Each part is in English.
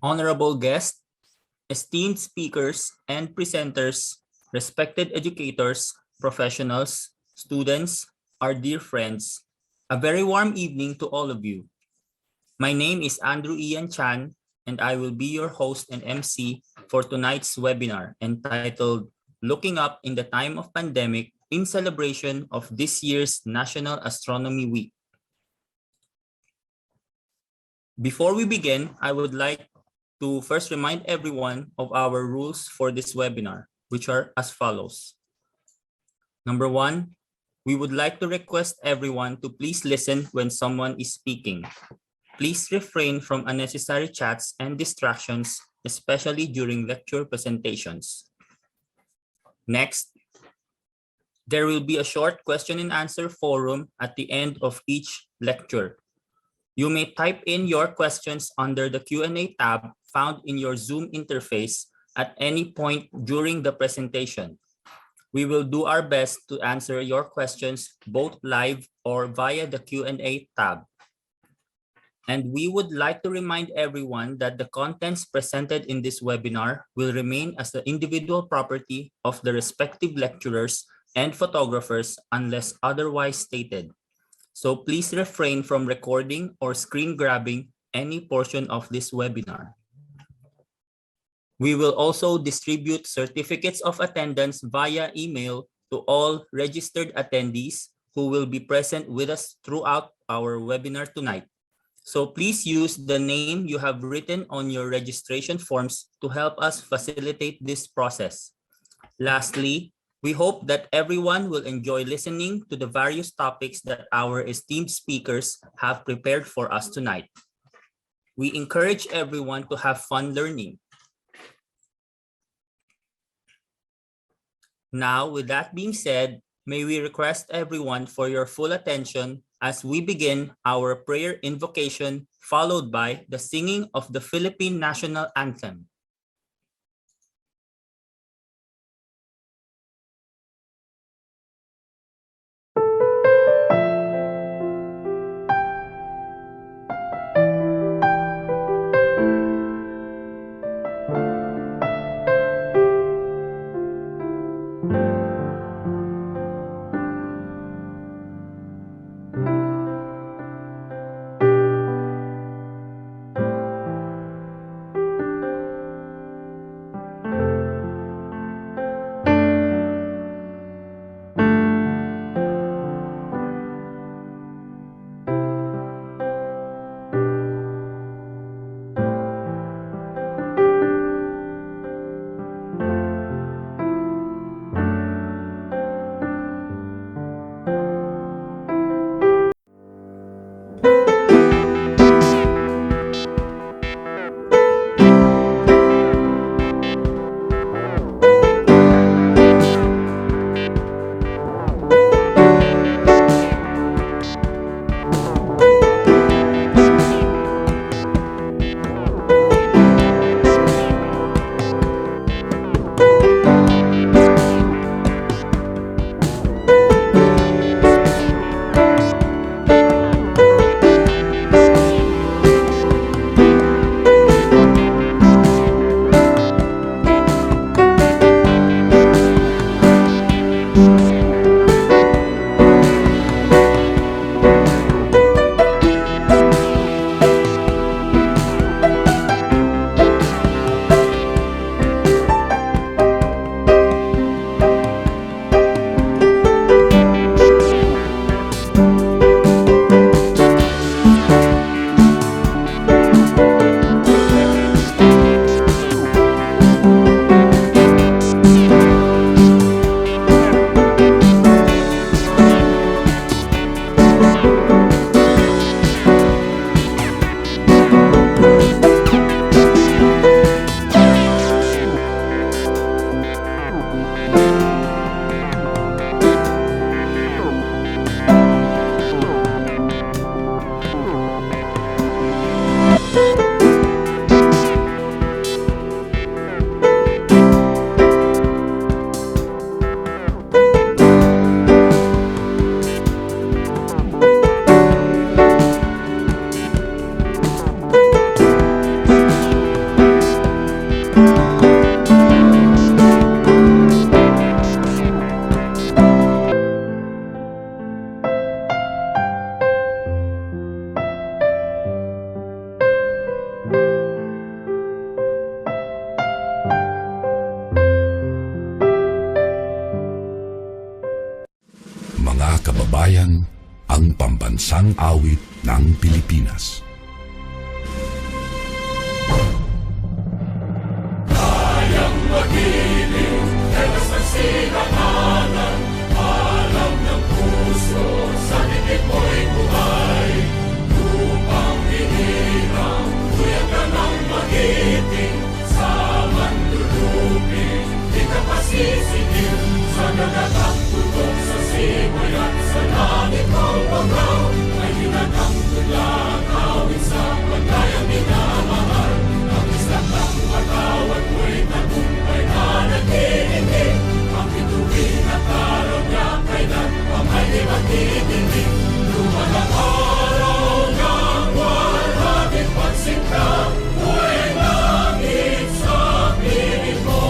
honorable guests, esteemed speakers and presenters, respected educators, professionals, students, our dear friends, a very warm evening to all of you. My name is Andrew Ian Chan, and I will be your host and MC for tonight's webinar entitled Looking Up in the Time of Pandemic in celebration of this year's National Astronomy Week. Before we begin, I would like to first remind everyone of our rules for this webinar, which are as follows. Number one, we would like to request everyone to please listen when someone is speaking. Please refrain from unnecessary chats and distractions, especially during lecture presentations. Next, there will be a short question and answer forum at the end of each lecture. You may type in your questions under the Q&A tab found in your Zoom interface at any point during the presentation. We will do our best to answer your questions both live or via the Q&A tab. And we would like to remind everyone that the contents presented in this webinar will remain as the individual property of the respective lecturers and photographers unless otherwise stated. So please refrain from recording or screen grabbing any portion of this webinar. We will also distribute certificates of attendance via email to all registered attendees who will be present with us throughout our webinar tonight. So please use the name you have written on your registration forms to help us facilitate this process. Lastly, we hope that everyone will enjoy listening to the various topics that our esteemed speakers have prepared for us tonight. We encourage everyone to have fun learning. Now, with that being said, may we request everyone for your full attention as we begin our prayer invocation, followed by the singing of the Philippine National Anthem. Pambansang Awit ng Pilipinas. Kayang magiliw, tewas ng sinakanan, alam ng puso, sa dikit mo'y buhay. Lupang hinirang, tuyag ka ng magiting, sa mandulupin, di ka pasisingil, sa dagatang tutok sa simoy at sa langit mong bagaw, ay hinatang tulang awit sa paglayang minamahal. Ang islang ng matawad mo'y tagumpay na nag-iindig, ang bituin at araw niya kailan pa may di magtitingin. Luman ang araw ng walhagin pagsinta, buhay langit sa piling mo.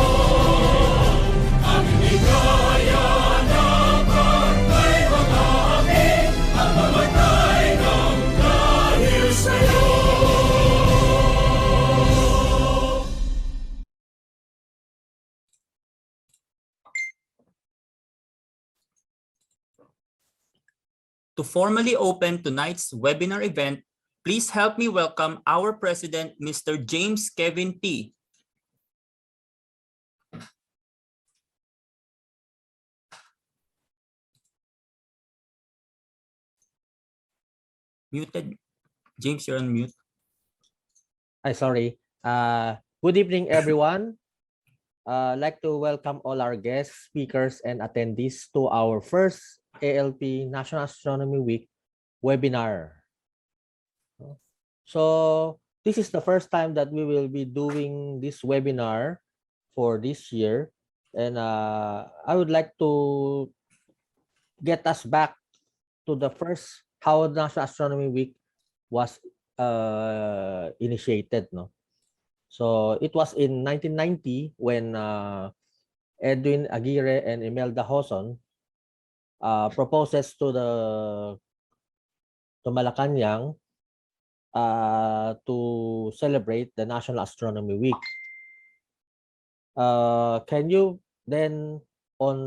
Ang inigaya ng pagkay mga amin, ang mamatay ng dahil sa'yo. To formally open tonight's webinar event, please help me welcome our President, Mr. James Kevin T. Muted. James, you're on mute. Sorry. Good evening, everyone. I'd like to welcome all our guests, speakers, and attendees to our first ALP National Astronomy Week webinar. So this is the first time that we will be doing this webinar for this year. And I would like to get us back to the first, how National Astronomy Week was initiated. No? So it was in 1990 when Edwin, Aguirre, and Imelda Joson proposes to Malacanang to celebrate the National Astronomy Week. Can you then, on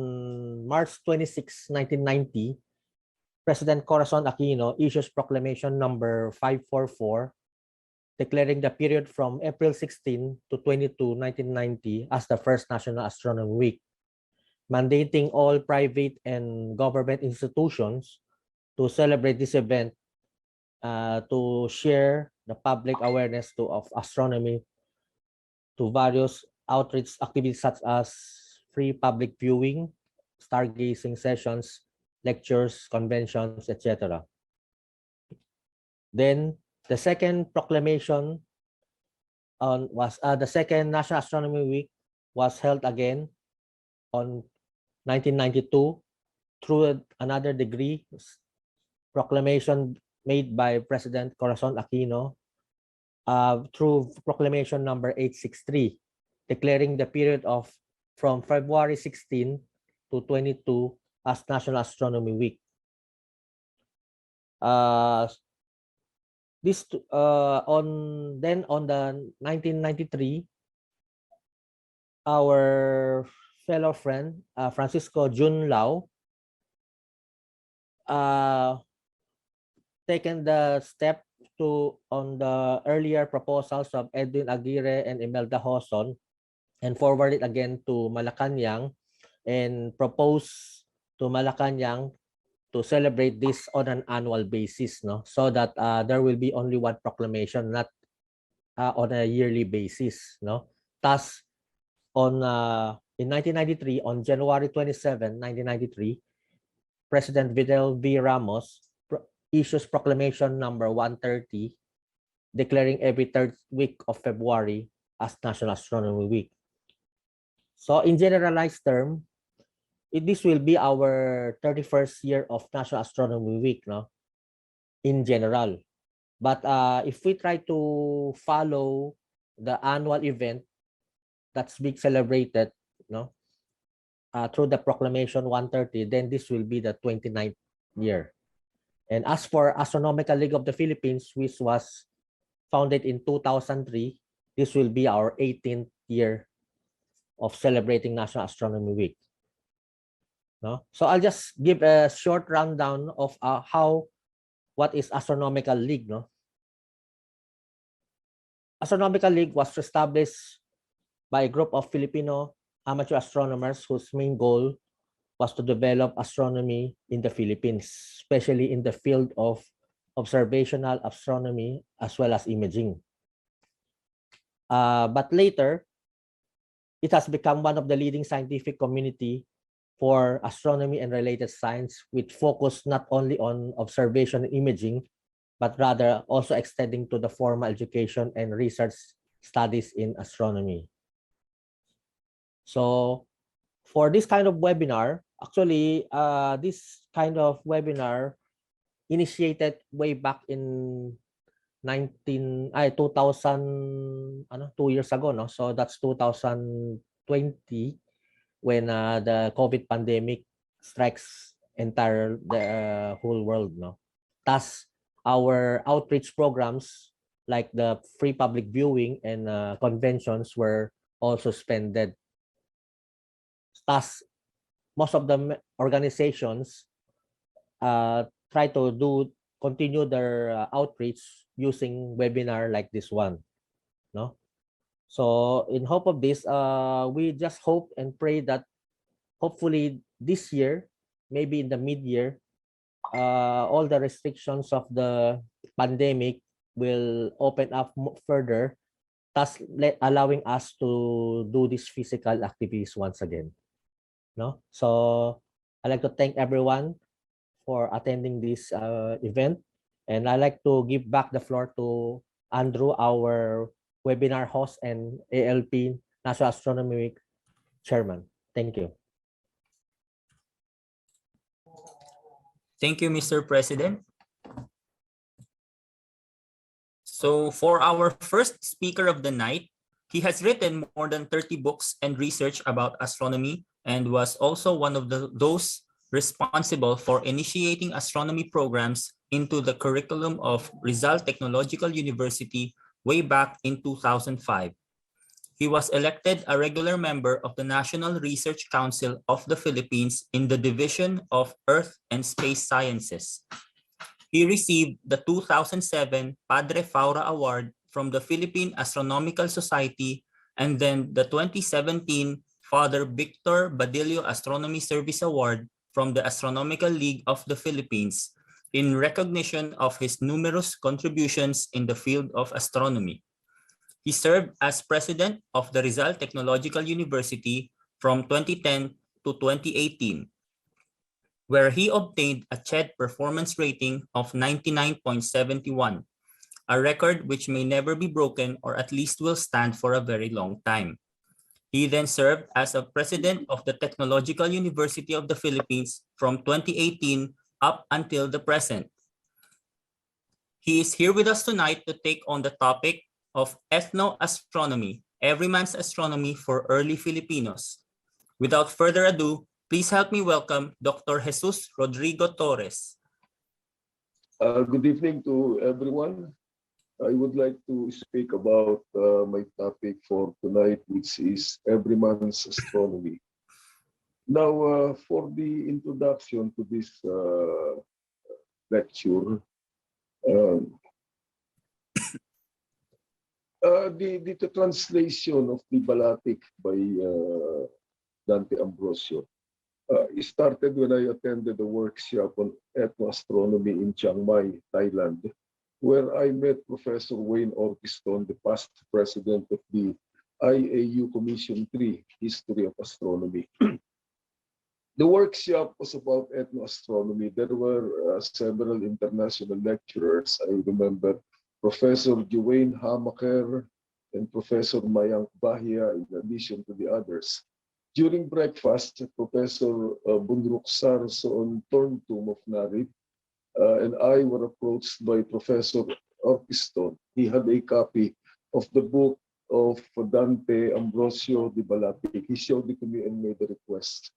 March 26, 1990, President Corazon Aquino issues proclamation number 544, declaring the period from April 16 to 22, 1990 as the first National Astronomy Week, mandating all private and government institutions to celebrate this event to share the public awareness of astronomy to various outreach activities such as free public viewing, stargazing sessions, lectures, conventions, etc. Then the second proclamation was the second National Astronomy Week was held again on 1992 through another degree proclamation made by President Corazon Aquino through proclamation number 863, declaring the period of from February 16 to 22 as National Astronomy Week. On the 1993, our fellow friend Francisco Jun Lau taken the step on the earlier proposals of Edwin Aguirre and Imelda Joson and forward it again to Malacanang and propose to Malacanang to celebrate this on an annual basis, no? So that there will be only one proclamation, not on a yearly basis, no? Thus, in 1993, on January 27, 1993, President Fidel V. Ramos issues proclamation number 130, declaring every third week of February as National Astronomy Week. So in generalized term, this will be our 31st year of National Astronomy Week, no? In general. But if we try to follow the annual event that's being celebrated, no, through the proclamation 130, then this will be the 29th year. And as for Astronomical League of the Philippines, which was founded in 2003, this will be our 18th year of celebrating National Astronomy Week. No? So I'll just give a short rundown of how what is Astronomical League, no? Astronomical League was established by a group of Filipino amateur astronomers whose main goal was to develop astronomy in the Philippines, especially in the field of observational astronomy as well as imaging. But later, it has become one of the leading scientific community for astronomy and related science, with focus not only on observation and imaging, but rather also extending to the formal education and research studies in astronomy. So for this kind of webinar, actually, this kind of webinar initiated way back in 2000, 2 years ago, no? So that's 2020 when the COVID pandemic strikes the whole world, no? Thus, our outreach programs like the free public viewing and conventions were also suspended. Thus, most of the organizations try to continue their outreach using webinar like this one, no? So in hope of this, we just hope and pray that hopefully this year, maybe in the mid-year, all the restrictions of the pandemic will open up further, thus allowing us to do these physical activities once again, no? So I'd like to thank everyone for attending this event, and I'd like to give back the floor to Andrew, our webinar host and ALP National Astronomy Chairman. Thank you. Thank you, Mr. President. So for our first speaker of the night, he has written more than 30 books and research about astronomy, and was also one of those responsible for initiating astronomy programs into the curriculum of Rizal Technological University way back in 2005. He was elected a regular member of the National Research Council of the Philippines in the Division of Earth and Space Sciences. He received the 2007 Padre Faura Award from the Philippine Astronomical Society, and then the 2017 Father Victor Badillo Astronomy Service Award from the Astronomical League of the Philippines in recognition of his numerous contributions in the field of astronomy. He served as president of the Rizal Technological University from 2010 to 2018, where he obtained a Jett performance rating of 99.71, a record which may never be broken or at least will stand for a very long time. He then served as a president of the Technological University of the Philippines from 2018 up until the present. He is here with us tonight to take on the topic of Ethnoastronomy, Everyman's Astronomy for Early Filipinos. Without further ado, please help me welcome Dr. Jesus Rodrigo Torres. Good evening to everyone. I would like to speak about my topic for tonight, which is Everyman's Astronomy. Now, for the introduction to this lecture, the translation of the Balatic by Dante Ambrosio started when I attended a workshop on ethnoastronomy in Chiang Mai, Thailand, where I met Professor Wayne Orkiston, the past president of the IAU Commission 3, History of Astronomy. The workshop was about ethnoastronomy. There were several international lecturers. I remember Professor Juwain Hamaker and Professor Mayank Bahia, in addition to the others. During breakfast, Professor Bundruk Sarson Torntum of Narib and I were approached by Professor Orkiston. He had a copy of the book of Dante Ambrosio de Balatic. He showed it to me and made a request.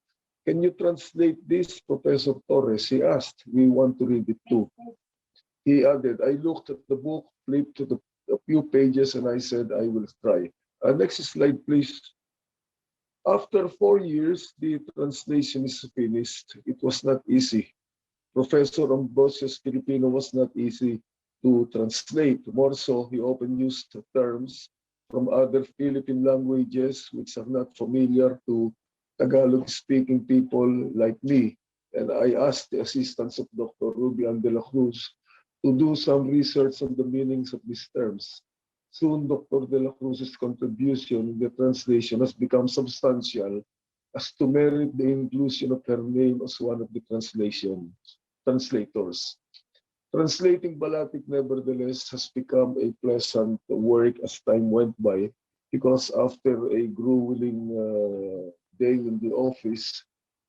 Can you translate this, Professor Torres? He asked. We want to read it too. He added, I looked at the book, flipped to a few pages, and I said, I will try. Next slide, please. After 4 years, the translation is finished. It was not easy. Professor Ambrosius Filipino was not easy to translate. More so, he often used terms from other Philippine languages which are not familiar to Tagalog-speaking people like me. And I asked the assistance of Dr. Rubian de la Cruz to do some research on the meanings of these terms. Soon, Dr. de la Cruz's contribution in the translation has become substantial as to merit the inclusion of her name as one of the translators. Translating Balatic, nevertheless, has become a pleasant work as time went by, because after a grueling day in the office,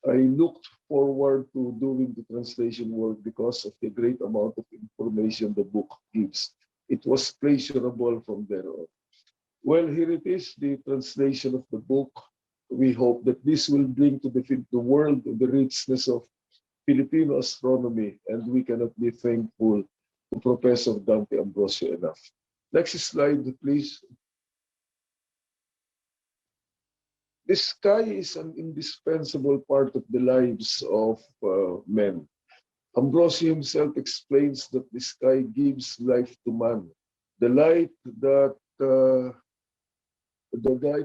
I looked forward to doing the translation work because of the great amount of information the book gives. It was pleasurable from there on. Well, here it is, the translation of the book. We hope that this will bring to the world the richness of Filipino astronomy, and we cannot be thankful to Professor Dante Ambrosio enough. Next slide, please. The sky is an indispensable part of the lives of men. Ambrosio himself explains that the sky gives life to man. The light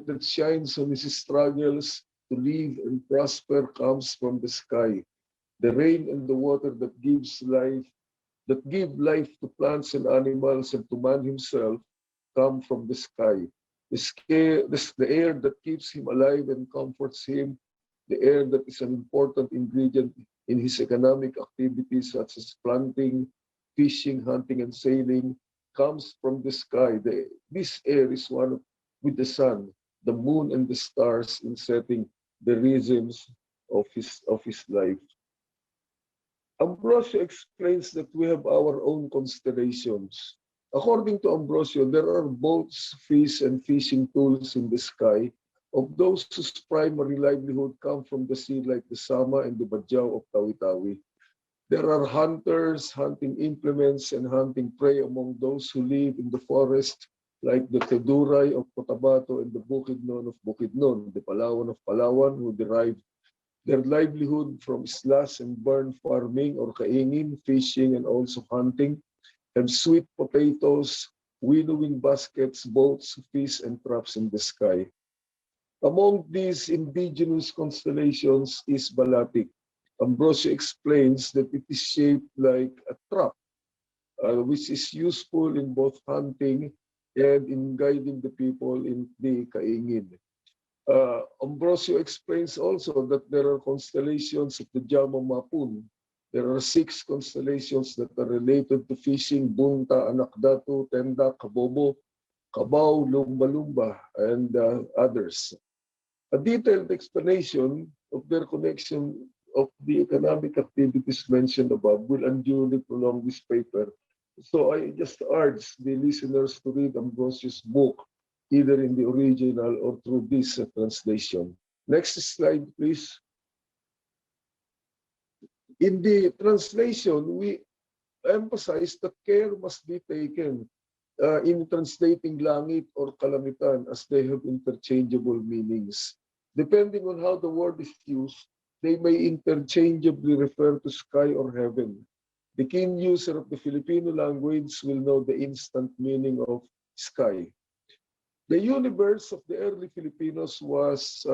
that shines on his struggles to live and prosper comes from the sky. The rain and the water that give life to plants and animals and to man himself come from the sky. The air that keeps him alive and comforts him, the air that is an important ingredient in his economic activities such as planting, fishing, hunting, and sailing, comes from the sky. This air is one with the sun, the moon, and the stars in setting the rhythms of his life. Ambrosio explains that we have our own constellations. According to Ambrosio, there are boats, fish, and fishing tools in the sky of those whose primary livelihood come from the sea, like the Sama and the Badjao of Tawi-Tawi. There are hunters, hunting implements, and hunting prey among those who live in the forest, like the Teduray of Cotabato and the Bukidnon of Bukidnon, the Palawan of Palawan, who derive their livelihood from slash and burn farming or kaingin, fishing, and also hunting, have sweet potatoes, winnowing baskets, boats, fish, and traps in the sky. Among these indigenous constellations is Balatic. Ambrosio explains that it is shaped like a trap, which is useful in both hunting and in guiding the people in the kaingin. Ambrosio explains also that there are constellations of the Jama Mapun. There are 6 constellations that are related to fishing: Bunta, Anakdatu, Tenda, Kabobo, Kabao, Lumba Lumba, and others. A detailed explanation of their connection of the economic activities mentioned above will unduly prolong this paper. So I just urge the listeners to read Ambrosio's book, either in the original or through this translation. Next slide, please. In the translation, we emphasize that care must be taken in translating langit or kalamitan, as they have interchangeable meanings. Depending on how the word is used, they may interchangeably refer to sky or heaven. The keen user of the Filipino language will know the instant meaning of sky. The universe of the early Filipinos was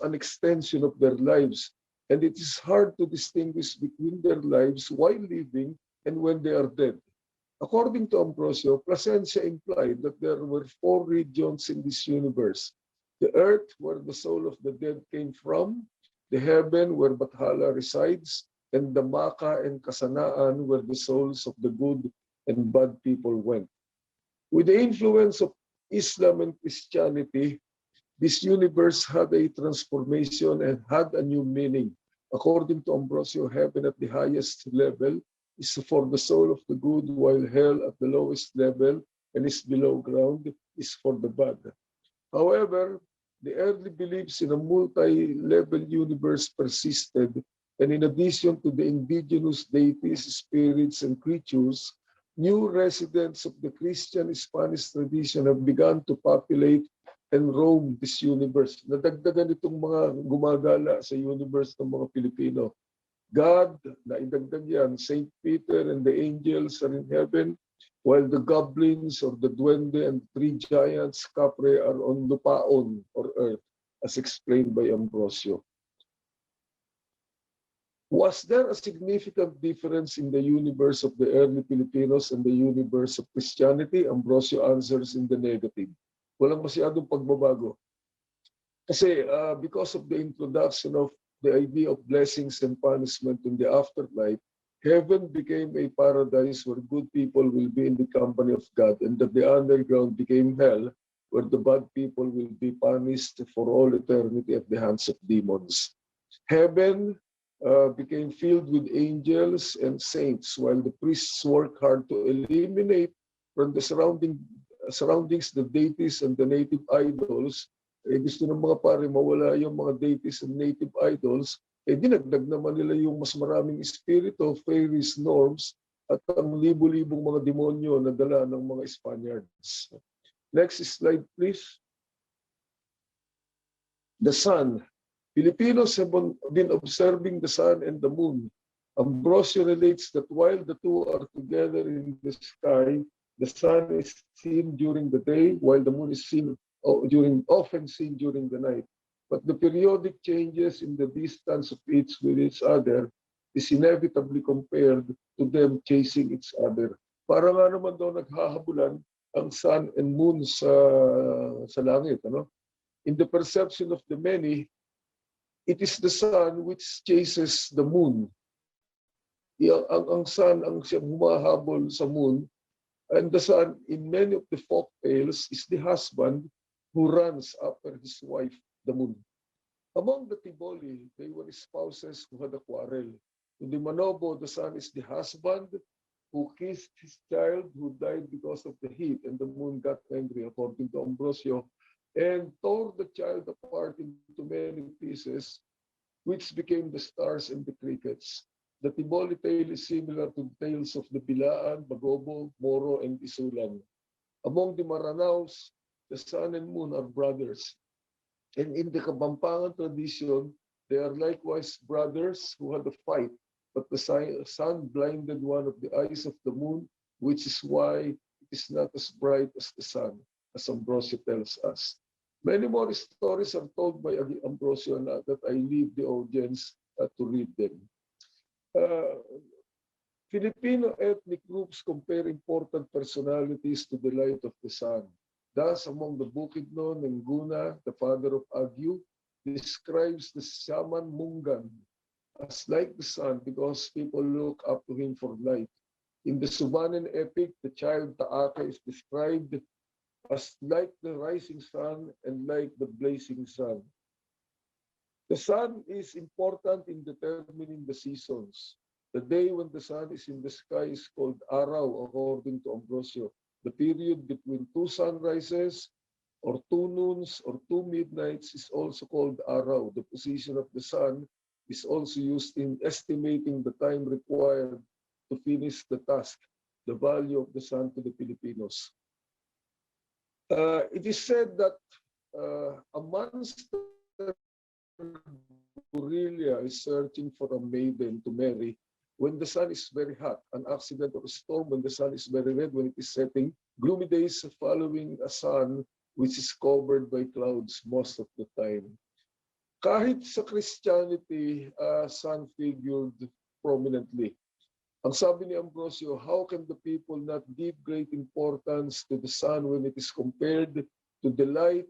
an extension of their lives, and it is hard to distinguish between their lives while living and when they are dead. According to Ambrosio, Plasencia implied that there were 4 regions in this universe: the earth, where the soul of the dead came from; the heaven, where Bathala resides; and the Maka and Kasanaan, where the souls of the good and bad people went. With the influence of Islam and Christianity, this universe had a transformation and had a new meaning. According to Ambrosio, heaven at the highest level is for the soul of the good, while hell at the lowest level and is below ground is for the bad. However, the early beliefs in a multi-level universe persisted, and in addition to the indigenous deities, spirits, and creatures, new residents of the Christian Spanish tradition have begun to populate and roam this universe. Nadagdagan itong mga gumagala sa universe ng mga Pilipino. God, naidagdag yan, Saint Peter and the angels are in heaven, while the goblins or the duende and three giants, kapre, are on lupaon or earth, as explained by Ambrosio. Was there a significant difference in the universe of the early Filipinos and the universe of Christianity? Ambrosio answers in the negative. Walang masyadong pagbabago. Kasi because of the introduction of the idea of blessings and punishment in the afterlife, heaven became a paradise where good people will be in the company of God, and that the underground became hell, where the bad people will be punished for all eternity at the hands of demons. Heaven became filled with angels and saints, while the priests worked hard to eliminate from the surroundings the deities and the native idols. Gusto ng mga pare mawala yung mga deities and native idols, dinagdag naman nila yung mas maraming espiritu, fairies, norms, at ang libo-libong mga demonyo na dala ng mga Spaniards. Next slide, please. The sun. Filipinos have been observing the sun and the moon. Ambrosio relates that while the two are together in the sky, the sun is seen during the day, while the moon is seen often seen during the night. But the periodic changes in the distance of each with each other is inevitably compared to them chasing each other. Para nga naman daw naghahabulan ang sun and moon sa langit. Ano? In the perception of the many, it is the sun which chases the moon. Ang sun ang siyang humahabol sa moon, and the sun, in many of the folk tales, is the husband who runs after his wife, the moon. Among the Tiboli, they were spouses who had a quarrel. To the Manobo, the sun is the husband who kissed his child who died because of the heat, and the moon got angry, according to Ambrosio, and tore the child apart into many pieces, which became the stars and the crickets. The Tiboli tale is similar to the tales of the Bilaan, Bagobo, Moro, and Isulan. Among the Maranaos, the sun and moon are brothers. And in the Kabampangan tradition, they are likewise brothers who had a fight, but the sun blinded one of the eyes of the moon, which is why it is not as bright as the sun, as Ambrosio tells us. Many more stories are told by Ambrosio that I leave the audience to read them. Filipino ethnic groups compare important personalities to the light of the sun. Thus, among the Bukidnon and Guna, the father of Aguirre, describes the Shaman Mungan as like the sun because people look up to him for light. In the Subanen epic, the child Taaka is described as like the rising sun and like the blazing sun. The sun is important in determining the seasons. The day when the sun is in the sky is called Araw, according to Ambrosio. The period between two sunrises or two noons or two midnights is also called Araw. The position of the sun is also used in estimating the time required to finish the task, the value of the sun to the Filipinos. It is said that a monster gorilla is searching for a maiden to marry when the sun is very hot, an accident or a storm when the sun is very red when it is setting, gloomy days following a sun which is covered by clouds most of the time. Kahit sa Christianity, sun figured prominently. Ang sabi ni Ambrosio, how can the people not give great importance to the sun when it is compared to the light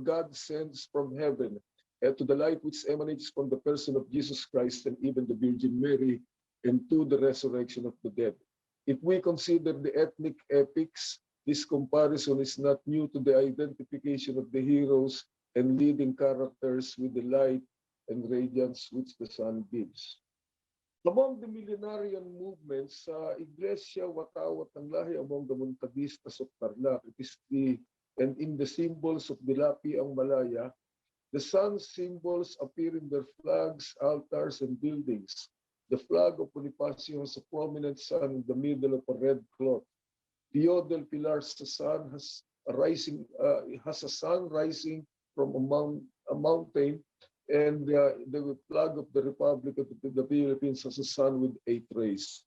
God sends from heaven, and to the light which emanates from the person of Jesus Christ and even the Virgin Mary, and to the resurrection of the dead. If we consider the ethnic epics, this comparison is not new to the identification of the heroes and leading characters with the light and radiance which the sun gives. Among the millenarian movements sa Iglesia Watawat ng Lahi among the Montadistas of Tarlac, and in the symbols of the Lapi ang Malaya, the sun's symbols appear in their flags, altars, and buildings. The flag of Bonifacio has a prominent sun in the middle of a red cloth. The Yodel Pilar sa sun has a sun rising from a mountain And the flag of the Republic of the Philippines has a sun with 8 rays.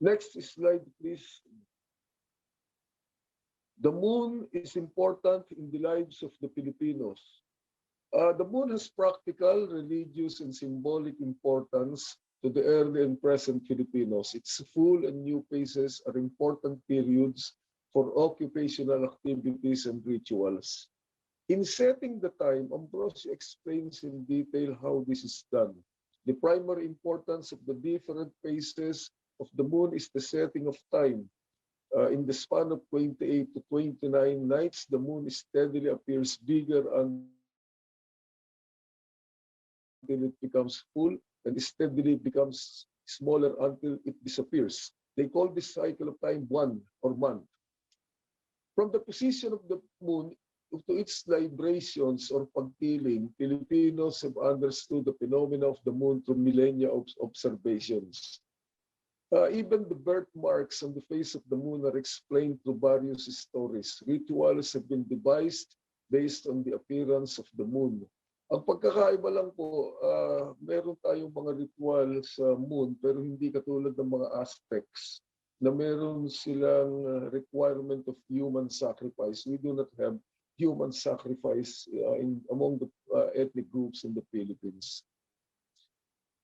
Next slide, please. The moon is important in the lives of the Filipinos. The moon has practical, religious, and symbolic importance to the early and present Filipinos. Its full and new phases are important periods for occupational activities and rituals. In setting the time, Ambrosio explains in detail how this is done. The primary importance of the different phases of the moon is the setting of time. In the span of 28 to 29 nights, the moon steadily appears bigger until it becomes full and steadily becomes smaller until it disappears. They call this cycle of time one or month. From the position of the moon to its librations or pagtiling, Filipinos have understood the phenomena of the moon through millennia of observations. Even the birthmarks on the face of the moon are explained through various stories. Rituals have been devised based on the appearance of the moon. Ang pagkakaiba lang po, meron tayong mga ritual sa moon pero hindi katulad ng mga Aztecs na meron silang requirement of human sacrifice. We do not have human sacrifice among the ethnic groups in the Philippines.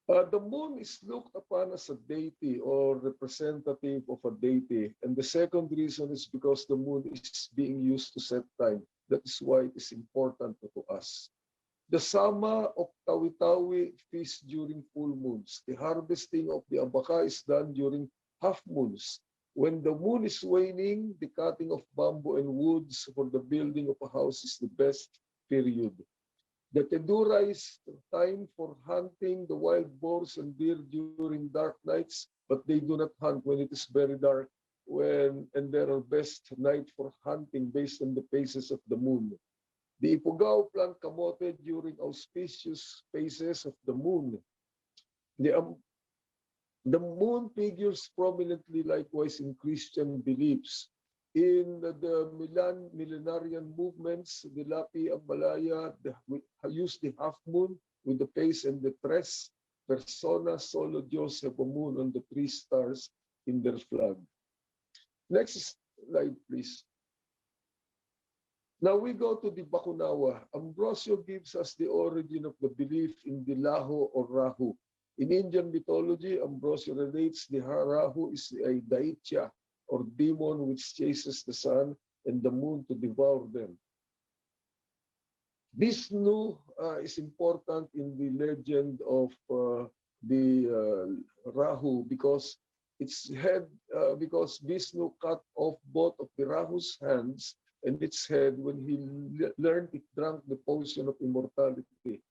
The moon is looked upon as a deity or representative of a deity. And the second reason is because the moon is being used to set time. That is why it is important to us. The Sama of Tawi-Tawi feast during full moons. The harvesting of the abaka is done during half moons. When the moon is waning, the cutting of bamboo and woods for the building of a house is the best period. The Tedura is time for hunting the wild boars and deer during dark nights, but they do not hunt when it is very dark, and there are best night for hunting based on the phases of the moon. The Ifugao plant kamote during auspicious phases of the moon. The moon figures prominently likewise in Christian beliefs. In the millenarian movements, the Lapi and Malaya use the half moon with the face and the tres. Persona, solo Diyos have a moon on the 3 stars in their flag. Next slide, please. Now we go to the Bakunawa. Ambrosio gives us the origin of the belief in the Lahu or Rahu. In Indian mythology, Ambrosio relates the Rahu is a Daitya or demon which chases the sun and the moon to devour them. Vishnu is important in the legend of the Rahu because its head, because Vishnu cut off both of the Rahu's hands and its head when he learned it drank the potion of immortality.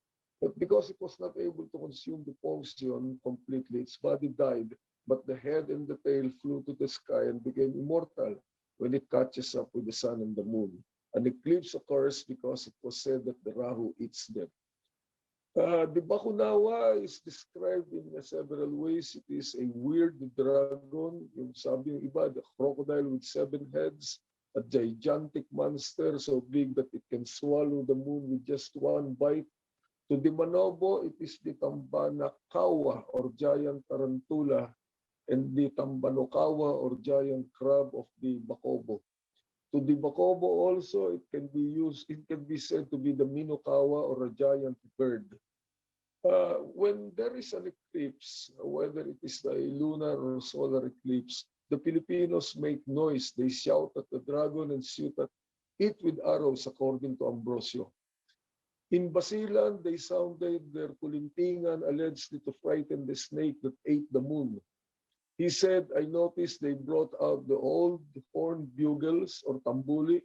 But because it was not able to consume the potion completely, its body died. But the head and the tail flew to the sky and became immortal when it catches up with the sun and the moon. An eclipse occurs because it was said that the Rahu eats them. The Bakunawa is described in several ways. It is a weird dragon, yung sabi yung iba, the crocodile with 7 heads, a gigantic monster so big that it can swallow the moon with just 1 bite. To the Manobo, it is the Tambanakawa or giant tarantula, and the Tambanokawa or giant crab of the Bacobo. To the Bacobo also, it can be said to be the Minokawa or a giant bird. When there is an eclipse, whether it is a lunar or solar eclipse, the Filipinos make noise. They shout at the dragon and shoot at it with arrows, according to Ambrosio. In Basilan, they sounded their kulintingan allegedly to frighten the snake that ate the moon. He said, I noticed they brought out the old horn bugles or tambuli,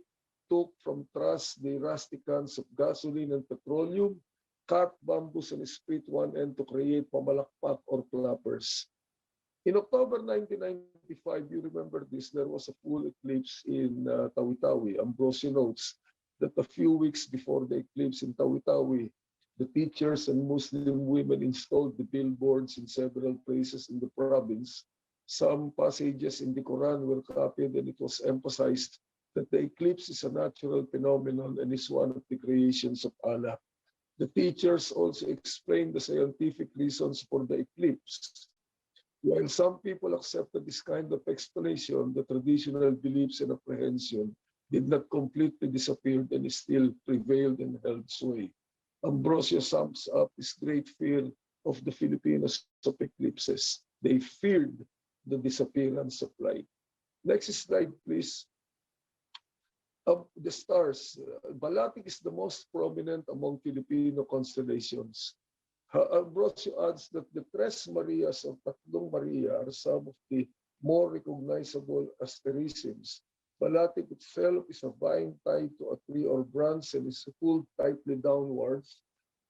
took from truss the rusty cans of gasoline and petroleum, cut bamboos and split one end to create pamalakpak or clappers. In October 1995, you remember this, there was a full eclipse in Tawi-Tawi. Ambrosio notes that a few weeks before the eclipse in Tawi-Tawi, the teachers and Muslim women installed the billboards in several places in the province. Some passages in the Quran were copied, and it was emphasized that the eclipse is a natural phenomenon and is one of the creations of Allah. The teachers also explained the scientific reasons for the eclipse. While some people accepted this kind of explanation, the traditional beliefs and apprehension did not completely disappear and still prevailed and held sway. Ambrosio sums up his great fear of the Filipinos of eclipses. They feared the disappearance of light. Next slide, please. Of the stars, Balatic is the most prominent among Filipino constellations. Ambrosio adds that the Tres Marias of Tatlong Maria are some of the more recognizable asterisms. Balatic itself is a vine tied to a tree or branch and is pulled tightly downwards.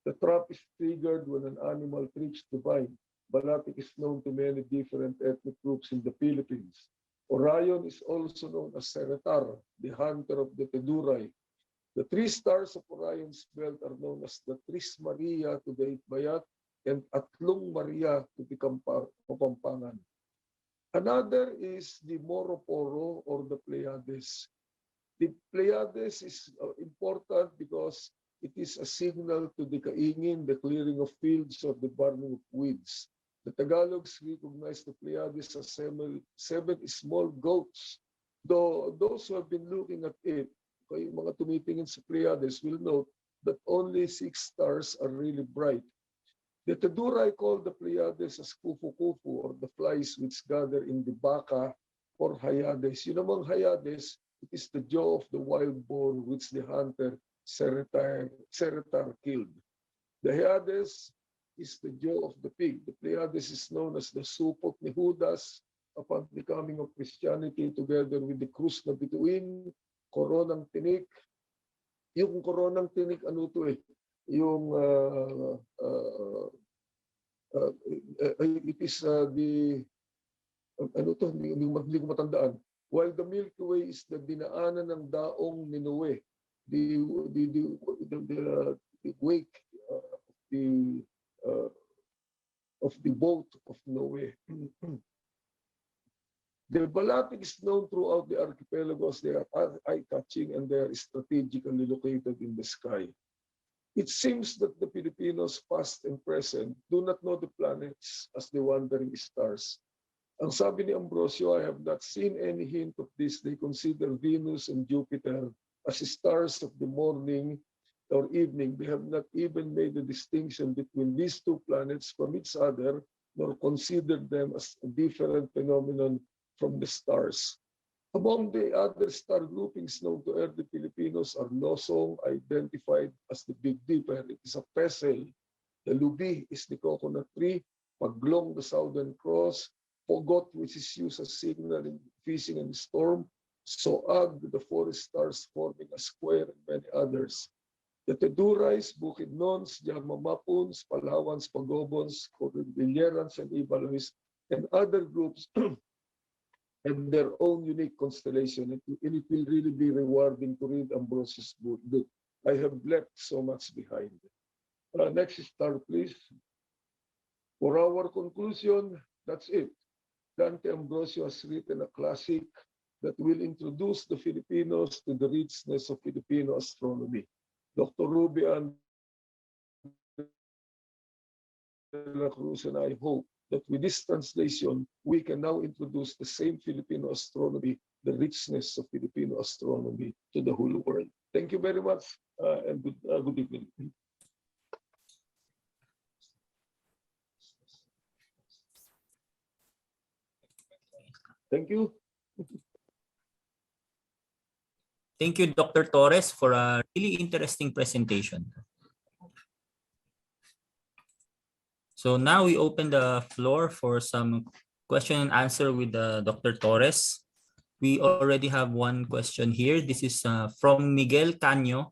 The trap is triggered when an animal trips the vine. Balatic is known to many different ethnic groups in the Philippines. Orion is also known as Seretar, the hunter of the Teduray. The three stars of Orion's belt are known as the Tris Maria to the Itbayat and Atlong Maria to the Kapampangan. Another is the Moroporo or the Pleiades. The Pleiades is important because it is a signal to the kaingin, the clearing of fields or the burning of weeds. The Tagalogs recognize the Pleiades as seven small goats. Though those who have been looking at it, yung mga tumitingin sa Pleiades will note that only 6 stars are really bright. The Teduray call the Pleiades as kufu-kufu or the flies which gather in the baka or Hayades. Yun namang Hayades, it is the jaw of the wild boar which the hunter Seretar killed. The Hayades is the jaw of the pig. The Pleiades is known as the supot ni Judas upon the coming of Christianity together with the krus na bituin, koronang tinik. Yung koronang tinik, ano to eh? Yung, it is the, ano to, hindi ko matandaan. While the Milky Way is the dinaanan ng daong ni Noe, the wake of the boat of Noe. The Balatic is known throughout the archipelagos. They are eye-catching and they are strategically located in the sky. It seems that the Filipinos, past and present, do not know the planets as the wandering stars. Ang sabi ni Ambrosio, I have not seen any hint of this. They consider Venus and Jupiter as stars of the morning or evening. They have not even made a distinction between these two planets from each other, nor considered them as a different phenomenon from the stars. Among the other star groupings known to early Filipinos are Losong, identified as the Big Dipper. It is a pestle. The Lubi is the coconut tree. Paglong, the Southern Cross. Pogot, which is used as signal in fishing and storm. Soag, the forest stars forming a square, and many others. The Tedurays, Bukidnons, Jagmamapuns, Palawans, Pagobons, Cordillerans, and Ibalois, and other groups have their own unique constellation, and it will really be rewarding to read Ambrosio's book. I have left so much behind. Next star, please. For our conclusion, that's it. Dante Ambrosio has written a classic that will introduce the Filipinos to the richness of Filipino astronomy. Dr. Rubian de la Cruz and I hope that with this translation, we can now introduce the same Filipino astronomy, the richness of Filipino astronomy to the whole world. Thank you very much and good evening. Thank you. Thank you, Dr. Torres, for a really interesting presentation. So now we open the floor for some question and answer with Dr. Torres. We already have one question here. This is from Miguel Caño.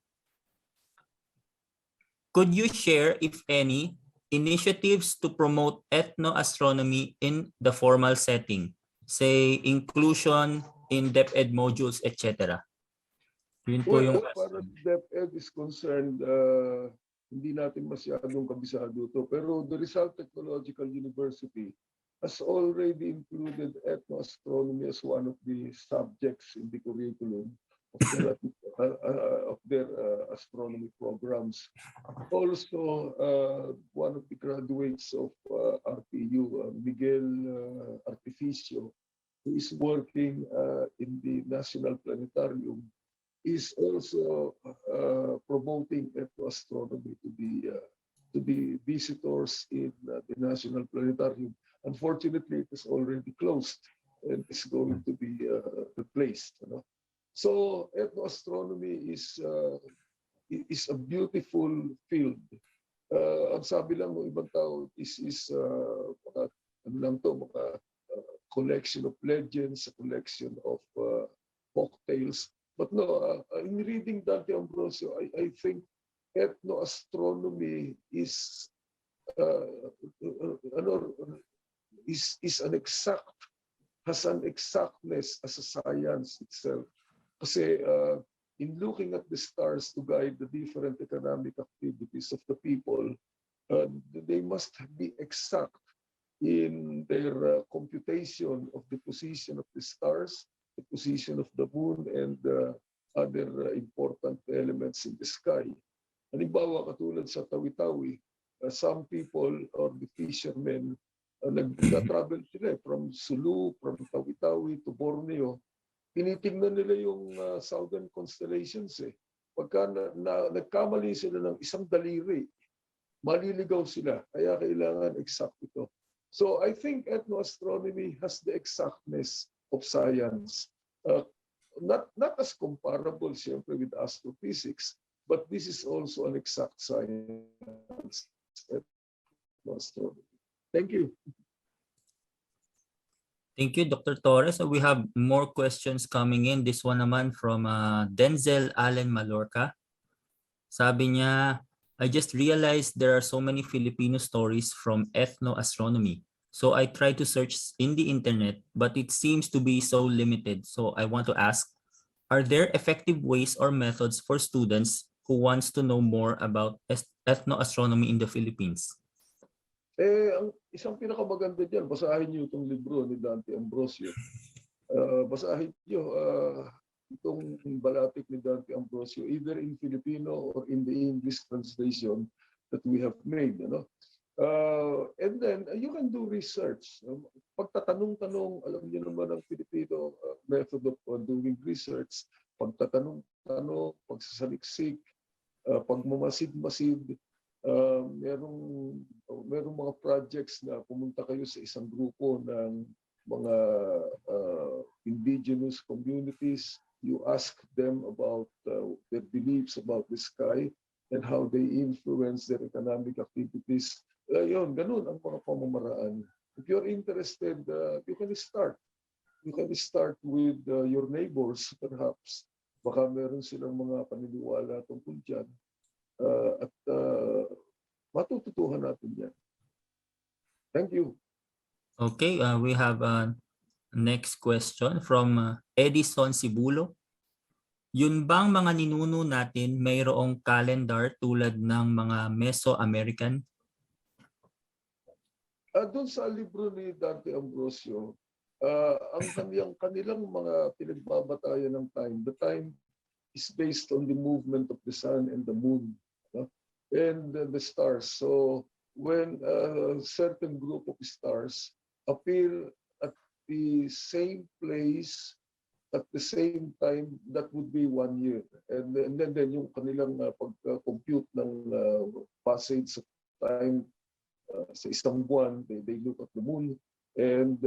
Could you share, if any, initiatives to promote ethnoastronomy in the formal setting, say inclusion, in-depth ed modules, etc.? Yun po yung... As far as DepEd is concerned, hindi natin masyadong kabisado to. Pero the Rizal Technological University has already included ethnoastronomy as one of the subjects in the curriculum. of their astronomy programs. Also, one of the graduates of RPU, Miguel Artificio, who is working in the National Planetarium, is also promoting ethnoastronomy to the visitors in the National Planetarium. Unfortunately, it is already closed and is going to be replaced. You know? So ethnoastronomy is a beautiful field. Ang sabi lang ng ibang tao, this is mga, ano lang to, mga collection of legends, a collection of folk tales. But no, in reading Dante Ambrosio, I think ethnoastronomy is an exact, has an exactness as a science itself. Kasi in looking at the stars to guide the different economic activities of the people, they must be exact in their computation of the position of the stars, the position of the moon, and other important elements in the sky. Halimbawa, katulad sa Tawi-Tawi, some people or the fishermen, nag-travel sila from Sulu, from Tawi-Tawi to Borneo. Tinitingnan nila yung southern constellations eh. Pagka nagkamali sila ng isang daliri, maliligaw sila. Kaya kailangan exact ito. So I think ethnoastronomy has the exactness of science. Not as comparable siyempre with astrophysics, but this is also an exact science. Ethnoastronomy. Thank you. Thank you, Dr. Torres. So we have more questions coming in. This one naman from Denzel Allen Malorca. Sabi niya, I just realized there are so many Filipino stories from ethnoastronomy. So I tried to search in the internet, but it seems to be so limited. So I want to ask, are there effective ways or methods for students who wants to know more about ethnoastronomy in the Philippines? Ang isang pinakamaganda dyan, basahin niyo itong libro ni Dante Ambrosio. Basahin niyo itong balatik ni Dante Ambrosio, either in Filipino or in the English translation that we have made. You know? And then you can do research. Pagtatanong-tanong, alam niyo naman ang Filipino method of doing research. Pagtatanong-tanong, pagsasaliksik, pagmamasid-masid. Merong mga projects na pumunta kayo sa isang grupo ng mga indigenous communities. You ask them about their beliefs about the sky and how they influence their economic activities. Yun, ganun ang mga pamamaraan. If you're interested, you can start. You can start with your neighbors, perhaps. Baka meron silang mga paniniwala tungkol dyan. At matututuhan natin yan. Thank you. Okay, we have a next question from Edison Sibulo. Yun bang mga ninuno natin mayroong calendar tulad ng mga Mesoamerican? Doon sa libro ni Dante Ambrosio, ang kanilang mga pinagbabatayan ng time, the time is based on the movement of the sun and the moon. And the stars. So when a certain group of stars appear at the same place at the same time, that would be 1 year. And then yung kanilang pag-compute ng passage of time sa isang buwan, they look at the moon. And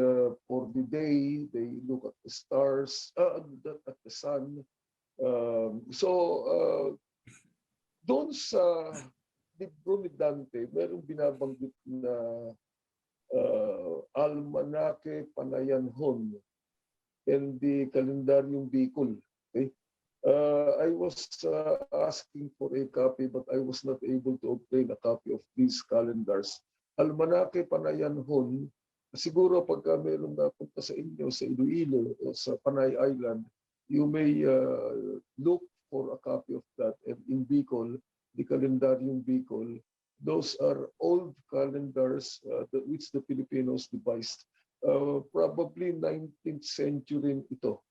for the day, they look at the stars, at the sun. Doon sa libro ni Dante, merong binabanggit na Almanaque Panayanhon and the Kalendaryong Bicol. Okay? I was asking for a copy, but I was not able to obtain a copy of these calendars. Almanaque Panayanhon, siguro pagka merong napunta sa inyo sa Iloilo o sa Panay Island, you may look for a copy of that. And in Bicol, the Kalendaryong Bicol, those are old calendars which the Filipinos devised. Probably 19th century ito.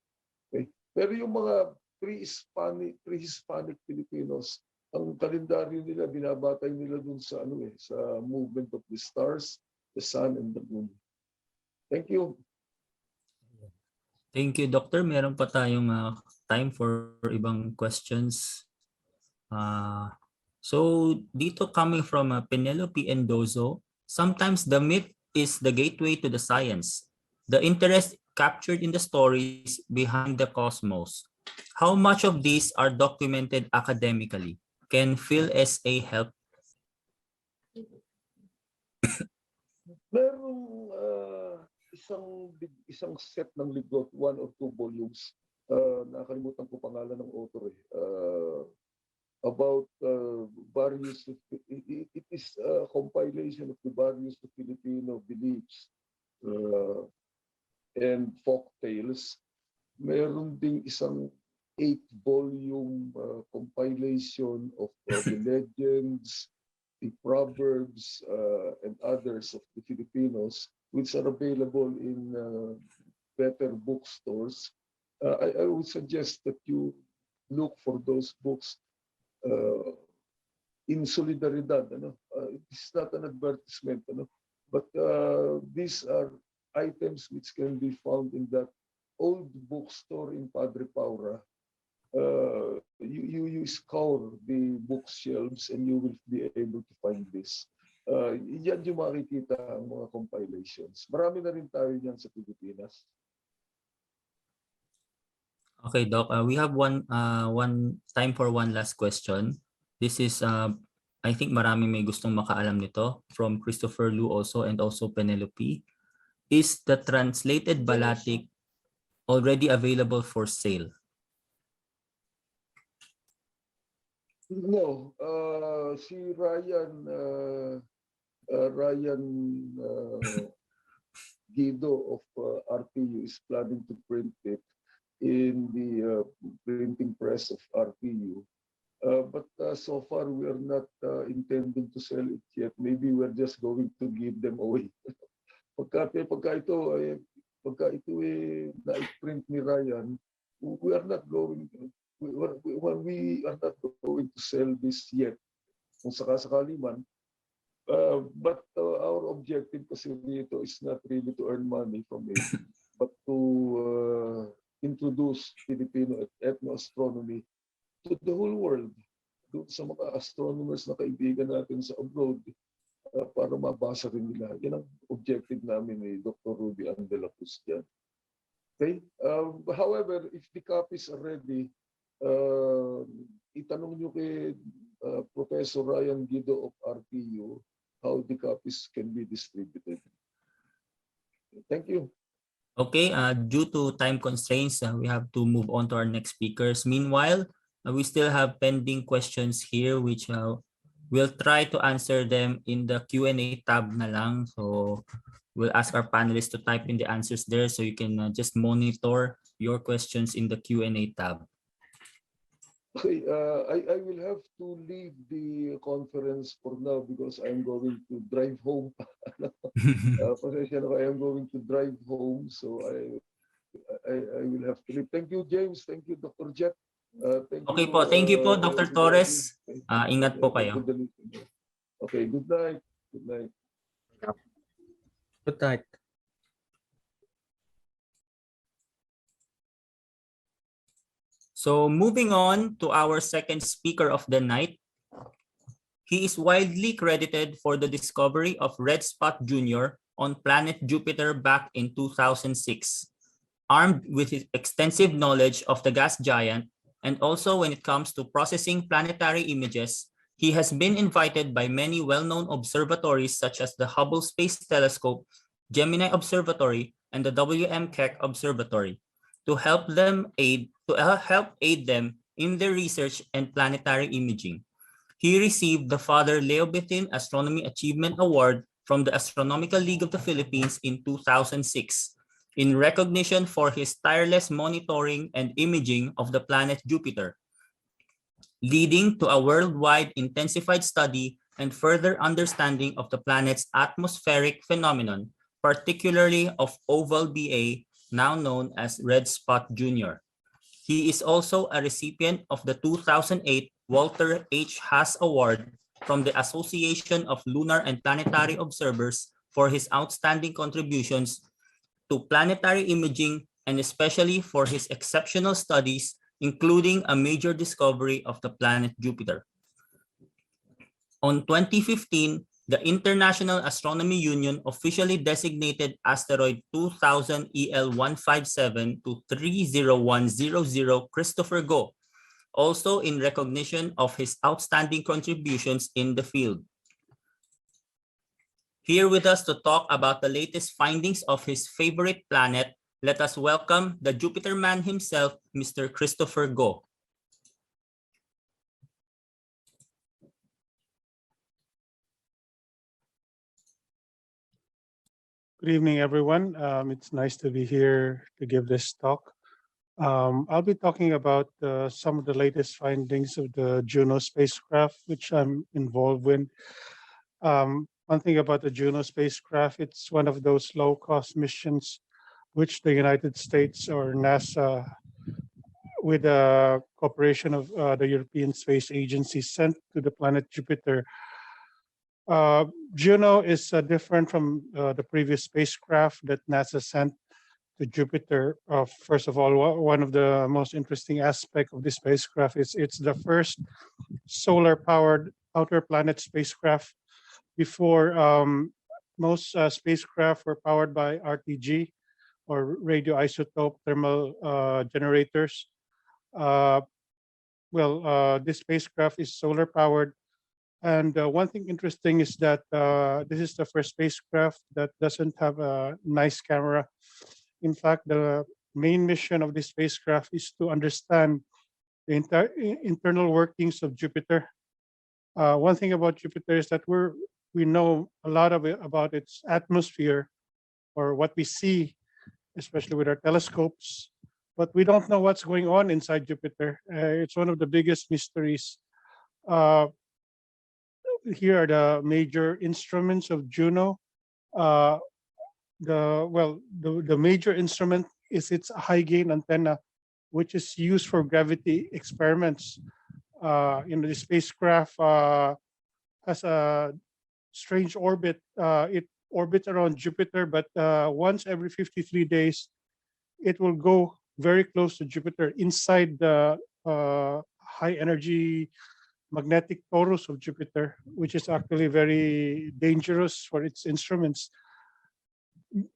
Okay? Pero yung mga pre-Hispanic Filipinos. Ang kalendaryo nila, binabatay nila dun sa sa movement of the stars, the sun, and the moon. Thank you. Thank you, Doctor. Meron pa tayong time for ibang questions. So dito coming from Penelope Endozo, sometimes the myth is the gateway to the science. The interest captured in the stories behind the cosmos. How much of these are documented academically? Can Phil SA help? Merong isang set ng libro, 1 or 2 volumes. Nakalimutan ko pangalan ng author about various. It is a compilation of the various Filipino beliefs and folk tales. Meron ding isang 8-volume compilation of the legends, the proverbs, and others of the Filipinos, which are available in better bookstores. I would suggest that you look for those books in solidaridad. It's not an advertisement, but these are items which can be found in that old bookstore in Padre Paura. You scour the bookshelves and you will be able to find this. Yan yung makikita ang mga compilations. Marami na rin tayo yan sa Pilipinas. Okay, Doc. We have one time for one last question. This is I think marami may gustong makaalam nito, from Christopher Lu also, and also Penelope. Is the translated Balatic already available for sale? No, si Ryan Guido of RPU is planning to print it in the printing press of RPU. But so far we are not intending to sell it yet. Maybe we're just going to give them away. Pagka ito na-print ni Ryan, we are not going to sell this yet. Kung sakasakali man. But our objective kasi dito is not really to earn money from it, but to introduce Filipino ethnoastronomy to the whole world. Doon sa mga astronomers na kaibigan natin sa abroad, para mabasa rin nila. Yan ang objective namin ni Dr. Ruby Andela Cruz dyan. Okay? However, if the copies are ready, itanong nyo kay Professor Ryan Guido of RPU how the copies can be distributed. Thank you. Okay, due to time constraints, we have to move on to our next speakers. Meanwhile, we still have pending questions here, which we'll try to answer them in the Q&A tab na lang. So we'll ask our panelists to type in the answers there, so you can just monitor your questions in the Q&A tab. Okay, I will have to leave the conference for now because I'm going to drive home. I am going to drive home, so I will have to leave. Thank you, James. Thank you, Dr. Jett. Thank you po, Dr. Torres. Ingat po kayo. Okay, good night. Good night. Good night. So moving on to our second speaker of the night. He is widely credited for the discovery of Red Spot Jr. on planet Jupiter back in 2006. Armed with his extensive knowledge of the gas giant, and also when it comes to processing planetary images, he has been invited by many well-known observatories such as the Hubble Space Telescope, Gemini Observatory, and the W.M. Keck Observatory to help aid them in their research and planetary imaging. He received the Father Leobitin Astronomy Achievement Award from the Astronomical League of the Philippines in 2006 in recognition for his tireless monitoring and imaging of the planet Jupiter, leading to a worldwide intensified study and further understanding of the planet's atmospheric phenomenon, particularly of oval BA, now known as Red Spot Jr. He is also a recipient of the 2008 Walter H. Haas Award from the Association of Lunar and Planetary Observers for his outstanding contributions to planetary imaging and especially for his exceptional studies, including a major discovery of the planet Jupiter. On 2015, the International Astronomy Union officially designated asteroid 2000 EL157 to 30100 Christopher Go, also in recognition of his outstanding contributions in the field. Here with us to talk about the latest findings of his favorite planet, let us welcome the Jupiter man himself, Mr. Christopher Go. Good evening, everyone. It's nice to be here to give this talk. I'll be talking about some of the latest findings of the Juno spacecraft, which I'm involved with. One thing about the Juno spacecraft, it's one of those low-cost missions which the United States or NASA, with the cooperation of the European Space Agency, sent to the planet Jupiter. Juno is different from the previous spacecraft that NASA sent to Jupiter. First of all, one of the most interesting aspects of this spacecraft is it's the first solar-powered outer planet spacecraft. Before, most spacecraft were powered by RTG, or radioisotope thermal generators. This spacecraft is solar-powered. And one thing interesting is that this is the first spacecraft that doesn't have a nice camera. In fact, the main mission of this spacecraft is to understand the internal workings of Jupiter. One thing about Jupiter is that we know a lot about its atmosphere, or what we see, especially with our telescopes, but we don't know what's going on inside Jupiter. It's one of the biggest mysteries. Here are the major instruments of Juno. The major instrument is its high gain antenna, which is used for gravity experiments. The spacecraft has a strange orbit. It orbits around Jupiter, but once every 53 days, it will go very close to Jupiter inside the high energy magnetic torus of Jupiter, which is actually very dangerous for its instruments.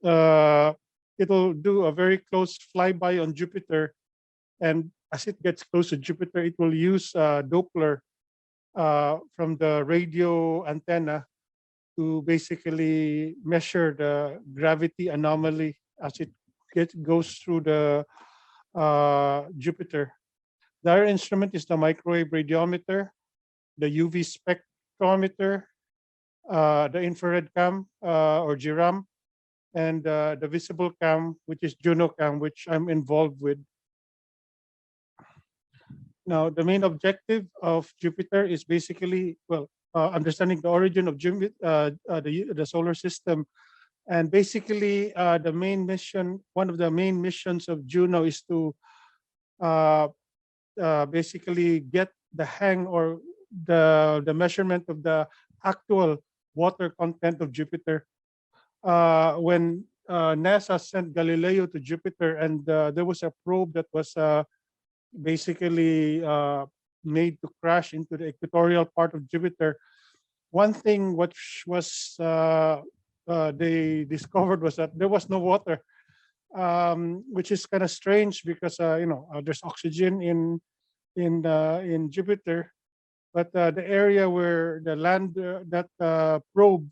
It'll do a very close flyby on Jupiter, and as it gets close to Jupiter, it will use Doppler from the radio antenna to basically measure the gravity anomaly as it goes through the Jupiter. The other instrument is the microwave radiometer, the UV spectrometer, the infrared cam or GRAM, and the visible cam, which is Juno cam, which I'm involved with. Now, the main objective of Jupiter is basically, understanding the origin of the solar system. And basically, the main mission, one of the main missions of Juno is to basically get the hang or the measurement of the actual water content of Jupiter. When NASA sent Galileo to Jupiter, and there was a probe that was basically made to crash into the equatorial part of Jupiter. One thing which was they discovered was that there was no water, which is kind of strange because there's oxygen in Jupiter, but the area where the land that probe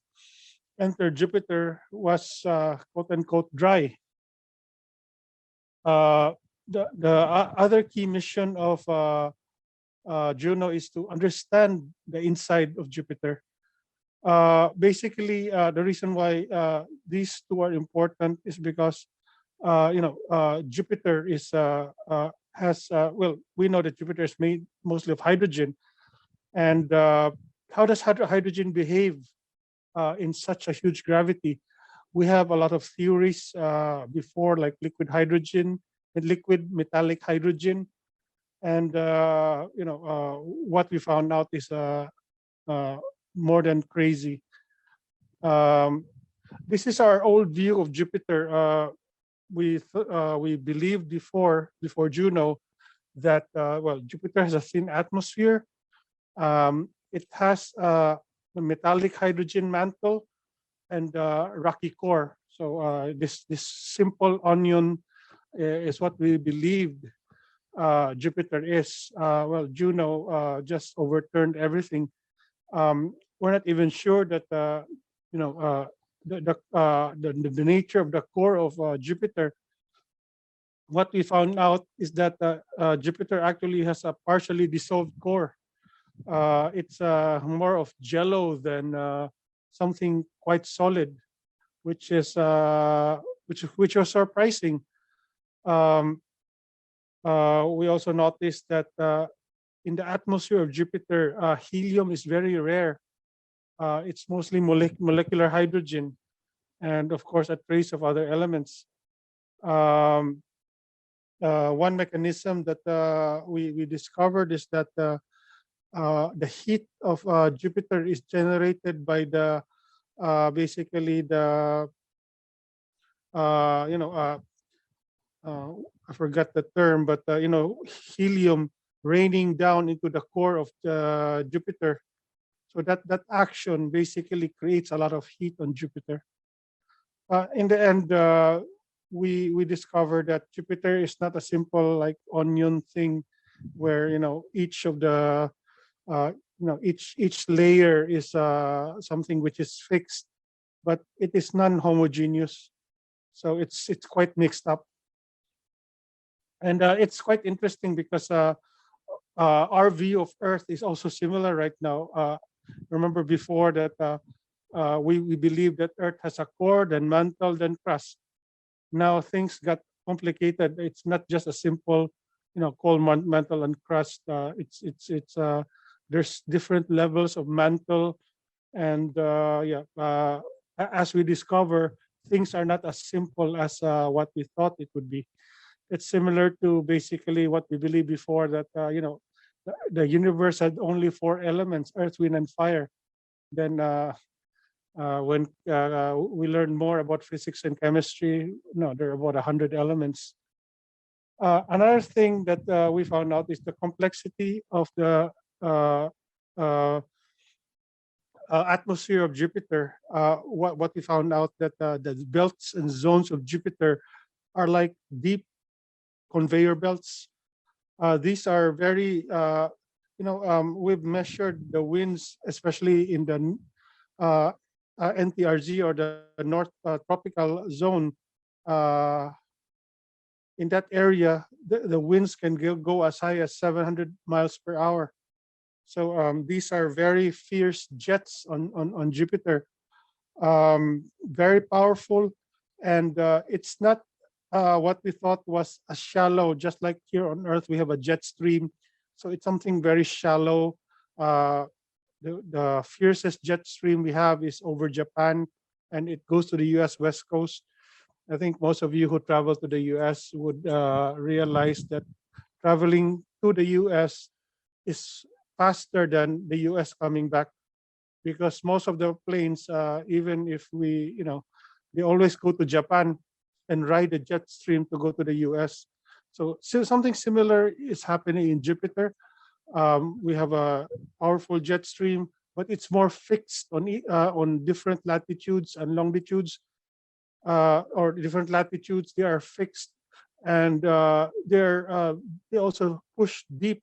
entered Jupiter was quote unquote dry. The other key mission of Juno is to understand the inside of Jupiter. Basically, the reason why these two are important is because Jupiter we know that Jupiter is made mostly of hydrogen, and how does hydrogen behave in such a huge gravity? We have a lot of theories before, like liquid hydrogen, liquid metallic hydrogen. And what we found out is more than crazy. This is our old view of Jupiter. We believed before Juno that Jupiter has a thin atmosphere. It has a metallic hydrogen mantle and rocky core. So this simple onion is what we believed Jupiter is. Juno just overturned everything. We're not even sure that the nature of the core of Jupiter. What we found out is that Jupiter actually has a partially dissolved core. It's more of jello than something quite solid, which was surprising. We also noticed that in the atmosphere of Jupiter, helium is very rare. It's mostly molecular hydrogen, and of course a trace of other elements. One mechanism that we discovered is that the heat of Jupiter is generated by the basically the I forgot the term, but helium raining down into the core of Jupiter. So that action basically creates a lot of heat on Jupiter. In the end, we discovered that Jupiter is not a simple like onion thing, where each of the each layer is something which is fixed, but it is non-homogeneous. So it's quite mixed up, and it's quite interesting because our view of Earth is also similar right now. Remember before that we believe that Earth has a core, then mantle, then crust. Now things got complicated. It's not just a simple, core, mantle, and crust. There's different levels of mantle, and as we discover, things are not as simple as what we thought it would be. It's similar to basically what we believed before, that the universe had only 4 elements: earth, wind, and fire. Then when we learn more about physics and chemistry, there are about 100 elements. Another thing that we found out is the complexity of the atmosphere of Jupiter. What we found out that the belts and zones of Jupiter are like deep conveyor belts. These are very, we've measured the winds, especially in the NTRZ, or the North Tropical Zone. In that area, the winds can go as high as 700 miles per hour. So these are very fierce jets on Jupiter, very powerful, and it's not what we thought was a shallow, just like here on Earth we have a jet stream. So it's something very shallow. The fiercest jet stream we have is over Japan, and it goes to the US West Coast. I think most of you who travel to the US would realize that traveling to the US is faster than the US coming back, because most of the planes, even if they always go to Japan and ride the jet stream to go to the US. So something similar is happening in Jupiter. We have a powerful jet stream, but it's more fixed on different latitudes and longitudes, or different latitudes. They are fixed, and they also push deep.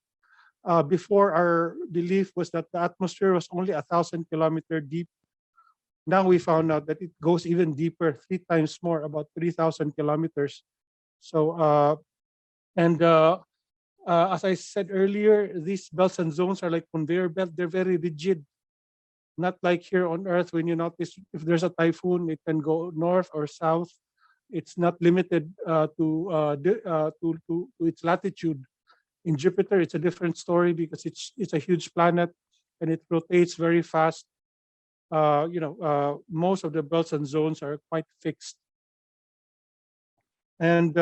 Before, our belief was that the atmosphere was only 1,000 kilometers deep. Now we found out that it goes even deeper, 3 times more, about 3,000 kilometers. So, as I said earlier, these belts and zones are like conveyor belt. They're very rigid, not like here on Earth. When you notice, if there's a typhoon, it can go north or south. It's not limited to its latitude. In Jupiter, it's a different story because it's a huge planet and it rotates very fast. Most of the belts and zones are quite fixed. And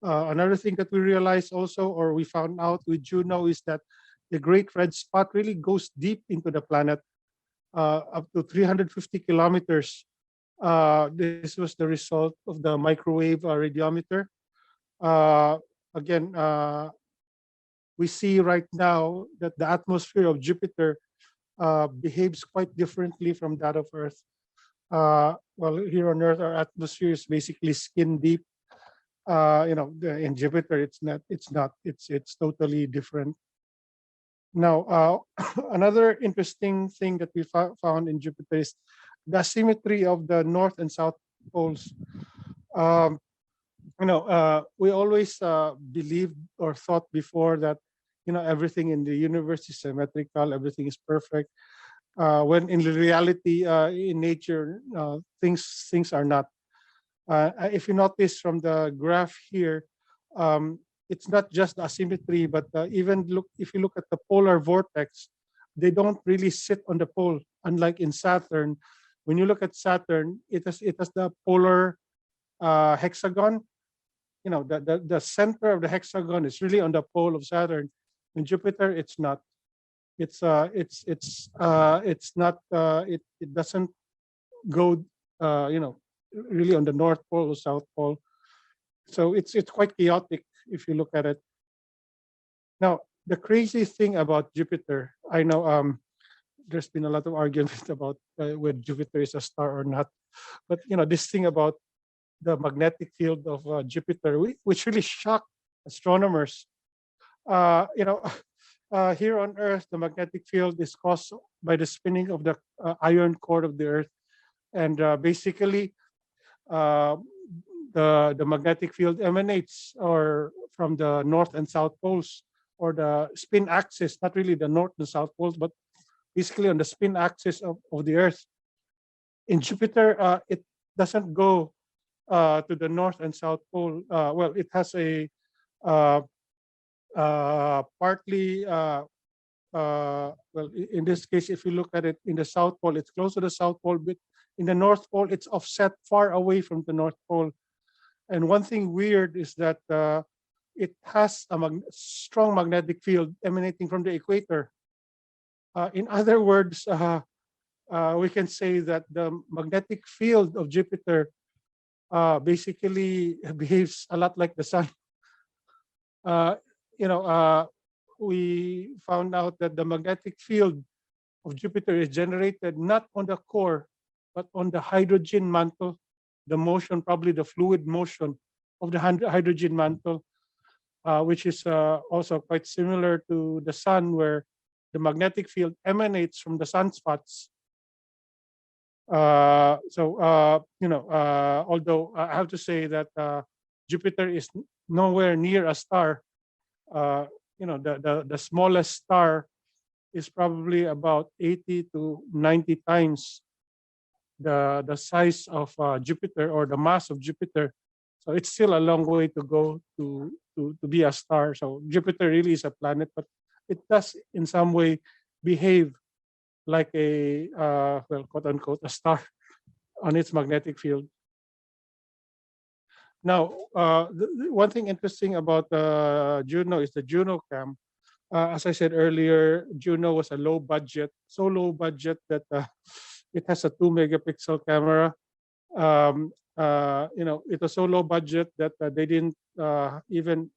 Another thing that we realized also, or we found out with Juno, is that the great red spot really goes deep into the planet, up to 350 kilometers. This was the result of the microwave radiometer. Again, we see right now that the atmosphere of Jupiter behaves quite differently from that of Earth. Well, here on Earth, our atmosphere is basically skin deep. In Jupiter, it's not. It's totally different. Now, another interesting thing that we found in Jupiter is the asymmetry of the north and south poles. We always believed or thought before that everything in the universe is symmetrical, everything is perfect. When in reality, in nature, things are not. If you notice from the graph here, it's not just asymmetry, but if you look at the polar vortex, they don't really sit on the pole. Unlike in Saturn, when you look at Saturn, it has the polar hexagon. The center of the hexagon is really on the pole of Saturn. In Jupiter, it's not. It doesn't go really on the North Pole or South Pole. So it's quite chaotic if you look at it. Now, the crazy thing about Jupiter, I know there's been a lot of argument about whether Jupiter is a star or not, but this thing about the magnetic field of Jupiter, which really shocked astronomers. Here on Earth, the magnetic field is caused by the spinning of the iron core of the Earth, and basically, the magnetic field emanates from the north and south poles, or the spin axis, not really the north and south poles, but basically on the spin axis of the Earth. In Jupiter, it doesn't go to the north and south pole. Well, it has a partly, well, in this case, if you look at it in the south pole, it's close to the south pole, but in the north pole, it's offset far away from the north pole. And one thing weird is that it has a strong magnetic field emanating from the equator. In other words, we can say that the magnetic field of Jupiter basically behaves a lot like the sun. We found out that the magnetic field of Jupiter is generated not on the core, but on the hydrogen mantle, the motion, probably the fluid motion of the hydrogen mantle, which is also quite similar to the sun, where the magnetic field emanates from the sunspots. Although I have to say that Jupiter is nowhere near a star, the smallest star is probably about 80 to 90 times the size of Jupiter, or the mass of Jupiter. So it's still a long way to go to be a star. So Jupiter really is a planet, but it does in some way behave like a well, quote unquote, a star on its magnetic field. Now, the one thing interesting about Juno is the Juno cam. As I said earlier, Juno was a low budget, so low budget that it has a 2-megapixel camera. It was so low budget that they didn't even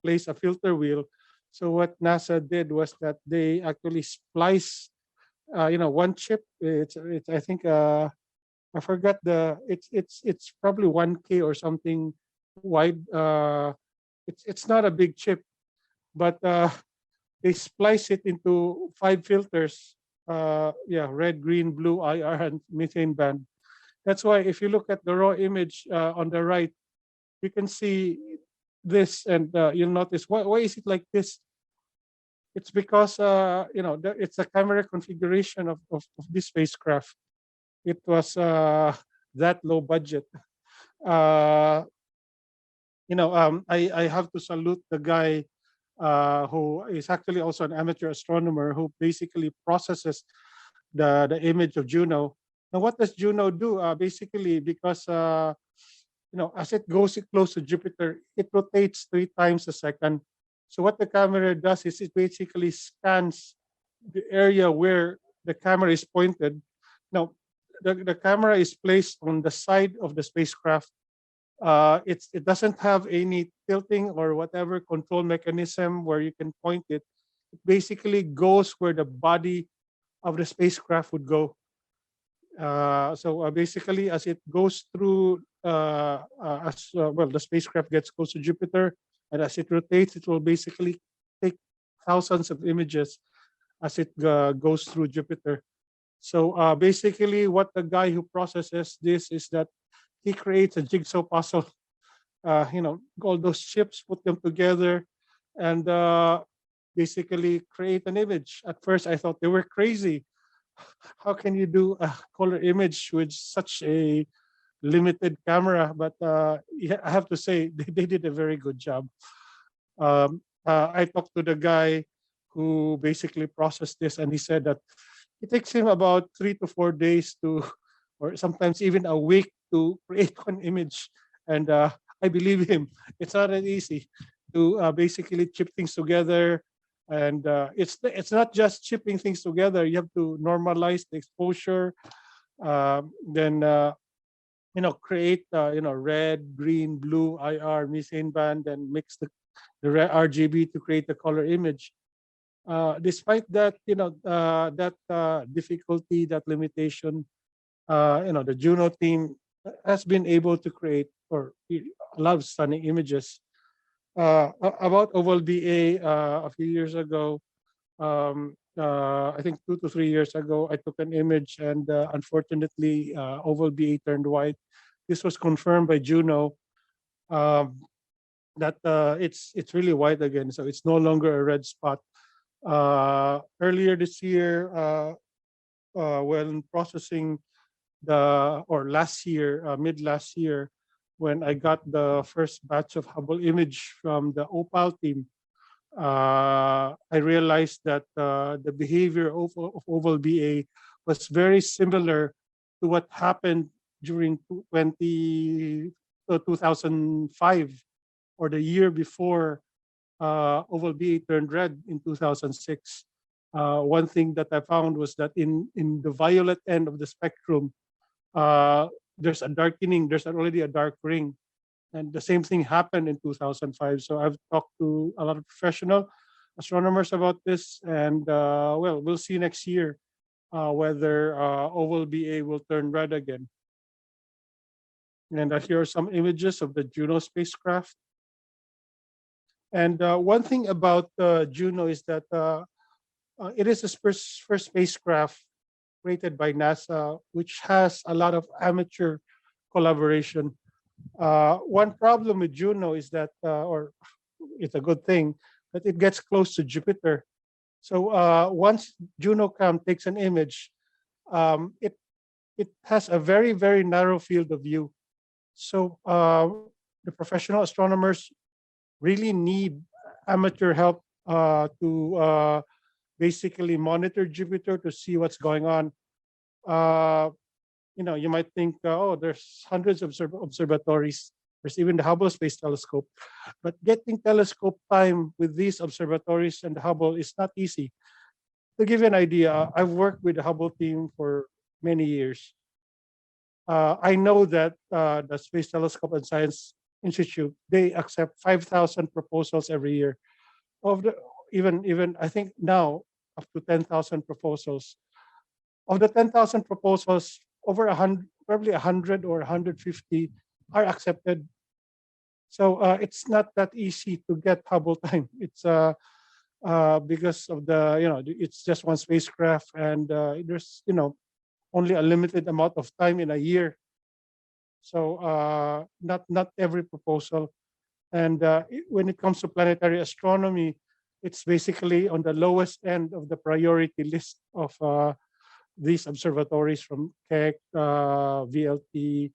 place a filter wheel. So what NASA did was that they actually spliced, one chip. It's I think I forgot it's probably 1K or something wide. It's not a big chip, but they splice it into 5 filters. Red, green, blue, IR, and methane band. That's why if you look at the raw image on the right, you can see this, and you'll notice why is it like this? It's because it's the camera configuration of this spacecraft. It was that low budget. I have to salute the guy who is actually also an amateur astronomer, who basically processes the image of Juno. Now, what does Juno do? Basically, because as it goes close to Jupiter, it rotates 3 times a second. So what the camera does is it basically scans the area where the camera is pointed. Now, the camera is placed on the side of the spacecraft. It doesn't have any tilting or whatever control mechanism where you can point it. It basically goes where the body of the spacecraft would go. So basically, as it goes through, the spacecraft gets close to Jupiter, and as it rotates, it will basically take thousands of images as it goes through Jupiter. So basically, what the guy who processes this is that he creates a jigsaw puzzle. All those chips, put them together, and basically create an image. At first, I thought they were crazy. How can you do a color image with such a limited camera? But yeah, I have to say they did a very good job. I talked to the guy who basically processed this, and he said that it takes him about 3 to 4 days to, or sometimes even a week to create one image. And I believe him. It's not that easy to basically chip things together. And it's not just chipping things together. You have to normalize the exposure, then create red, green, blue, IR, methane band, and mix the RGB to create the color image. Despite that, difficulty, that limitation, the Juno team has been able to create or a lot of stunning images. About Oval BA, a few years ago, I think 2 to 3 years ago, I took an image, and unfortunately, Oval BA turned white. This was confirmed by Juno that it's really white again, so it's no longer a red spot. Earlier this year, when processing last year, mid last year, when I got the first batch of Hubble image from the OPAL team, I realized that the behavior of Oval BA was very similar to what happened during 2005 or the year before Oval BA turned red in 2006. One thing that I found was that in the violet end of the spectrum, there's a darkening, there's already a dark ring. And the same thing happened in 2005. So I've talked to a lot of professional astronomers about this, and we'll see next year whether Oval BA will turn red again. And here are some images of the Juno spacecraft. And one thing about Juno is that it is the first spacecraft created by NASA, which has a lot of amateur collaboration. One problem with Juno is that, or it's a good thing, that it gets close to Jupiter. So once Juno takes an image, it has a very, very narrow field of view. So the professional astronomers really need amateur help to basically monitor Jupiter to see what's going on. You might think, oh, there's hundreds of observatories. There's even the Hubble Space Telescope. But getting telescope time with these observatories and the Hubble is not easy. To give you an idea, I've worked with the Hubble team for many years. I know that the Space Telescope and Science Institute, they accept 5,000 proposals every year. Even I think now up to 10,000 proposals. Of the 10,000 proposals, over 100, probably 100 or 150 are accepted. So it's not that easy to get Hubble time. It's because of it's just one spacecraft, and there's only a limited amount of time in a year. So not every proposal. And when it comes to planetary astronomy, it's basically on the lowest end of the priority list of these observatories from Keck, VLT.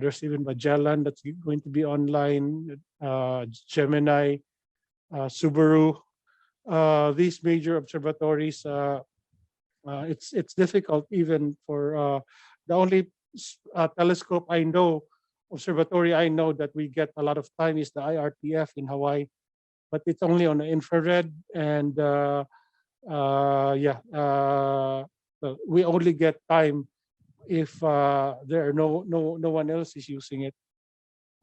There's even Magellan that's going to be online, Gemini, Subaru. These major observatories, it's difficult even for the only telescope I know observatory I know that we get a lot of time is the IRTF in Hawaii, but it's only on the infrared, and we only get time if there are no one else is using it.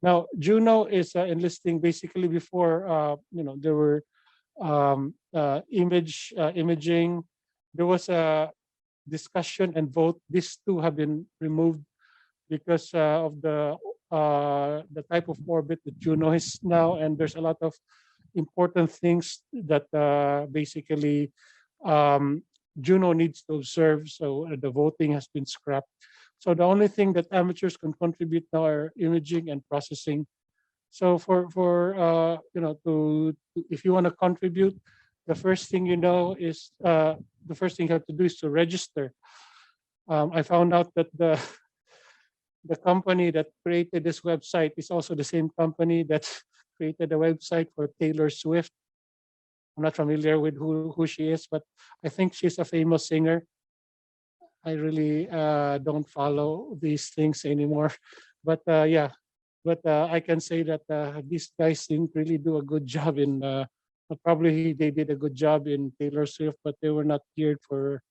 Now Juno is enlisting basically before there were imaging. There was a discussion and vote. These two have been removed because of the type of orbit that Juno is now, and there's a lot of important things that basically Juno needs to observe. So the voting has been scrapped. So the only thing that amateurs can contribute now are imaging and processing. So for if you want to contribute, the first thing you have to do is to register. I found out that the company that created this website is also the same company that created a website for Taylor Swift. I'm not familiar with who she is, but I think she's a famous singer. I really don't follow these things anymore, but I can say that these guys didn't really do a good job in. Probably they did a good job in Taylor Swift, but they were not geared for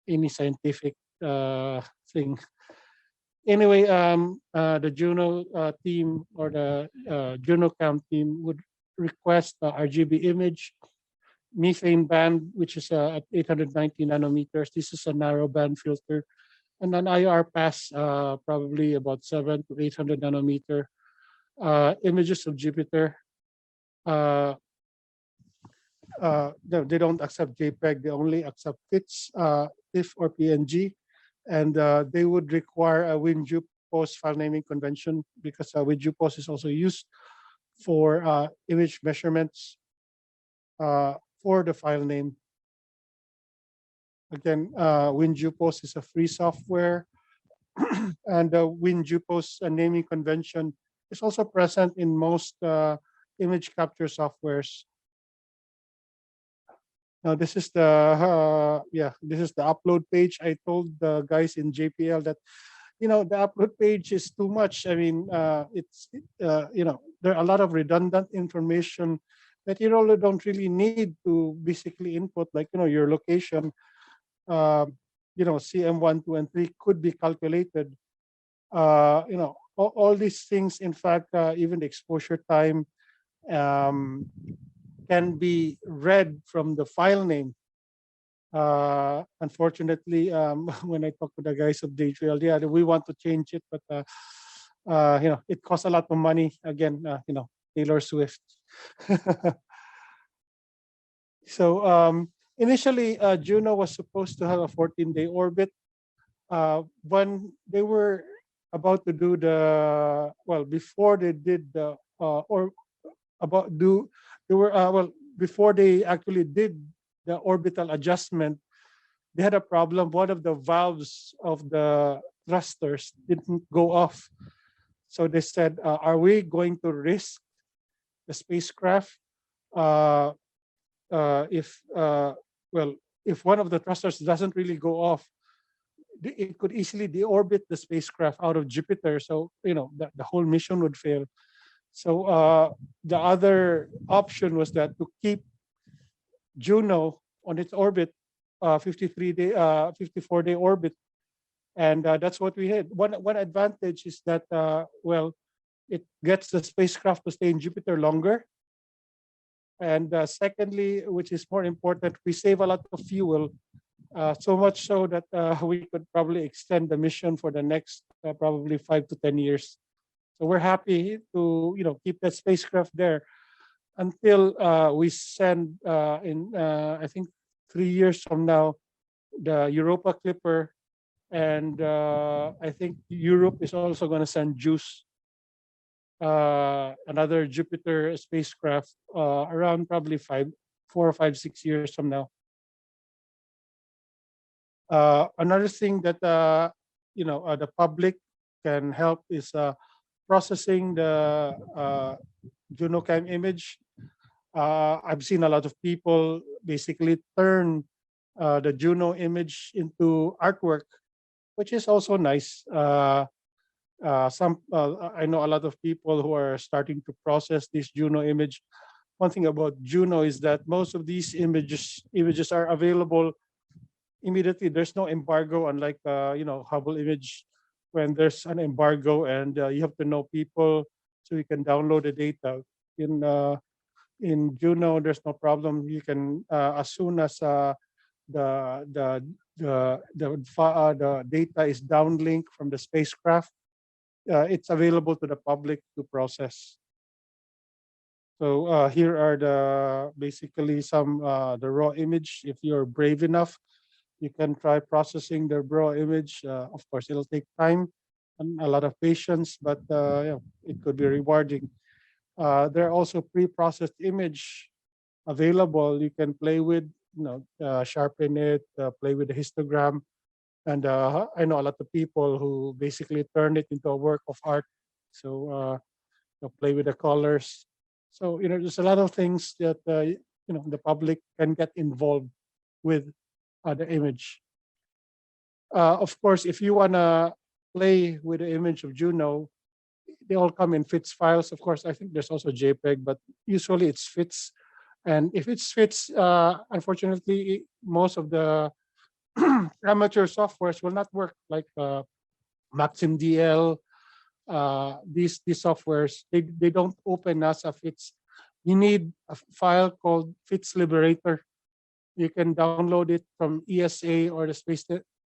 any scientific thing. Anyway, the Juno team or the Juno Cam team would request RGB image, methane band, which is at 890 nanometers. This is a narrow band filter, and an IR pass, probably about 700 to 800 nanometer. Images of Jupiter. They don't accept JPEG. They only accept TIFF or PNG, and they would require a WinJupos file naming convention because WinJupos is also used for image measurements for the file name. Again, WinJupos is a free software, and the WinJupos naming convention is also present in most image capture softwares. Now this is the upload page. I told the guys in JPL that the upload page is too much. I mean, there are a lot of redundant information that you don't really need to basically input, like your location. CM1, 2, and 3 could be calculated. All these things. In fact, even the exposure time can be read from the file name. Unfortunately, when I talk to the guys of JPL, we want to change it, but it costs a lot of money. Again, Taylor Swift. So initially, Juno was supposed to have a 14-day orbit. When they were about to do before they did before they actually did the orbital adjustment, they had a problem. One of the valves of the thrusters didn't go off. So they said, are we going to risk the spacecraft if one of the thrusters doesn't really go off? It could easily deorbit the spacecraft out of Jupiter. So, the whole mission would fail. So the other option was that to keep Juno on its orbit, 54-day orbit, and that's what we had. One advantage is that it gets the spacecraft to stay in Jupiter longer, and secondly, which is more important, we save a lot of fuel, so much so that we could probably extend the mission for the next probably 5 to 10 years. So we're happy to keep that spacecraft there until we send in I think 3 years from now the Europa Clipper, and I think Europe is also going to send JUICE, another Jupiter spacecraft, around probably 4 or 5, 6 years from now. Another thing that the public can help is processing the JunoCam image. I've seen a lot of people basically turn the Juno image into artwork, which is also nice. I know a lot of people who are starting to process this Juno image. One thing about Juno is that most of these images are available immediately. There's no embargo, unlike Hubble image, when there's an embargo and you have to know people so you can download the data. In Juno, there's no problem. You can as soon as the data is downlinked from the spacecraft, it's available to the public to process. So here are basically some the raw image. If you're brave enough, you can try processing the raw image. Of course, it'll take time and a lot of patience, but it could be rewarding. There are also pre-processed image available. You can play with, sharpen it, play with the histogram. And I know a lot of people who basically turn it into a work of art. So play with the colors. So there's a lot of things that the public can get involved with the image. Of course, if you wanna play with the image of Juno, they all come in FITS files. Of course, I think there's also JPEG, but usually it's FITS. And if it's FITS, unfortunately, most of the amateur softwares will not work, like MaximDL. These softwares, they don't open as a FITS. You need a file called FITS Liberator. You can download it from ESA or the Space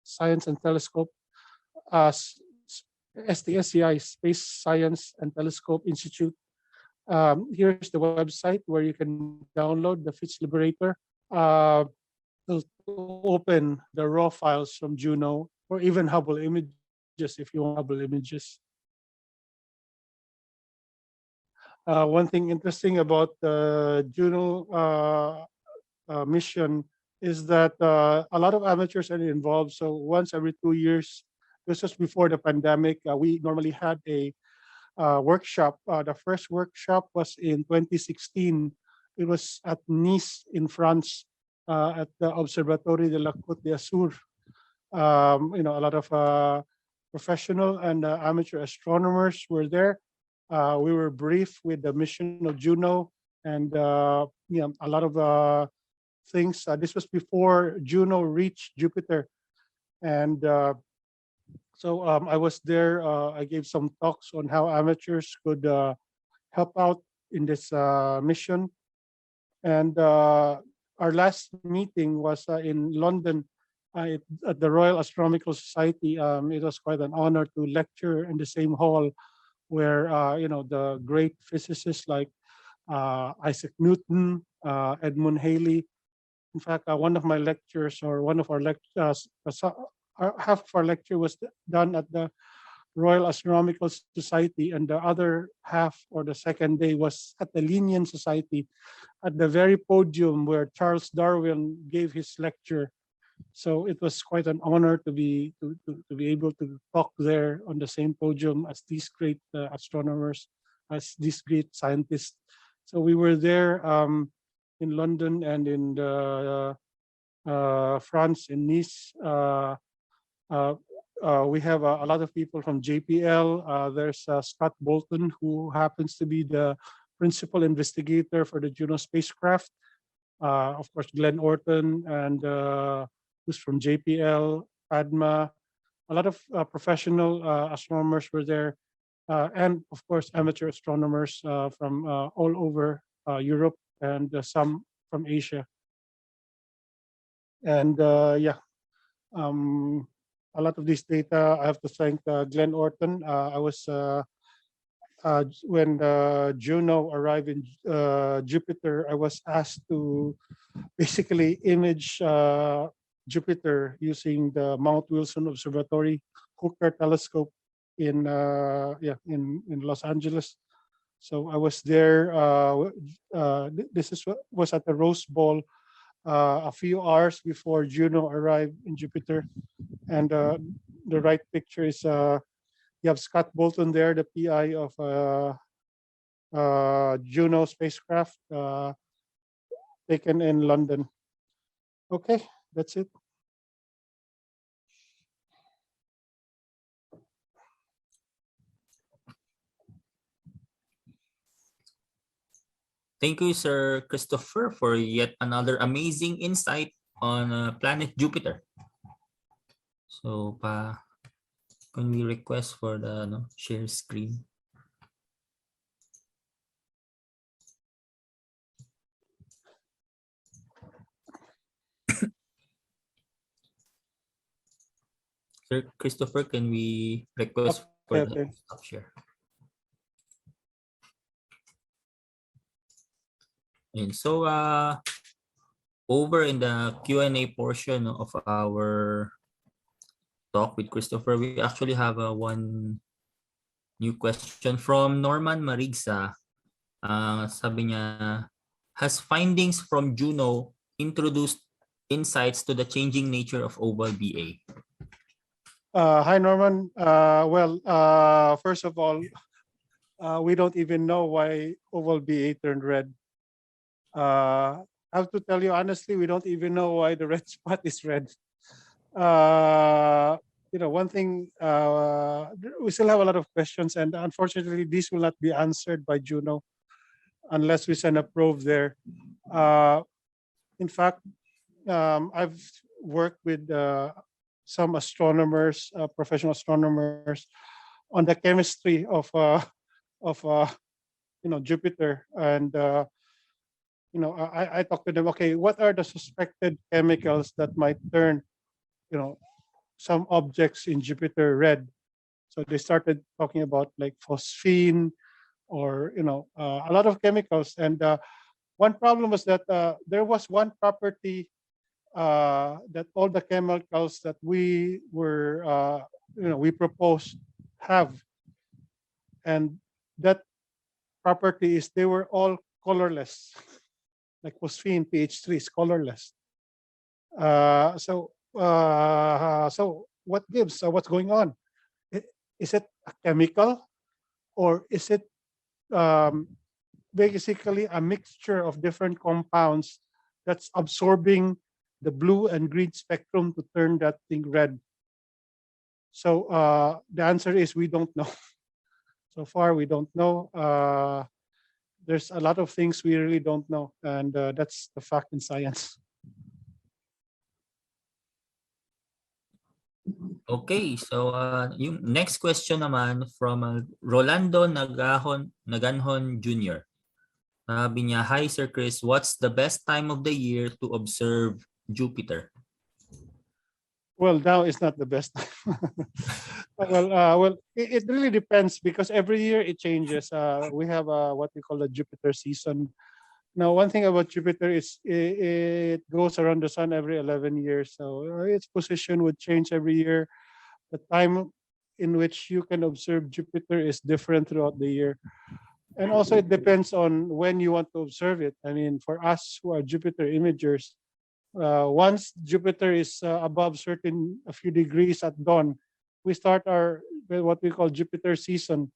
Science and Telescope, STSCI, Space Science and Telescope Institute. Here's the website where you can download the FITS Liberator. It'll open the raw files from Juno or even Hubble images if you want Hubble images. One thing interesting about the Juno mission is that a lot of amateurs are involved. So once every 2 years, this was before the pandemic, we normally had a workshop. The first workshop was in 2016. It was at Nice in France, at the Observatoire de la Côte d'Azur. A lot of professional and amateur astronomers were there. We were briefed with the mission of Juno and a lot of things. This was before Juno reached Jupiter. And so I was there. I gave some talks on how amateurs could help out in this mission. And our last meeting was in London at the Royal Astronomical Society. It was quite an honor to lecture in the same hall where the great physicists like Isaac Newton, Edmund Halley. In fact, one of my lectures, or one of our lectures, half of our lecture was done at the Royal Astronomical Society, and the other half, or the second day, was at the Linnean Society, at the very podium where Charles Darwin gave his lecture. So it was quite an honor to be able to talk there on the same podium as these great astronomers, as these great scientists. So we were there in London and in France, in Nice. We have a lot of people from JPL. There's Scott Bolton, who happens to be the principal investigator for the Juno spacecraft. Of course, Glenn Orton, and who's from JPL, Padma. A lot of professional astronomers were there. And of course, amateur astronomers from all over Europe, and some from Asia. And a lot of this data, I have to thank Glenn Orton. I was when Juno arrived in Jupiter, I was asked to basically image Jupiter using the Mount Wilson Observatory Hooker telescope in Los Angeles. So I was there. Was at the Rose Bowl a few hours before Juno arrived in Jupiter. And the right picture is you have Scott Bolton there, the PI of Juno spacecraft, taken in London. Okay, that's it. Thank you, Sir Christopher, for yet another amazing insight on planet Jupiter. So, can we request for the share screen? Sir Christopher, can we request for the stop share? And so, over in the Q&A portion of our talk with Christopher, we actually have one new question from Norman Marigsa. Sabi niya, has findings from Juno introduced insights to the changing nature of oval BA? Hi, Norman. First of all, we don't even know why oval BA turned red. I have to tell you honestly, we don't even know why the red spot is red. One thing, we still have a lot of questions, and unfortunately, these will not be answered by Juno unless we send a probe there. In fact, I've worked with some astronomers, professional astronomers, on the chemistry of Jupiter, and I talked to them. Okay, what are the suspected chemicals that might turn some objects in Jupiter red? So they started talking about like phosphine, or a lot of chemicals. And one problem was that there was one property that all the chemicals that we were we proposed have, and that property is they were all colorless. Like phosphine, pH3 is colorless. So what gives? What's going on? Is it a chemical, or is it basically a mixture of different compounds that's absorbing the blue and green spectrum to turn that thing red? So the answer is we don't know. So far, we don't know. There's a lot of things we really don't know, and that's the fact in science. Okay, so yung next question naman from Rolando Naganhon Jr. Sabi niya, hi Sir Chris, what's the best time of the year to observe Jupiter? Well, now is not the best time. It really depends, because every year it changes. We have what we call the Jupiter season. Now, one thing about Jupiter is it goes around the sun every 11 years. So its position would change every year. The time in which you can observe Jupiter is different throughout the year. And also it depends on when you want to observe it. I mean, for us who are Jupiter imagers, once Jupiter is above a few degrees at dawn, we start our what we call Jupiter season.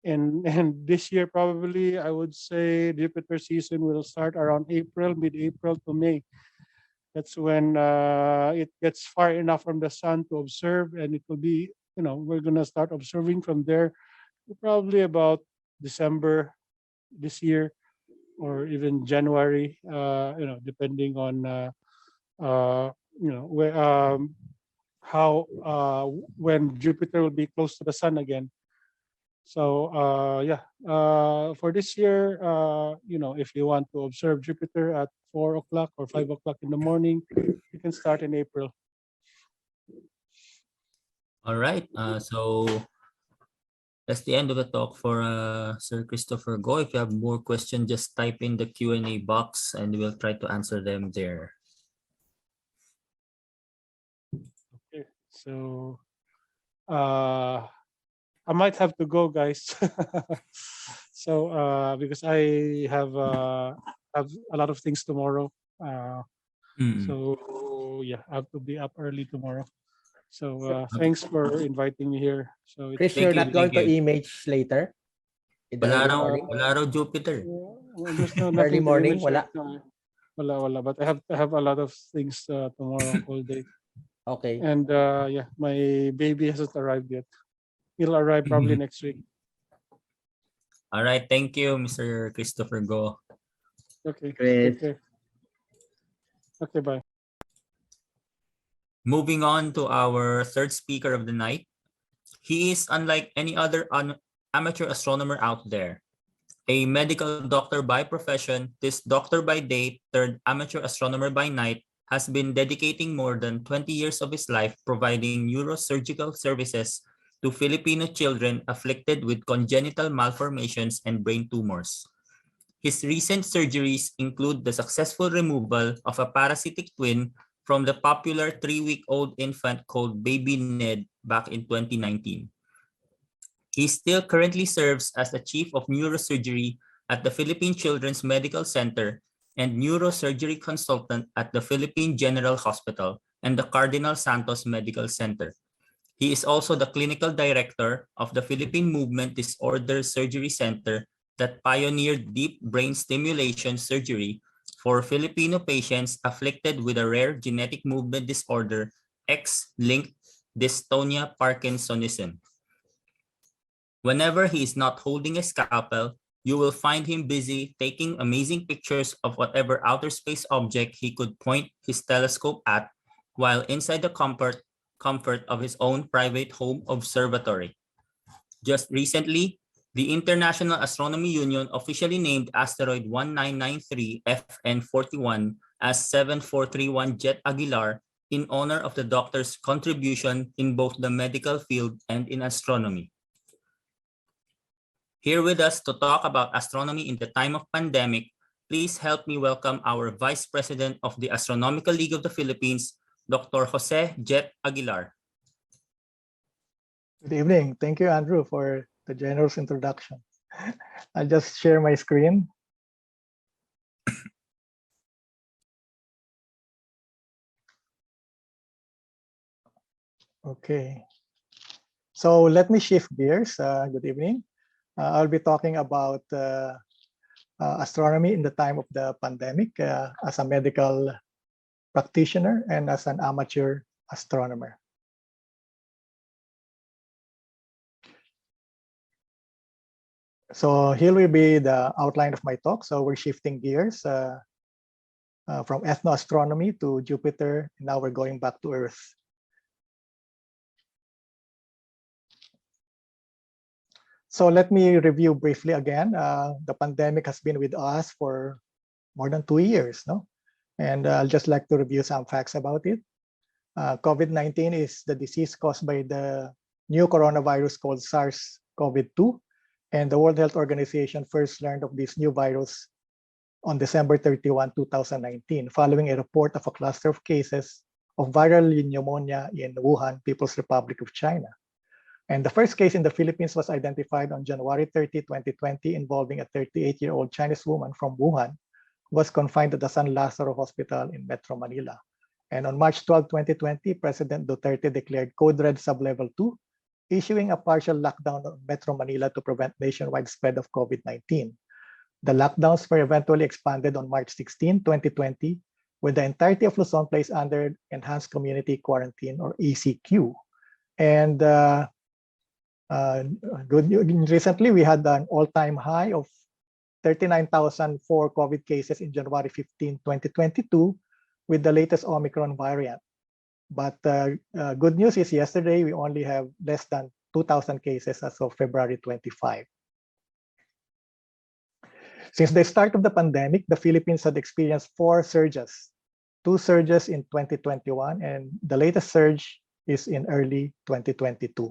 And this year, probably, I would say Jupiter season will start around mid-April to May. That's when it gets far enough from the sun to observe, and it will be, we're going to start observing from there probably about December this year, or even January, depending on when Jupiter will be close to the sun again. So for this year, if you want to observe Jupiter at 4 o'clock or 5 o'clock in the morning, you can start in April. All right. So that's the end of the talk for Sir Christopher Go. If you have more questions, just type in the Q&A box and we'll try to answer them there. Okay. So I might have to go, guys. So because I have a lot of things tomorrow. So yeah, I have to be up early tomorrow. So thanks for inviting me here. So Chris, you're not going to image later? In the early morning? Wala raw Jupiter. There's nothing Early to morning, image wala? right now. Wala. But I have a lot of things tomorrow all day. Okay. And yeah, my baby hasn't arrived yet. He'll arrive probably next week. All right. Thank you, Mr. Christopher Go. Okay. Chris. Take care. Okay, bye. Moving on to our third speaker of the night. He is unlike any other amateur astronomer out there. A medical doctor by profession, this doctor by day turned amateur astronomer by night has been dedicating more than 20 years of his life providing neurosurgical services to Filipino children afflicted with congenital malformations and brain tumors. His recent surgeries include the successful removal of a parasitic twin from the popular 3-week-old infant called Baby Ned back in 2019. He still currently serves as the Chief of Neurosurgery at the Philippine Children's Medical Center and Neurosurgery Consultant at the Philippine General Hospital and the Cardinal Santos Medical Center. He is also the Clinical Director of the Philippine Movement Disorder Surgery Center that pioneered deep brain stimulation surgery for Filipino patients afflicted with a rare genetic movement disorder, X-linked dystonia Parkinsonism. Whenever he is not holding a scalpel, you will find him busy taking amazing pictures of whatever outer space object he could point his telescope at while inside the comfort of his own private home observatory. Just recently, the International Astronomy Union officially named asteroid 1993 FN41 as 7431 Jett Aguilar in honor of the doctor's contribution in both the medical field and in astronomy. Here with us to talk about astronomy in the time of pandemic, please help me welcome our Vice President of the Astronomical League of the Philippines, Dr. Jose Jett Aguilar. Good evening. Thank you, Andrew, for the generous introduction. I'll just share my screen. Okay. So let me shift gears. Good evening. I'll be talking about astronomy in the time of the pandemic as a medical practitioner and as an amateur astronomer. So here will be the outline of my talk. So we're shifting gears from ethnoastronomy to Jupiter. Now we're going back to Earth. So let me review briefly again. The pandemic has been with us for more than 2 years, no? And I'll just like to review some facts about it. COVID-19 is the disease caused by the new coronavirus called SARS-CoV-2. And the World Health Organization first learned of this new virus on December 31, 2019, following a report of a cluster of cases of viral pneumonia in Wuhan, People's Republic of China. And the first case in the Philippines was identified on January 30, 2020, involving a 38-year-old Chinese woman from Wuhan who was confined to the San Lazaro Hospital in Metro Manila. And on March 12, 2020, President Duterte declared Code Red Sublevel 2, issuing a partial lockdown of Metro Manila to prevent nationwide spread of COVID-19. The lockdowns were eventually expanded on March 16, 2020, with the entirety of Luzon placed under Enhanced Community Quarantine, or ECQ. And recently, we had an all-time high of 39,004 COVID cases in January 15, 2022, with the latest Omicron variant. But good news is yesterday, we only have less than 2,000 cases as of February 25. Since the start of the pandemic, the Philippines had experienced 4 surges, 2 surges in 2021, and the latest surge is in early 2022.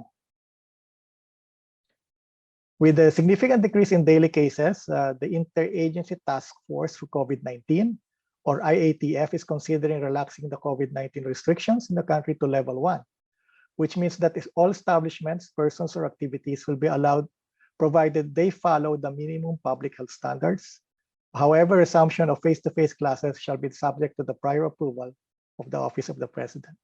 With a significant decrease in daily cases, the Interagency Task Force for COVID-19, or IATF, is considering relaxing the COVID-19 restrictions in the country to level 1, which means that all establishments, persons, or activities will be allowed provided they follow the minimum public health standards. However, resumption of face-to-face classes shall be subject to the prior approval of the Office of the President.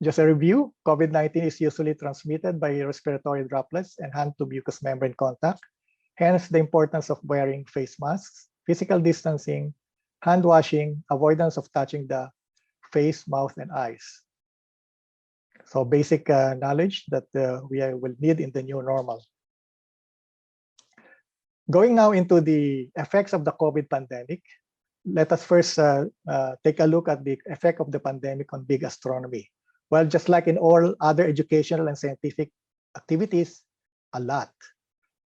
Just a review, COVID-19 is usually transmitted by respiratory droplets and hand-to-mucous membrane contact. Hence, the importance of wearing face masks, physical distancing, hand washing, avoidance of touching the face, mouth, and eyes. So basic knowledge that we will need in the new normal. Going now into the effects of the COVID pandemic, let us first take a look at the effect of the pandemic on big astronomy. Well, just like in all other educational and scientific activities, a lot.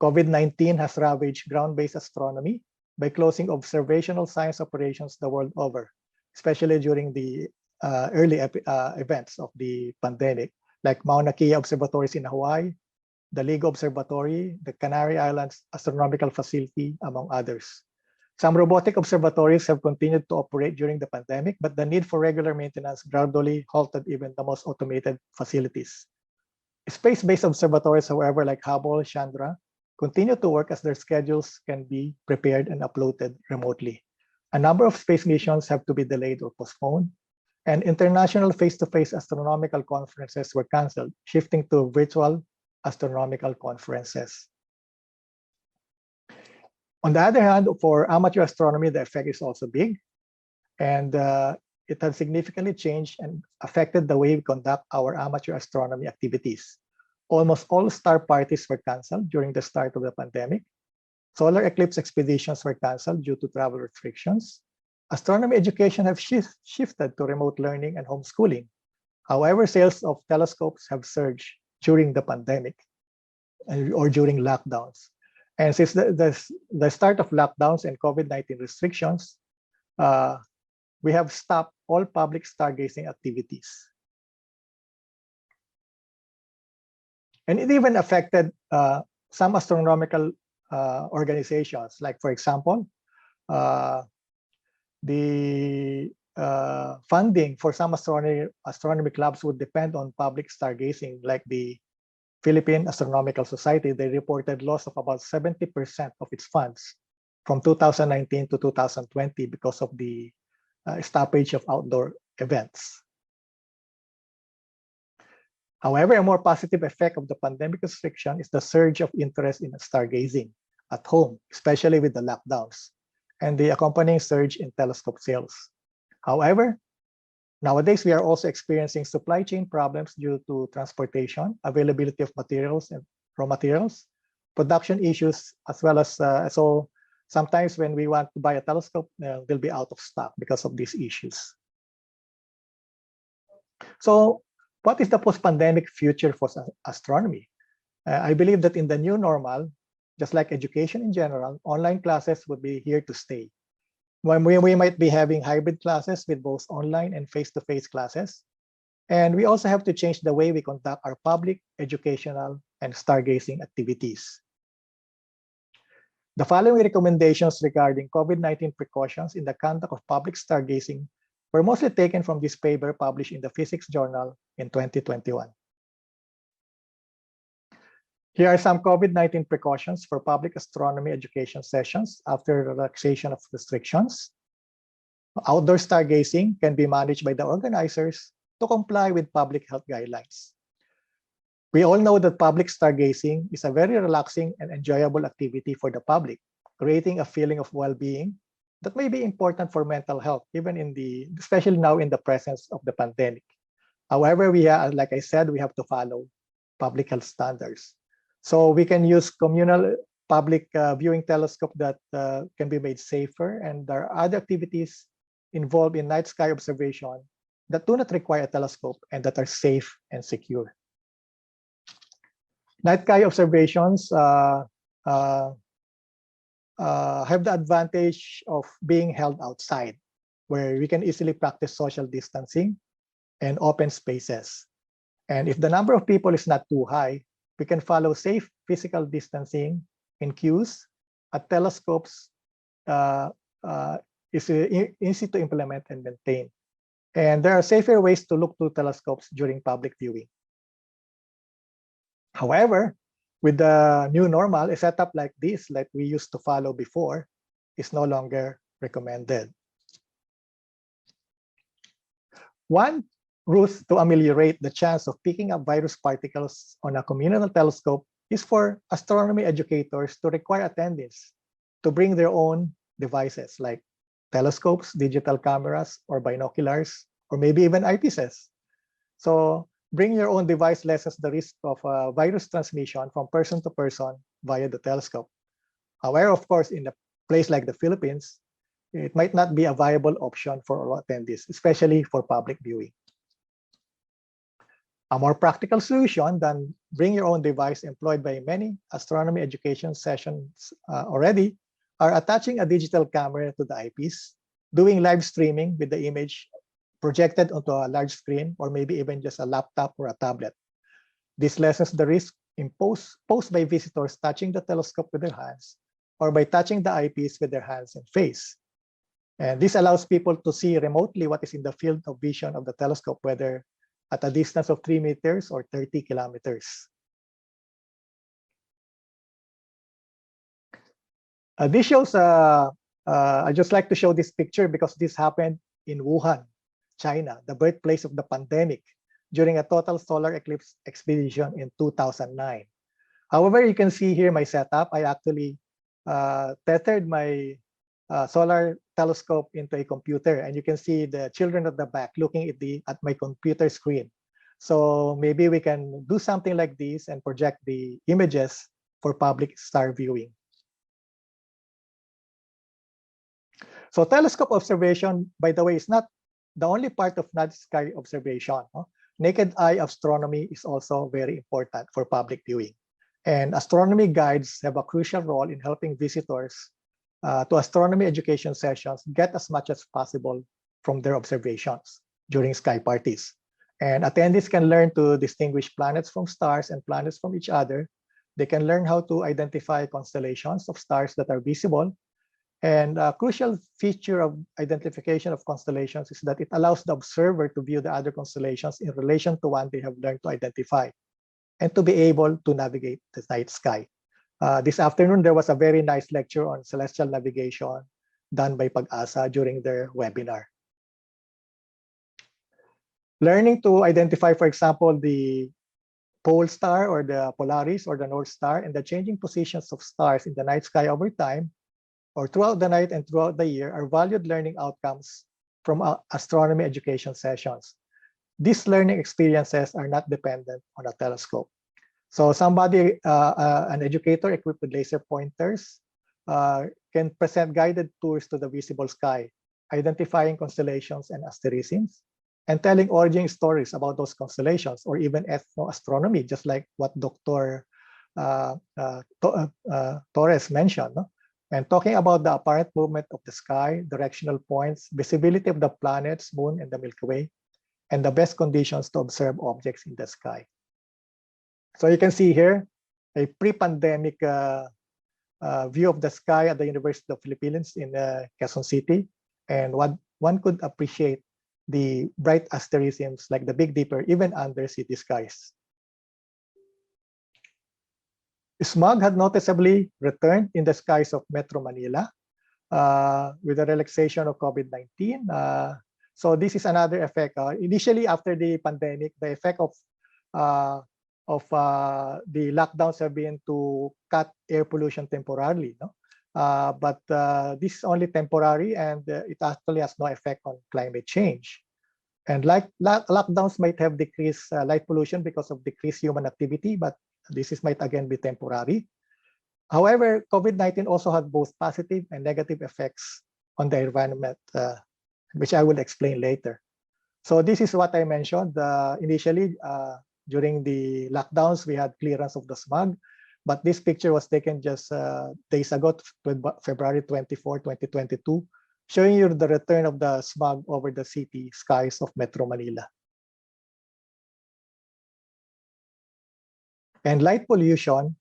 COVID-19 has ravaged ground-based astronomy by closing observational science operations the world over, especially during the early events of the pandemic, like Mauna Kea observatories in Hawaii, the League Observatory, the Canary Islands Astronomical Facility, among others. Some robotic observatories have continued to operate during the pandemic, but the need for regular maintenance gradually halted even the most automated facilities. Space-based observatories, however, like Hubble, Chandra, continue to work as their schedules can be prepared and uploaded remotely. A number of space missions have to be delayed or postponed, and international face-to-face astronomical conferences were canceled, shifting to virtual astronomical conferences. On the other hand, for amateur astronomy, the effect is also big, and it has significantly changed and affected the way we conduct our amateur astronomy activities. Almost all star parties were canceled during the start of the pandemic. Solar eclipse expeditions were canceled due to travel restrictions. Astronomy education have shifted to remote learning and homeschooling. However, sales of telescopes have surged during the pandemic or during lockdowns. And since the start of lockdowns and COVID-19 restrictions, we have stopped all public stargazing activities. And it even affected some astronomical organizations, like, for example, the funding for some astronomy clubs would depend on public stargazing, like the Philippine Astronomical Society. They reported loss of about 70% of its funds from 2019 to 2020 because of the stoppage of outdoor events. However, a more positive effect of the pandemic restriction is the surge of interest in stargazing at home, especially with the lockdowns, and the accompanying surge in telescope sales. However, nowadays we are also experiencing supply chain problems due to transportation, availability of materials and raw materials, production issues, as well as so sometimes when we want to buy a telescope, they'll be out of stock because of these issues. So what is the post-pandemic future for astronomy? I believe that in the new normal, just like education in general, online classes would be here to stay. When we might be having hybrid classes with both online and face-to-face classes. And we also have to change the way we conduct our public, educational, and stargazing activities. The following recommendations regarding COVID-19 precautions in the conduct of public stargazing were mostly taken from this paper published in the Physics Journal in 2021. Here are some COVID-19 precautions for public astronomy education sessions after relaxation of restrictions. Outdoor stargazing can be managed by the organizers to comply with public health guidelines. We all know that public stargazing is a very relaxing and enjoyable activity for the public, creating a feeling of well-being that may be important for mental health, even especially now in the presence of the pandemic. However, like I said, we have to follow public health standards. So we can use communal public viewing telescope that can be made safer, and there are other activities involved in night sky observation that do not require a telescope and that are safe and secure. Night sky observations have the advantage of being held outside, where we can easily practice social distancing and open spaces. And if the number of people is not too high, we can follow safe physical distancing in queues at telescopes. Is easy to implement and maintain. And there are safer ways to look to telescopes during public viewing. However, with the new normal, a setup like this, like we used to follow before, is no longer recommended. One route to ameliorate the chance of picking up virus particles on a communal telescope is for astronomy educators to require attendees to bring their own devices like telescopes, digital cameras, or binoculars, or maybe even eyepieces. So bring your own device lessens the risk of virus transmission from person to person via the telescope. However, of course, in a place like the Philippines, it might not be a viable option for all attendees, especially for public viewing. A more practical solution than bring your own device employed by many astronomy education sessions already are attaching a digital camera to the eyepiece, doing live streaming with the image projected onto a large screen, or maybe even just a laptop or a tablet. This lessens the risk posed by visitors touching the telescope with their hands or by touching the eyepiece with their hands and face. And this allows people to see remotely what is in the field of vision of the telescope, whether at a distance of 3 meters or 30 kilometers. This shows, I just like to show this picture because this happened in Wuhan, China, the birthplace of the pandemic, during a total solar eclipse expedition in 2009. However, you can see here my setup. I actually tethered my solar telescope into a computer, and you can see the children at the back looking at my computer screen. So maybe we can do something like this and project the images for public star viewing. So telescope observation, by the way, is not the only part of night sky observation. Naked eye astronomy is also very important for public viewing. And astronomy guides have a crucial role in helping visitors to astronomy education sessions get as much as possible from their observations during sky parties. And attendees can learn to distinguish planets from stars and planets from each other. They can learn how to identify constellations of stars that are visible. And a crucial feature of identification of constellations is that it allows the observer to view the other constellations in relation to one they have learned to identify and to be able to navigate the night sky. This afternoon, there was a very nice lecture on celestial navigation done by Pag-asa during their webinar. Learning to identify, for example, the pole star or the Polaris or the North Star and the changing positions of stars in the night sky over time or throughout the night and throughout the year are valued learning outcomes from astronomy education sessions. These learning experiences are not dependent on a telescope. So somebody, an educator equipped with laser pointers can present guided tours to the visible sky, identifying constellations and asterisms, and telling origin stories about those constellations, or even ethnoastronomy, just like what Dr. Torres mentioned. No? And talking about the apparent movement of the sky, directional points, visibility of the planets, moon, and the Milky Way, and the best conditions to observe objects in the sky. So you can see here a pre-pandemic view of the sky at the University of the Philippines in Quezon City. And one could appreciate the bright asterisms like the Big Dipper even under city skies. Smog had noticeably returned in the skies of Metro Manila with the relaxation of COVID-19. So this is another effect. Initially, after the pandemic, the effect of the lockdowns have been to cut air pollution temporarily. No? But this is only temporary, and it actually has no effect on climate change. And like lockdowns might have decreased light pollution because of decreased human activity, but this might again be temporary. However, COVID-19 also had both positive and negative effects on the environment, which I will explain later. So this is what I mentioned. Initially, during the lockdowns, we had clearance of the smog, but this picture was taken just days ago, February 24, 2022, showing you the return of the smog over the city skies of Metro Manila. And light pollution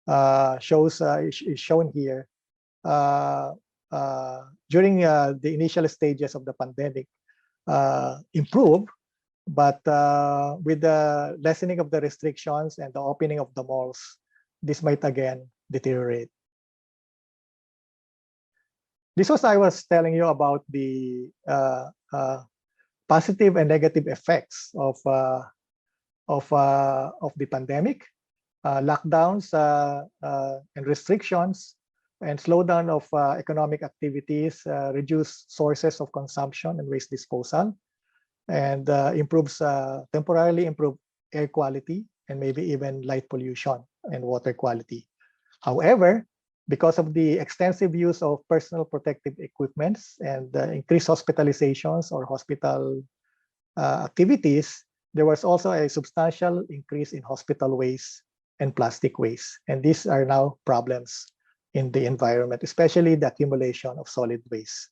is shown here during the initial stages of the pandemic improved, but with the lessening of the restrictions and the opening of the malls, this might again deteriorate. This was I was telling you about the positive and negative effects of the pandemic, lockdowns and restrictions, and slowdown of economic activities, reduce sources of consumption and waste disposal, and temporarily improve air quality and maybe even light pollution and water quality. However, because of the extensive use of personal protective equipments and increased hospitalizations or hospital activities, there was also a substantial increase in hospital waste and plastic waste. And these are now problems in the environment, especially the accumulation of solid waste.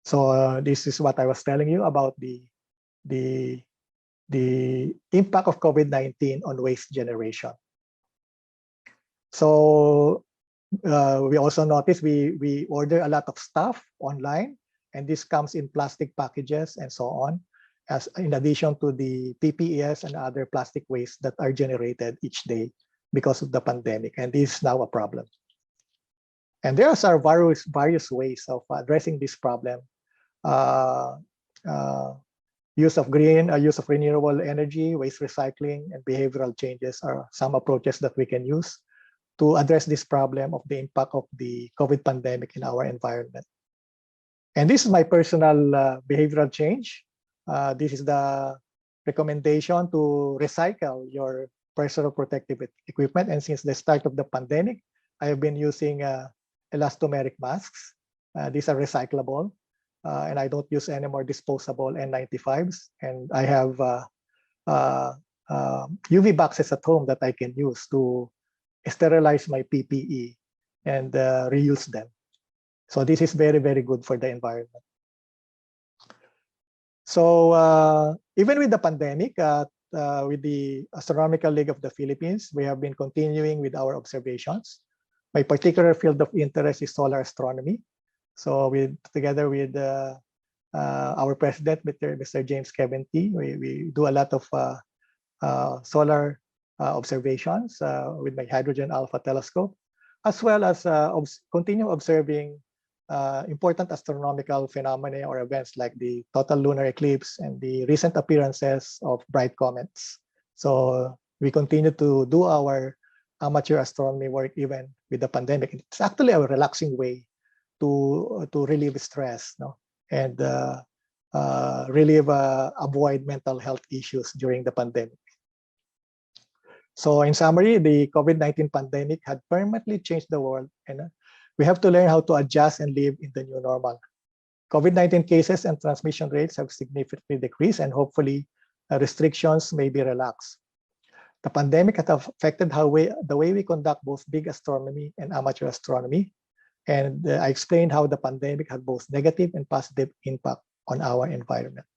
So this is what I was telling you about the impact of COVID-19 on waste generation. So we also noticed we order a lot of stuff online, and this comes in plastic packages and so on, as in addition to the PPEs and other plastic waste that are generated each day because of the pandemic, and this is now a problem. And there are various ways of addressing this problem. Use of renewable energy, waste recycling, and behavioral changes are some approaches that we can use to address this problem of the impact of the COVID pandemic in our environment. And this is my personal behavioral change. This is the recommendation to recycle your personal protective equipment. And since the start of the pandemic, I have been using elastomeric masks. These are recyclable. And I don't use any more disposable N95s. And I have UV boxes at home that I can use to sterilize my PPE and reuse them. So this is very, very good for the environment. So even with the pandemic, with the Astronomical League of the Philippines, we have been continuing with our observations. My particular field of interest is solar astronomy. So together with our president, Mr. James Kevin-T, we do a lot of solar observations with my hydrogen alpha telescope, as well as continue observing important astronomical phenomena or events like the total lunar eclipse and the recent appearances of bright comets. So we continue to do our amateur astronomy work even with the pandemic. It's actually a relaxing way to relieve stress, no? And avoid mental health issues during the pandemic. So in summary, the COVID-19 pandemic had permanently changed the world, and we have to learn how to adjust and live in the new normal. COVID-19 cases and transmission rates have significantly decreased, and hopefully restrictions may be relaxed. The pandemic has affected the way we conduct both big astronomy and amateur astronomy. And I explained how the pandemic had both negative and positive impact on our environment.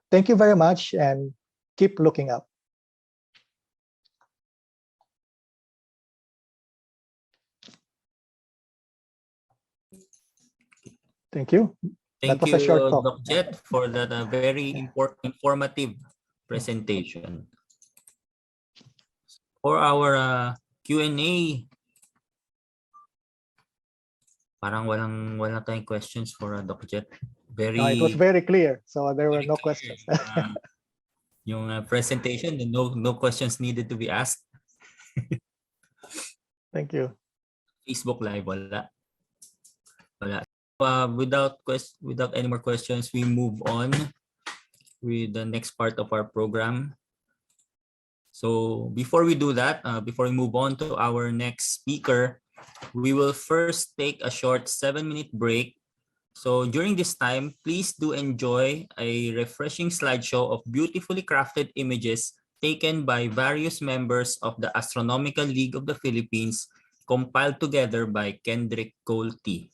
Thank you very much, and keep looking up. Thank you. Thank That was you, a short talk. Dr. Jett, for that very informative presentation. For our Q&A, parang wala tayong questions for Dr. Jett. No, it was very clear, so there were no clear. questions. Yung presentation, no questions needed to be asked. Thank you. Facebook Live, wala. Without any more questions, we move on with the next part of our program. So before we do that, before we move on to our next speaker, we will first take a short 7-minute break. So during this time, please do enjoy a refreshing slideshow of beautifully crafted images taken by various members of the Astronomical League of the Philippines, compiled together by Kendrick Cole T.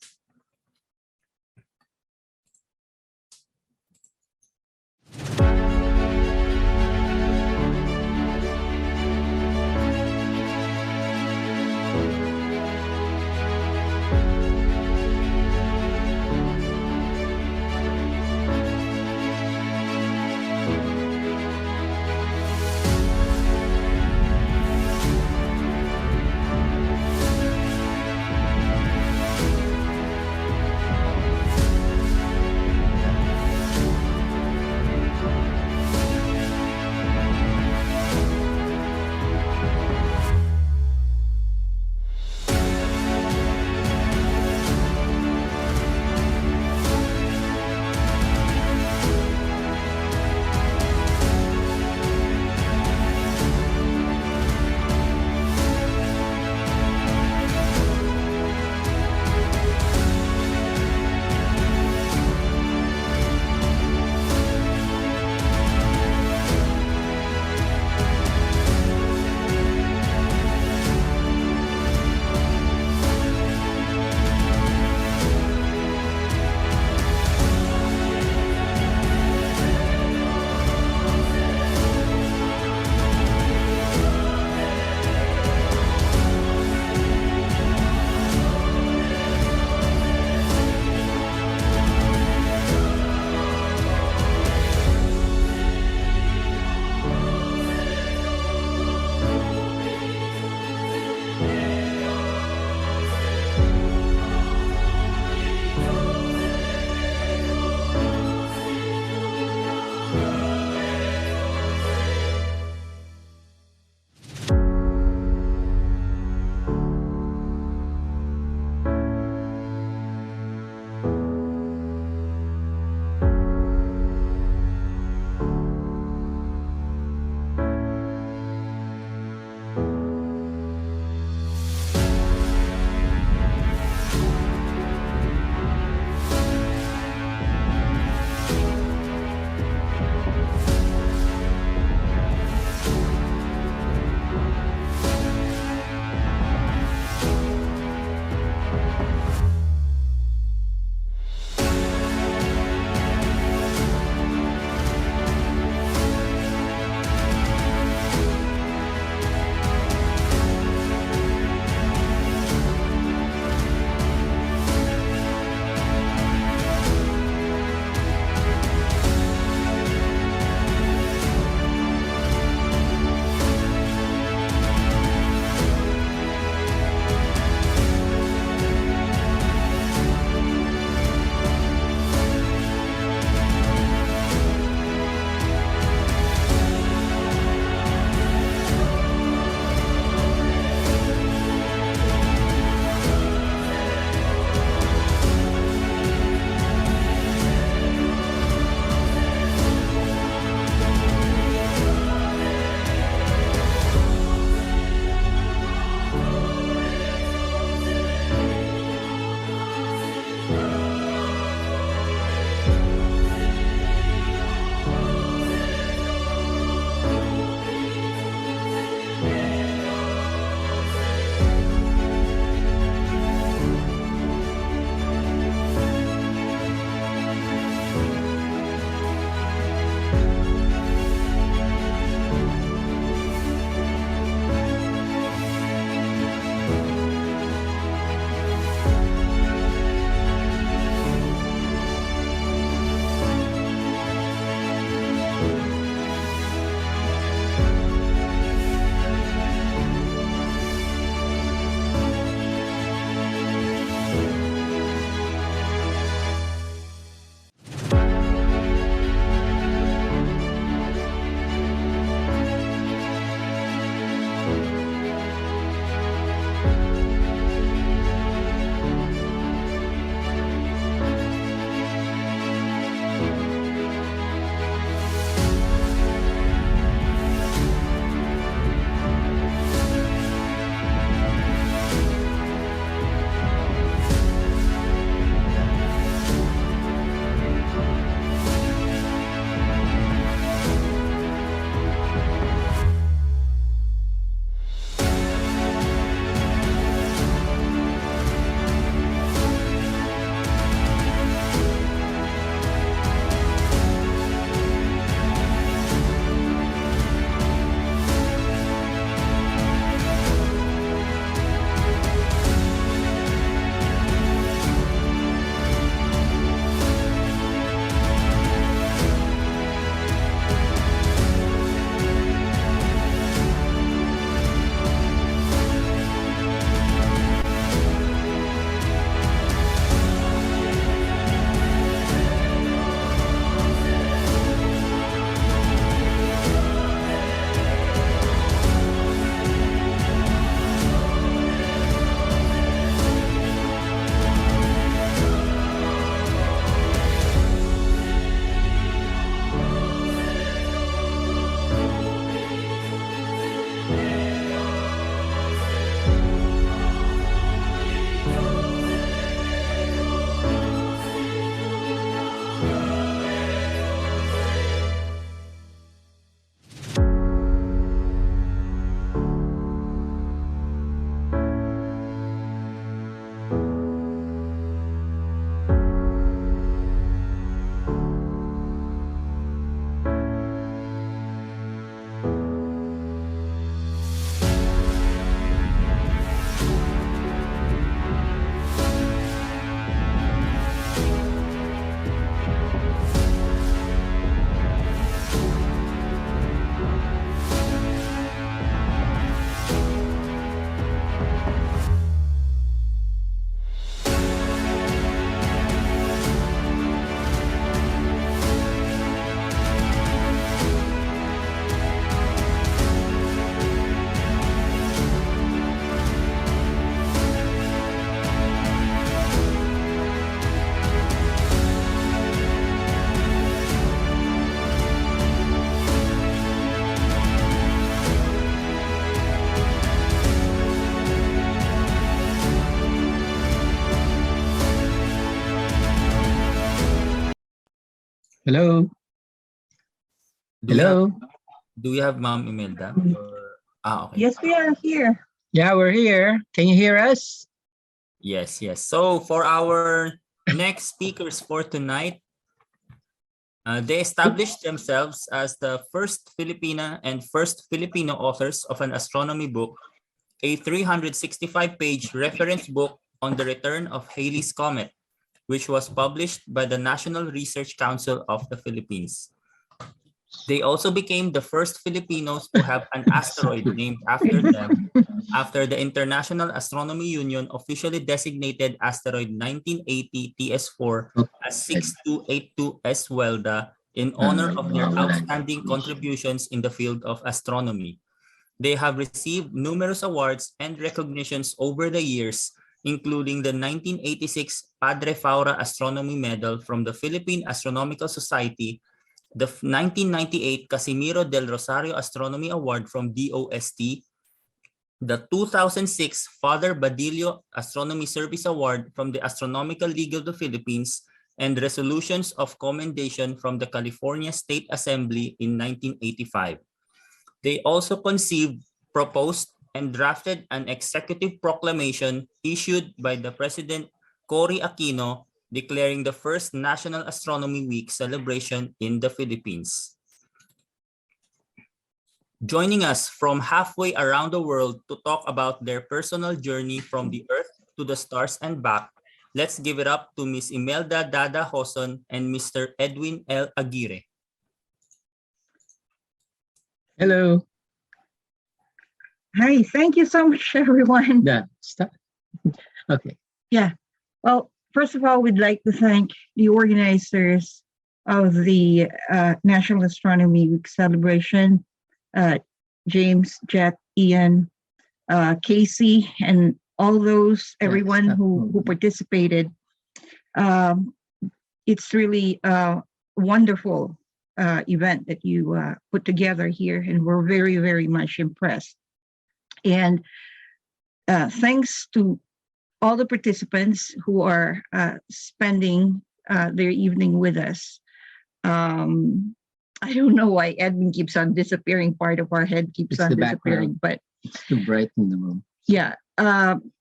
Hello. Do we have, Hello. do we have Ma'am Imelda? Okay. Yes, we are here. Yeah, we're here. Can you hear us? Yes, yes. So for our next speakers for tonight, they established themselves as the first Filipina and first Filipino authors of an astronomy book, a 365-page reference book on the return of Halley's Comet, which was published by the National Research Council of the Philippines. They also became the first Filipinos to have an asteroid named after them after the International Astronomy Union officially designated asteroid 1980 TS4 as 6282 S Welda in honor of their outstanding contributions in the field of astronomy. They have received numerous awards and recognitions over the years, including the 1986 Padre Faura Astronomy Medal from the Philippine Astronomical Society, the 1998 Casimiro del Rosario Astronomy Award from DOST, the 2006 Father Badillo Astronomy Service Award from the Astronomical League of the Philippines, and resolutions of commendation from the California State Assembly in 1985. They also conceived, proposed, and drafted an executive proclamation issued by the President Cory Aquino declaring the first National Astronomy Week celebration in the Philippines. Joining us from halfway around the world to talk about their personal journey from the Earth to the stars and back, let's give it up to Ms. Imelda Dada Joson and Mr. Edwin L. Aguirre. Hello. Hi, thank you so much, everyone. Yeah. Stop. Okay. Yeah. Well, first of all, we'd like to thank the organizers of the National Astronomy Week celebration, James, Jett, Ian, Casey, and all those, everyone who participated. It's really a wonderful event that you put together here, and we're very, very much impressed. And thanks to all the participants who are spending their evening with us. I don't know why Edwin keeps on disappearing. Part of our head keeps on disappearing, but it's too bright in the room. Yeah.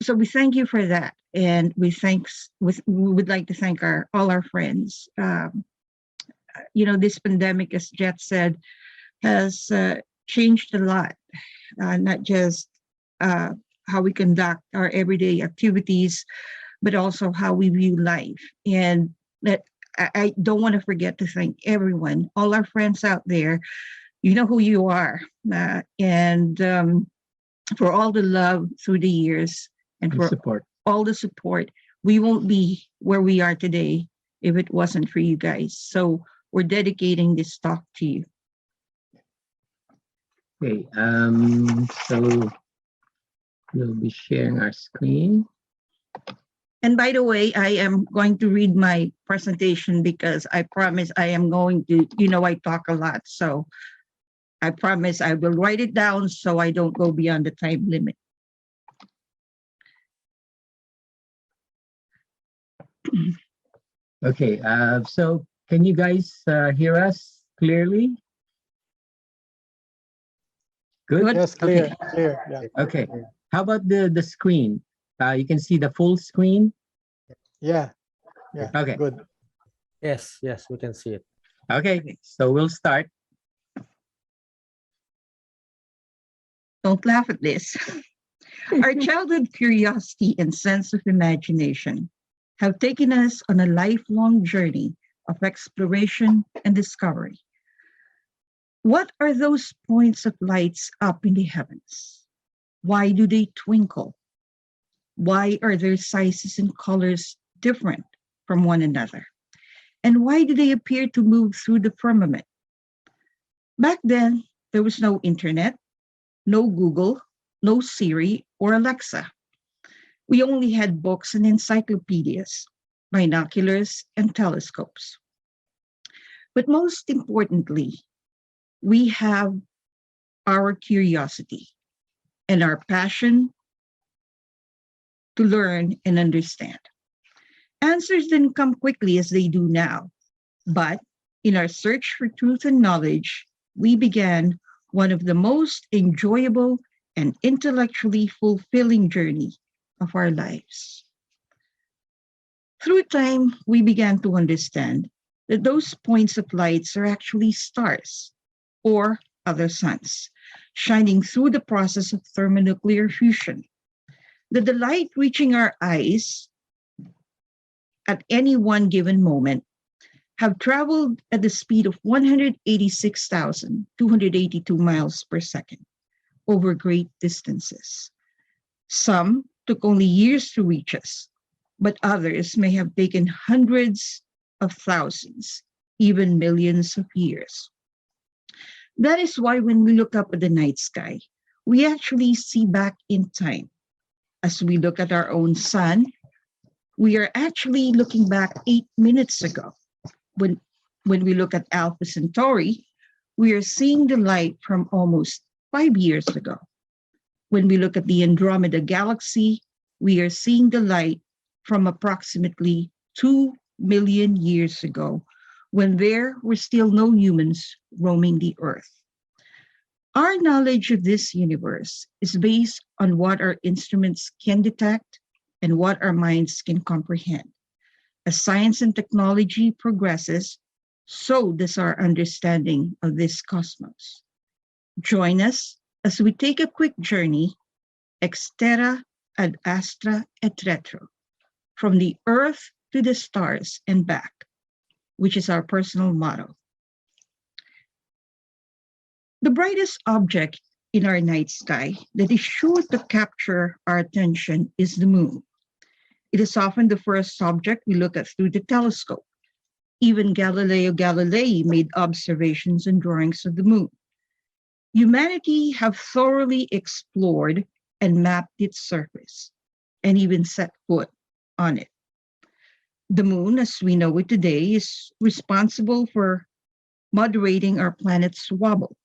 So we thank you for that, and we would like to thank all our friends. This pandemic, as Jett said, has changed a lot. Not just how we conduct our everyday activities, but also how we view life. And that I don't want to forget to thank everyone, all our friends out there. You know who you are, and for all the love through the years, and for all the support. We won't be where we are today if it wasn't for you guys. So we're dedicating this talk to you. Okay, so we'll be sharing our screen. And by the way, I am going to read my presentation because I promise I am going to, I talk a lot. So I promise I will write it down so I don't go beyond the time limit. Okay, so can you guys hear us clearly? Good? Yes, clear, Okay. clear. Yeah. Okay, how about the screen? You can see the full screen? Yeah. Yeah. Okay. Good. Yes, we can see it. Okay, so we'll start. Don't laugh at this. Our childhood curiosity and sense of imagination have taken us on a lifelong journey of exploration and discovery. What are those points of lights up in the heavens? Why do they twinkle? Why are their sizes and colors different from one another? And why do they appear to move through the firmament? Back then, there was no internet, no Google, no Siri or Alexa. We only had books and encyclopedias, binoculars and telescopes. But most importantly, we have our curiosity and our passion to learn and understand. Answers didn't come quickly as they do now, but In our search for truth and knowledge, we began one of the most enjoyable and intellectually fulfilling journey of our lives. Through time, we began to understand that those points of lights are actually stars or other suns, shining through the process of thermonuclear fusion. That the light reaching our eyes at any one given moment have traveled at the speed of 186,282 miles per second over great distances. Some took only years to reach us, but others may have taken hundreds of thousands, even millions of years. That is why when we look up at the night sky, we actually see back in time. As we look at our own sun, we are actually looking back 8 minutes ago. When we look at Alpha Centauri, we are seeing the light from almost 5 years ago. When we look at the Andromeda Galaxy, we are seeing the light from approximately 2 million years ago, when there were still no humans roaming the Earth. Our knowledge of this universe is based on what our instruments can detect and what our minds can comprehend. As science and technology progresses, so does our understanding of this cosmos. Join us as we take a quick journey, ex terra ad astra et retro, from the Earth to the stars and back, which is our personal motto. The brightest object in our night sky that is sure to capture our attention is the moon. It is often the first object we look at through the telescope. Even Galileo Galilei made observations and drawings of the moon. Humanity have thoroughly explored and mapped its surface, and even set foot on it. The moon, as we know it today, is responsible for moderating our planet's wobble,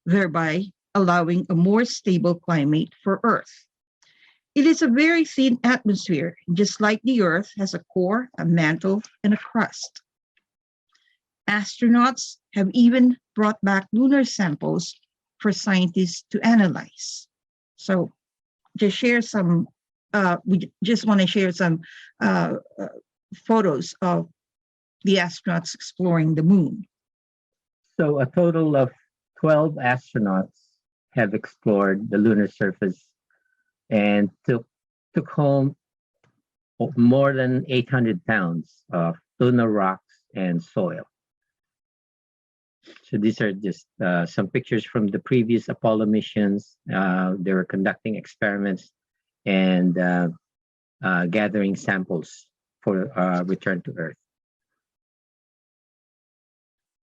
thereby allowing a more stable climate for Earth. It is a very thin atmosphere, just like the Earth has a core, a mantle, and a crust. Astronauts have even brought back lunar samples for scientists to analyze. So just share some, we just want to share some photos of the astronauts exploring the moon. So a total of 12 astronauts have explored the lunar surface and took home more than 800 pounds of lunar rocks and soil. So these are just some pictures from the previous Apollo missions. They were conducting experiments and gathering samples for return to Earth.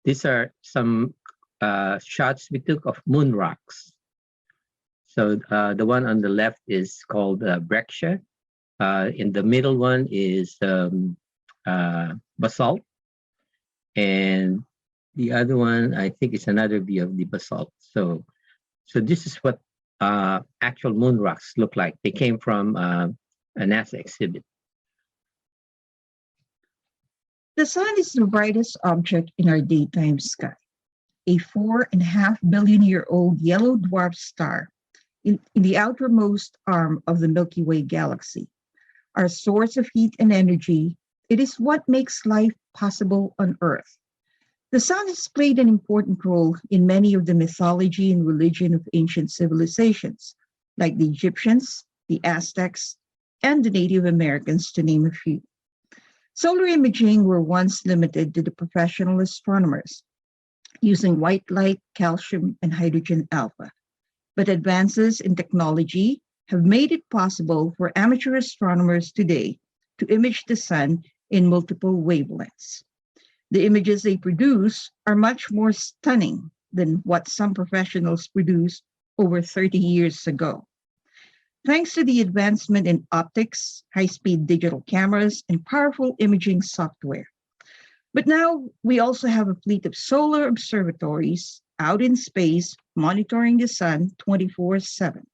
These are some shots we took of moon rocks. So the one on the left is called breccia. In the middle one is basalt. And the other one, I think, is another view of the basalt. So this is what actual moon rocks look like. They came from a NASA exhibit. The sun is the brightest object in our daytime sky, a 4.5 billion-year-old yellow dwarf star in the outermost arm of the Milky Way galaxy. Our source of heat and energy, it is what makes life possible on Earth. The sun has played an important role in many of the mythology and religion of ancient civilizations, like the Egyptians, the Aztecs, and the Native Americans, to name a few. Solar imaging were once limited to the professional astronomers, using white light, calcium, and hydrogen alpha. But advances in technology have made it possible for amateur astronomers today to image the sun in multiple wavelengths. The images they produce are much more stunning than what some professionals produced over 30 years ago. Thanks to the advancement in optics, high-speed digital cameras, and powerful imaging software. But now we also have a fleet of solar observatories out in space monitoring the sun 24/7.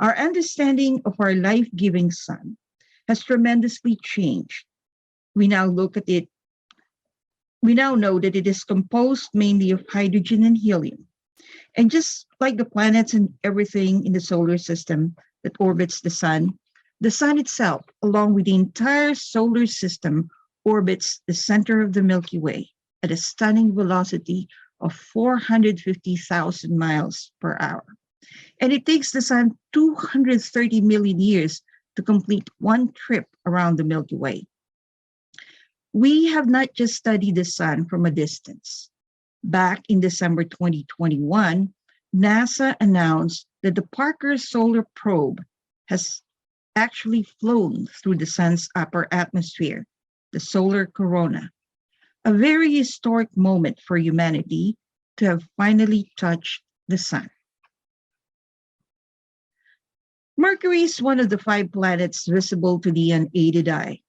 Our understanding of our life-giving sun has tremendously changed. We now look at it We now know that it is composed mainly of hydrogen and helium. And just like the planets and everything in the solar system that orbits the sun itself, along with the entire solar system, orbits the center of the Milky Way at a stunning velocity of 450,000 miles per hour. And it takes the sun 230 million years to complete one trip around the Milky Way. We have not just studied the sun from a distance. Back in December 2021, NASA announced that the Parker Solar Probe has actually flown through the sun's upper atmosphere, the solar corona, a very historic moment for humanity to have finally touched the sun. Mercury is one of the 5 planets visible to the unaided eye.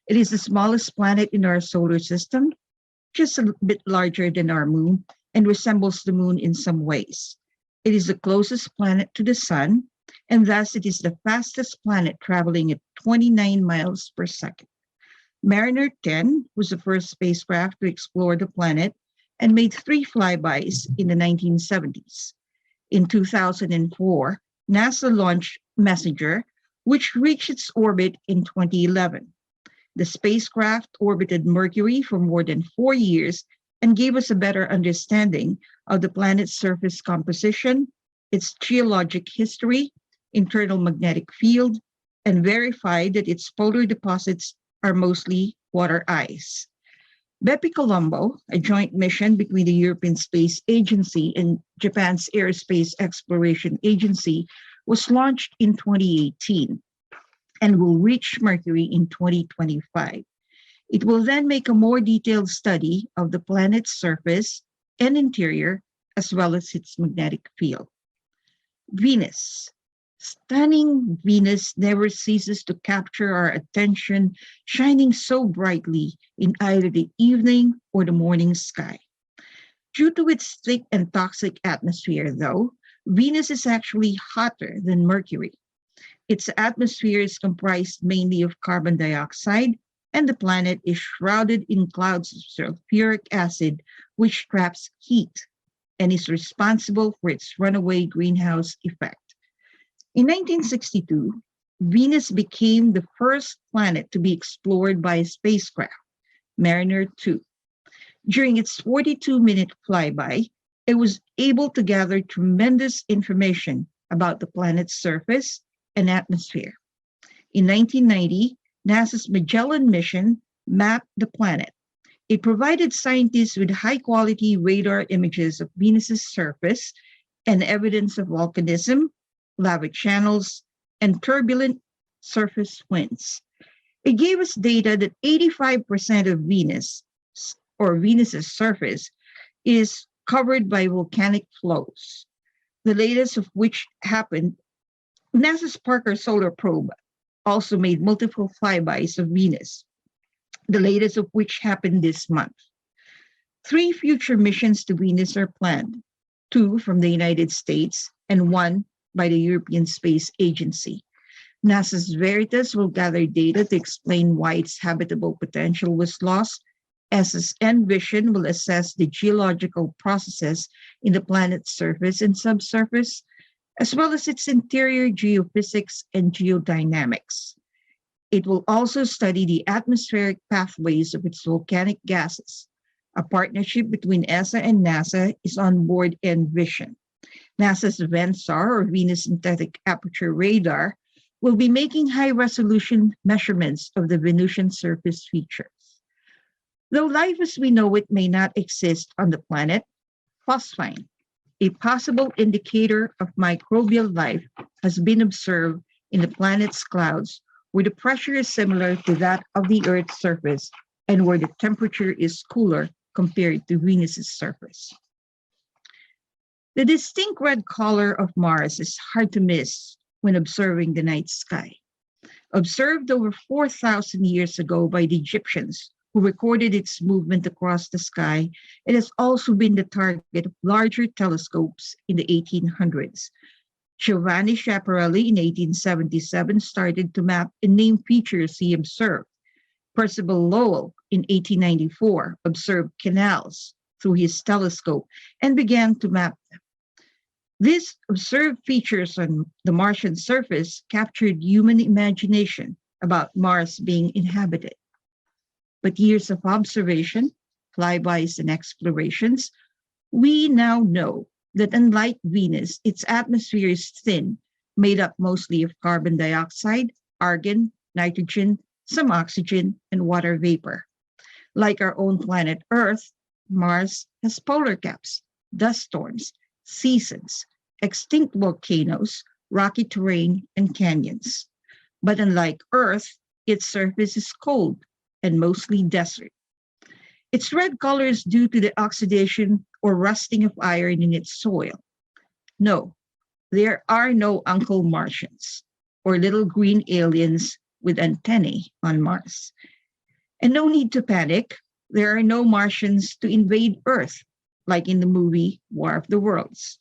It is the smallest planet in our solar system, just a bit larger than our moon, and resembles the moon in some ways. It is the closest planet to the sun, and thus it is the fastest planet, traveling at 29 miles per second. Mariner 10 was the first spacecraft to explore the planet and made 3 flybys in the 1970s. In 2004, NASA launched Messenger, which reached its orbit in 2011. The spacecraft orbited Mercury for more than 4 years and gave us a better understanding of the planet's surface composition, its geologic history, internal magnetic field, and verified that its polar deposits are mostly water ice. Bepi Colombo, a joint mission between the European Space Agency and Japan's Aerospace Exploration Agency, was launched in 2018 and will reach Mercury in 2025. It will then make a more detailed study of the planet's surface and interior, as well as its magnetic field. Venus. Stunning Venus never ceases to capture our attention, shining so brightly in either the evening or the morning sky. Due to its thick and toxic atmosphere, though, Venus is actually hotter than Mercury. Its atmosphere is comprised mainly of carbon dioxide, and the planet is shrouded in clouds of sulfuric acid, which traps heat and is responsible for its runaway greenhouse effect. In 1962, Venus became the first planet to be explored by a spacecraft, Mariner 2. During its 42-minute flyby, it was able to gather tremendous information about the planet's surface and atmosphere. In 1990, NASA's Magellan mission mapped the planet. It provided scientists with high-quality radar images of Venus's surface and evidence of volcanism, lava channels, and turbulent surface winds. It gave us data that 85% of Venus, or Venus's surface, is covered by volcanic flows, the latest of which happened. NASA's Parker Solar Probe also made multiple flybys of Venus, the latest of which happened this month. 3 future missions to Venus are planned, 2 from the United States and 1 by the European Space Agency. NASA's Veritas will gather data to explain why its habitable potential was lost. SSN Vision will assess the geological processes in the planet's surface and subsurface, as well as its interior geophysics and geodynamics. It will also study the atmospheric pathways of its volcanic gases. A partnership between ESA and NASA is on board Envision. NASA's VENSAR, or Venus Synthetic Aperture Radar, will be making high-resolution measurements of the Venusian surface features. Though life as we know it may not exist on the planet, phosphine, a possible indicator of microbial life, has been observed in the planet's clouds, where the pressure is similar to that of the Earth's surface and where the temperature is cooler compared to Venus's surface. The distinct red color of Mars is hard to miss when observing the night sky. Observed over 4,000 years ago by the Egyptians, who recorded its movement across the sky, it has also been the target of larger telescopes in the 1800s. Giovanni Schiaparelli in 1877 started to map and name features he observed. Percival Lowell in 1894, observed canals through his telescope and began to map them. These observed features on the Martian surface captured human imagination about Mars being inhabited. But years of observation, flybys, and explorations, we now know that unlike Venus, its atmosphere is thin, made up mostly of carbon dioxide, argon, nitrogen, some oxygen, and water vapor. Like our own planet Earth, Mars has polar caps, dust storms, seasons, extinct volcanoes, rocky terrain, and canyons. But unlike Earth, its surface is cold and mostly desert. Its red color is due to the oxidation or rusting of iron in its soil. No, there are no Uncle Martians or little green aliens with antennae on Mars. And no need to panic, there are no Martians to invade Earth, like in the movie War of the Worlds.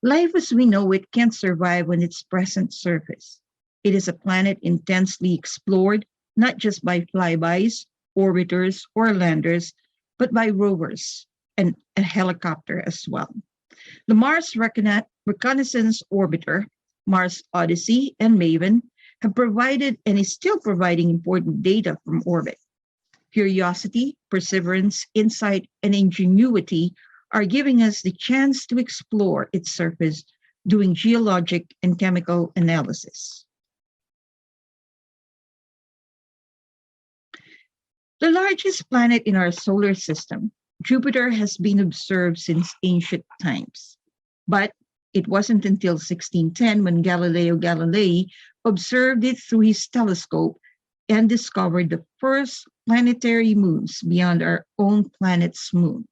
Life as we know it can't survive on its present surface. It is a planet intensely explored, not just by flybys, orbiters, or landers, but by rovers and a helicopter as well. The Mars Reconnaissance Orbiter, Mars Odyssey, and MAVEN have provided and is still providing important data from orbit. Curiosity, perseverance, insight, and ingenuity are giving us the chance to explore its surface, doing geologic and chemical analysis. The largest planet in our solar system, Jupiter, has been observed since ancient times. But it wasn't until 1610 when Galileo Galilei observed it through his telescope and discovered the first planetary moons beyond our own planet's moon.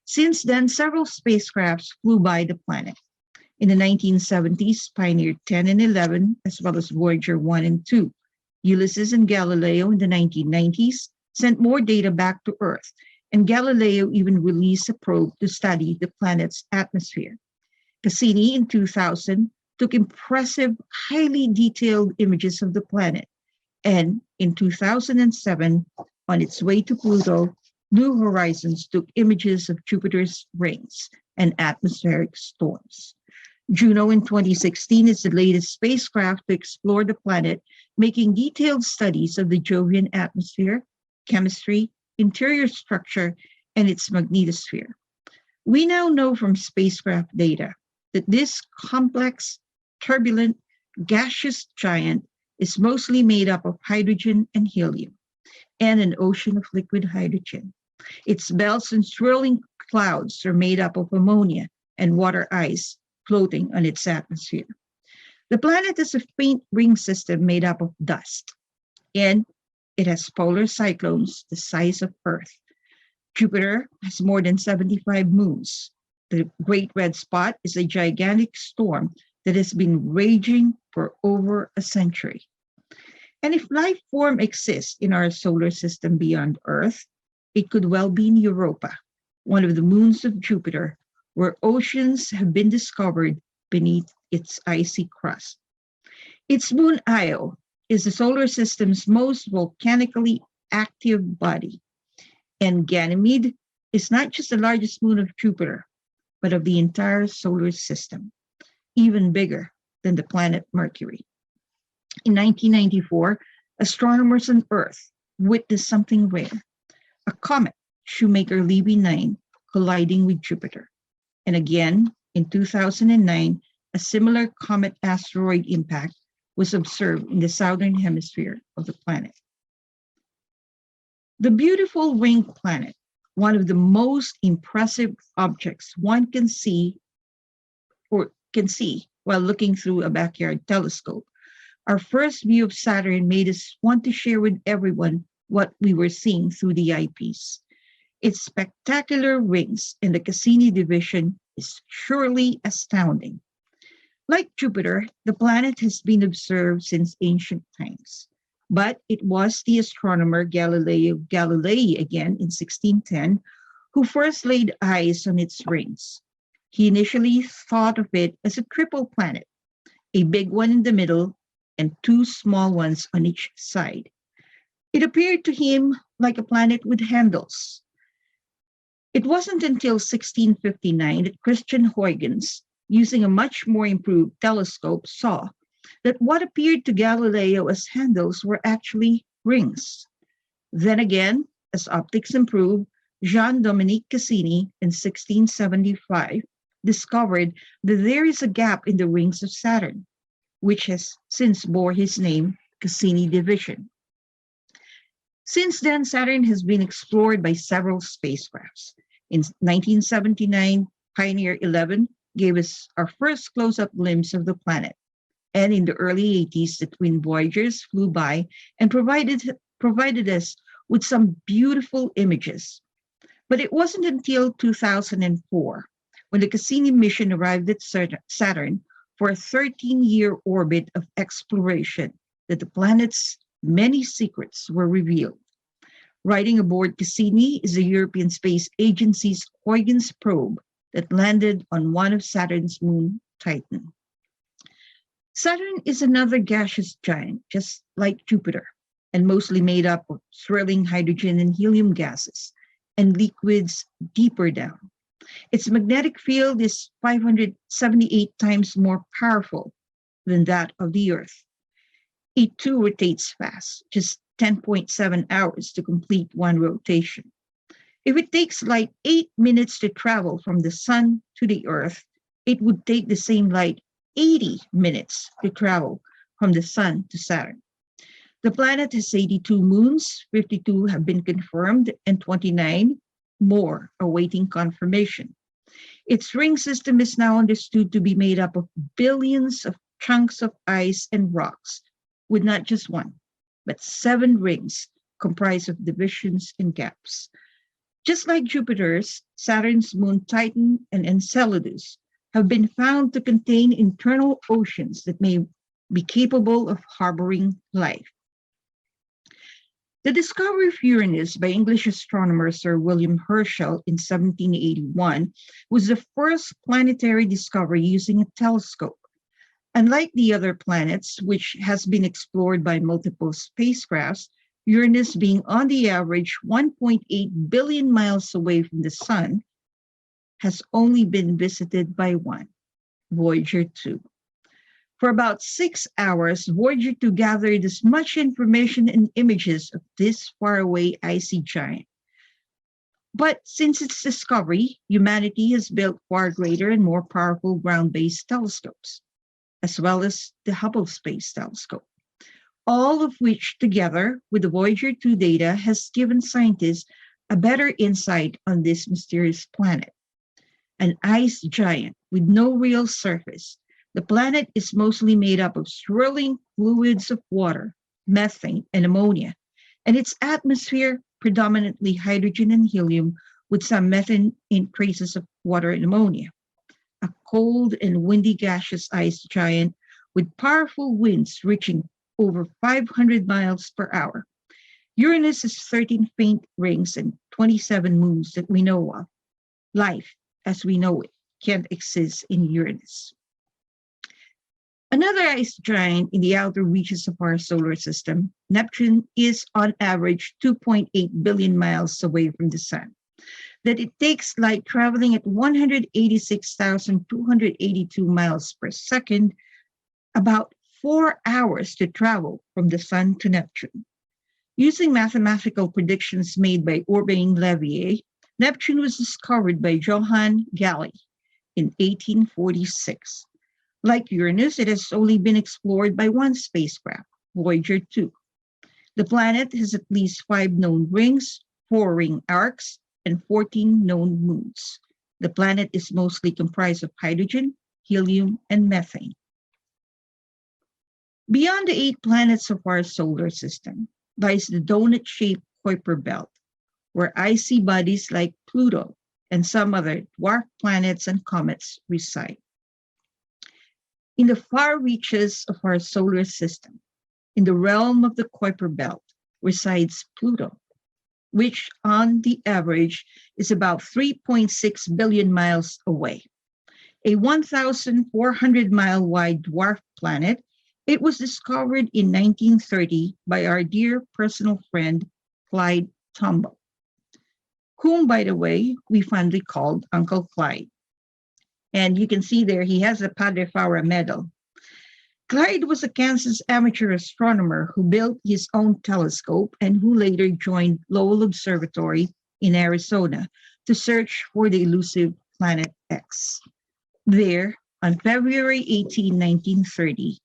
Since then, several spacecrafts flew by the planet. In the 1970s, Pioneer 10 and 11, as well as Voyager 1 and 2. Ulysses and Galileo in the 1990s sent more data back to Earth, and Galileo even released a probe to study the planet's atmosphere. Cassini in 2000 took impressive, highly detailed images of the planet. And in 2007, on its way to Pluto, New Horizons took images of Jupiter's rings and atmospheric storms. Juno in 2016 is the latest spacecraft to explore the planet, making detailed studies of the Jovian atmosphere, chemistry, interior structure, and its magnetosphere. We now know from spacecraft data that this complex, turbulent, gaseous giant is mostly made up of hydrogen and helium, and an ocean of liquid hydrogen. Its belts and swirling clouds are made up of ammonia and water ice floating on its atmosphere. The planet is a faint ring system made up of dust, and it has polar cyclones the size of Earth. Jupiter has more than 75 moons. The Great Red Spot is a gigantic storm that has been raging for over a century. And if life form exists in our solar system beyond Earth, it could well be in Europa, one of the moons of Jupiter, where oceans have been discovered beneath its icy crust. Its moon Io is the solar system's most volcanically active body. And Ganymede is not just the largest moon of Jupiter, but of the entire solar system, even bigger than the planet Mercury. In 1994, astronomers on Earth witnessed something rare, a comet, Shoemaker-Levy 9, colliding with Jupiter. And again, in 2009, a similar comet asteroid impact was observed in the southern hemisphere of the planet. The beautiful ringed planet, one of the most impressive objects one can see while looking through a backyard telescope. Our first view of Saturn made us want to share with everyone what we were seeing through the eyepiece. Its spectacular rings in the Cassini division is surely astounding. Like Jupiter, the planet has been observed since ancient times, but it was the astronomer Galileo Galilei again in 1610 who first laid eyes on its rings. He initially thought of it as a triple planet, a big one in the middle and two small ones on each side. It appeared to him like a planet with handles. It wasn't until 1659 that Christian Huygens, using a much more improved telescope, saw that what appeared to Galileo as handles were actually rings. Then again, as optics improved, Jean-Dominique Cassini in 1675 discovered that there is a gap in the rings of Saturn, which has since bore his name, Cassini division. Since then, Saturn has been explored by several spacecrafts. In 1979, Pioneer 11 gave us our first close-up glimpse of the planet. And in the early 80s, the twin Voyagers flew by and provided us with some beautiful images. But it wasn't until 2004, when the Cassini mission arrived at Saturn for a 13-year orbit of exploration, that the planet's many secrets were revealed. Riding aboard Cassini is the European Space Agency's Huygens probe that landed on one of Saturn's moon, Titan. Saturn is another gaseous giant, just like Jupiter, and mostly made up of swirling hydrogen and helium gases and liquids deeper down. Its magnetic field is 578 times more powerful than that of the Earth. It too rotates fast, just 10.7 hours to complete one rotation. If it takes light 8 minutes to travel from the sun to the Earth, it would take the same light 80 minutes to travel from the sun to Saturn. The planet has 82 moons, 52 have been confirmed, and 29 more awaiting confirmation. Its ring system is now understood to be made up of billions of chunks of ice and rocks, with not just one, but 7 rings comprised of divisions and gaps. Just like Jupiter's, Saturn's moon Titan and Enceladus have been found to contain internal oceans that may be capable of harboring life. The discovery of Uranus by English astronomer Sir William Herschel in 1781 was the first planetary discovery using a telescope. Unlike the other planets, which has been explored by multiple spacecrafts, Uranus being on the average 1.8 billion miles away from the sun, has only been visited by one, Voyager 2. For about 6 hours, Voyager 2 gathered as much information and images of this faraway icy giant. But since its discovery, humanity has built far greater and more powerful ground-based telescopes, as well as the Hubble Space Telescope, all of which, together with the Voyager 2 data, has given scientists a better insight on this mysterious planet. An ice giant with no real surface, the planet is mostly made up of swirling fluids of water, methane, and ammonia, and its atmosphere predominantly hydrogen and helium with some methane in traces of water and ammonia. A cold and windy gaseous ice giant with powerful winds reaching over 500 miles per hour. Uranus has 13 faint rings and 27 moons that we know of. Life, as we know it, can't exist in Uranus. Another ice giant in the outer reaches of our solar system, Neptune, is on average 2.8 billion miles away from the sun. That it takes light traveling at 186,282 miles per second, about 4 hours to travel from the sun to Neptune. Using mathematical predictions made by Urbain Le Verrier, Neptune was discovered by Johann Galle in 1846. Like Uranus, it has only been explored by one spacecraft, Voyager 2. The planet has at least 5 known rings, 4 ring arcs, and 14 known moons. The planet is mostly comprised of hydrogen, helium, and methane. Beyond the 8 planets of our solar system lies the donut-shaped Kuiper Belt, where icy bodies like Pluto and some other dwarf planets and comets reside. In the far reaches of our solar system, in the realm of the Kuiper Belt, resides Pluto, which on the average is about 3.6 billion miles away. A 1,400-mile wide dwarf planet It was discovered in 1930 by our dear personal friend, Clyde Tombaugh, whom, by the way, we fondly called Uncle Clyde. And you can see there, he has a Padre Faura medal. Clyde was a Kansas amateur astronomer who built his own telescope and who later joined Lowell Observatory in Arizona to search for the elusive planet X. There, on February 18, 1930,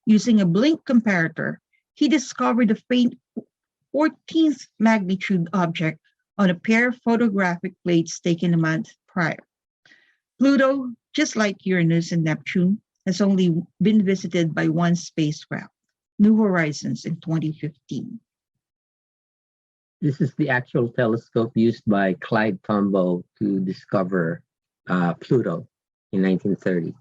using a blink comparator, he discovered a faint 14th magnitude object on a pair of photographic plates taken a month prior. Pluto, just like Uranus and Neptune, has only been visited by one spacecraft, New Horizons, in 2015. This is the actual telescope used by Clyde Tombaugh to discover Pluto in 1930.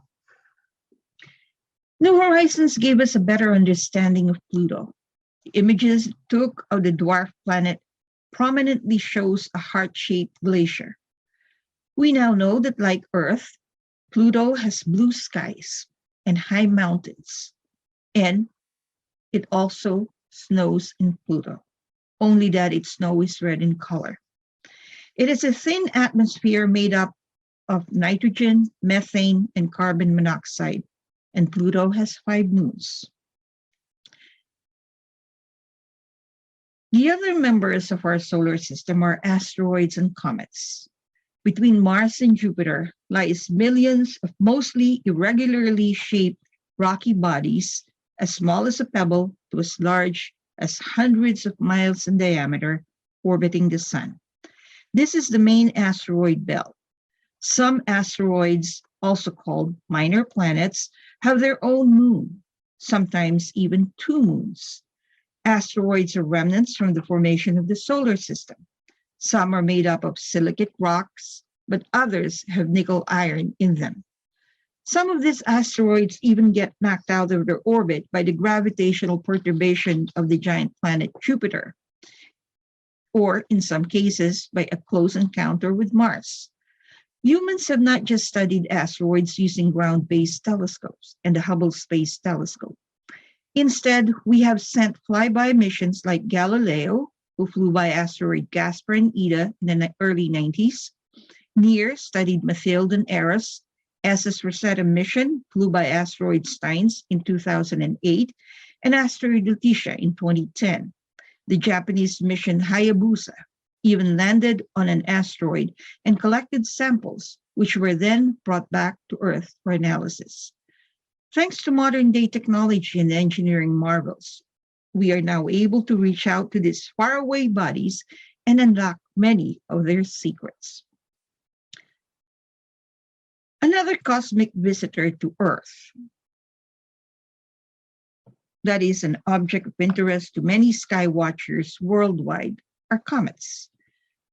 New Horizons gave us a better understanding of Pluto. The images it took of the dwarf planet prominently shows a heart-shaped glacier. We now know that, like Earth, Pluto has blue skies and high mountains, and it also snows in Pluto, only that its snow is red in color. It is a thin atmosphere made up of nitrogen, methane, and carbon monoxide, and Pluto has 5 moons. The other members of our solar system are asteroids and comets. Between Mars and Jupiter lies millions of mostly irregularly shaped rocky bodies, as small as a pebble to as large as hundreds of miles in diameter, orbiting the sun. This is the main asteroid belt. Some asteroids, also called minor planets, have their own moon, sometimes even 2 moons. Asteroids are remnants from the formation of the solar system. Some are made up of silicate rocks, but others have nickel iron in them. Some of these asteroids even get knocked out of their orbit by the gravitational perturbation of the giant planet Jupiter, or in some cases, by a close encounter with Mars. Humans have not just studied asteroids using ground-based telescopes and the Hubble Space Telescope. Instead, we have sent flyby missions like Galileo, who flew by asteroid Gaspar and Ida in the early 90s. NEAR studied Mathilde and Eros. ESA's Rosetta mission flew by asteroid Steins in 2008 and asteroid Letitia in 2010. The Japanese mission Hayabusa even landed on an asteroid and collected samples, which were then brought back to Earth for analysis. Thanks to modern-day technology and engineering marvels, we are now able to reach out to these faraway bodies and unlock many of their secrets. Another cosmic visitor to Earth, that is an object of interest to many sky watchers worldwide, are comets.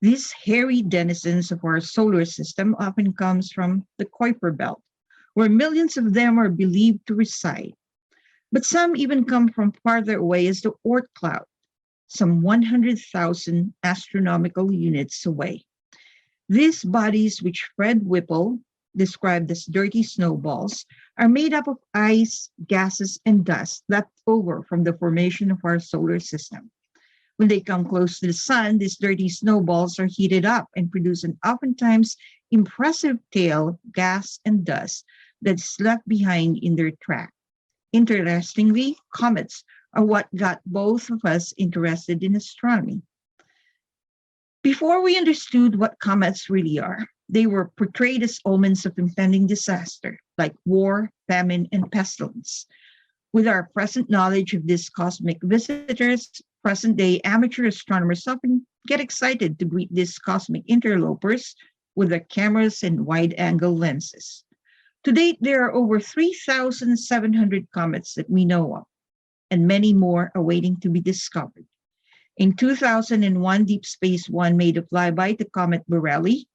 These hairy denizens of our solar system often comes from the Kuiper Belt, where millions of them are believed to reside. But some even come from farther away as the Oort cloud, some 100,000 astronomical units away. These bodies, which Fred Whipple described as dirty snowballs, are made up of ice, gases, and dust left over from the formation of our solar system. When they come close to the sun, these dirty snowballs are heated up and produce an oftentimes impressive tail of gas and dust that's left behind in their track. Interestingly, comets are what got both of us interested in astronomy. Before we understood what comets really are, they were portrayed as omens of impending disaster, like war, famine, and pestilence. With our present knowledge of these cosmic visitors, present-day amateur astronomers often get excited to greet these cosmic interlopers with their cameras and wide-angle lenses. To date, there are over 3,700 comets that we know of, and many more are waiting to be discovered. In 2001, Deep Space One made a flyby to Comet Borrelly.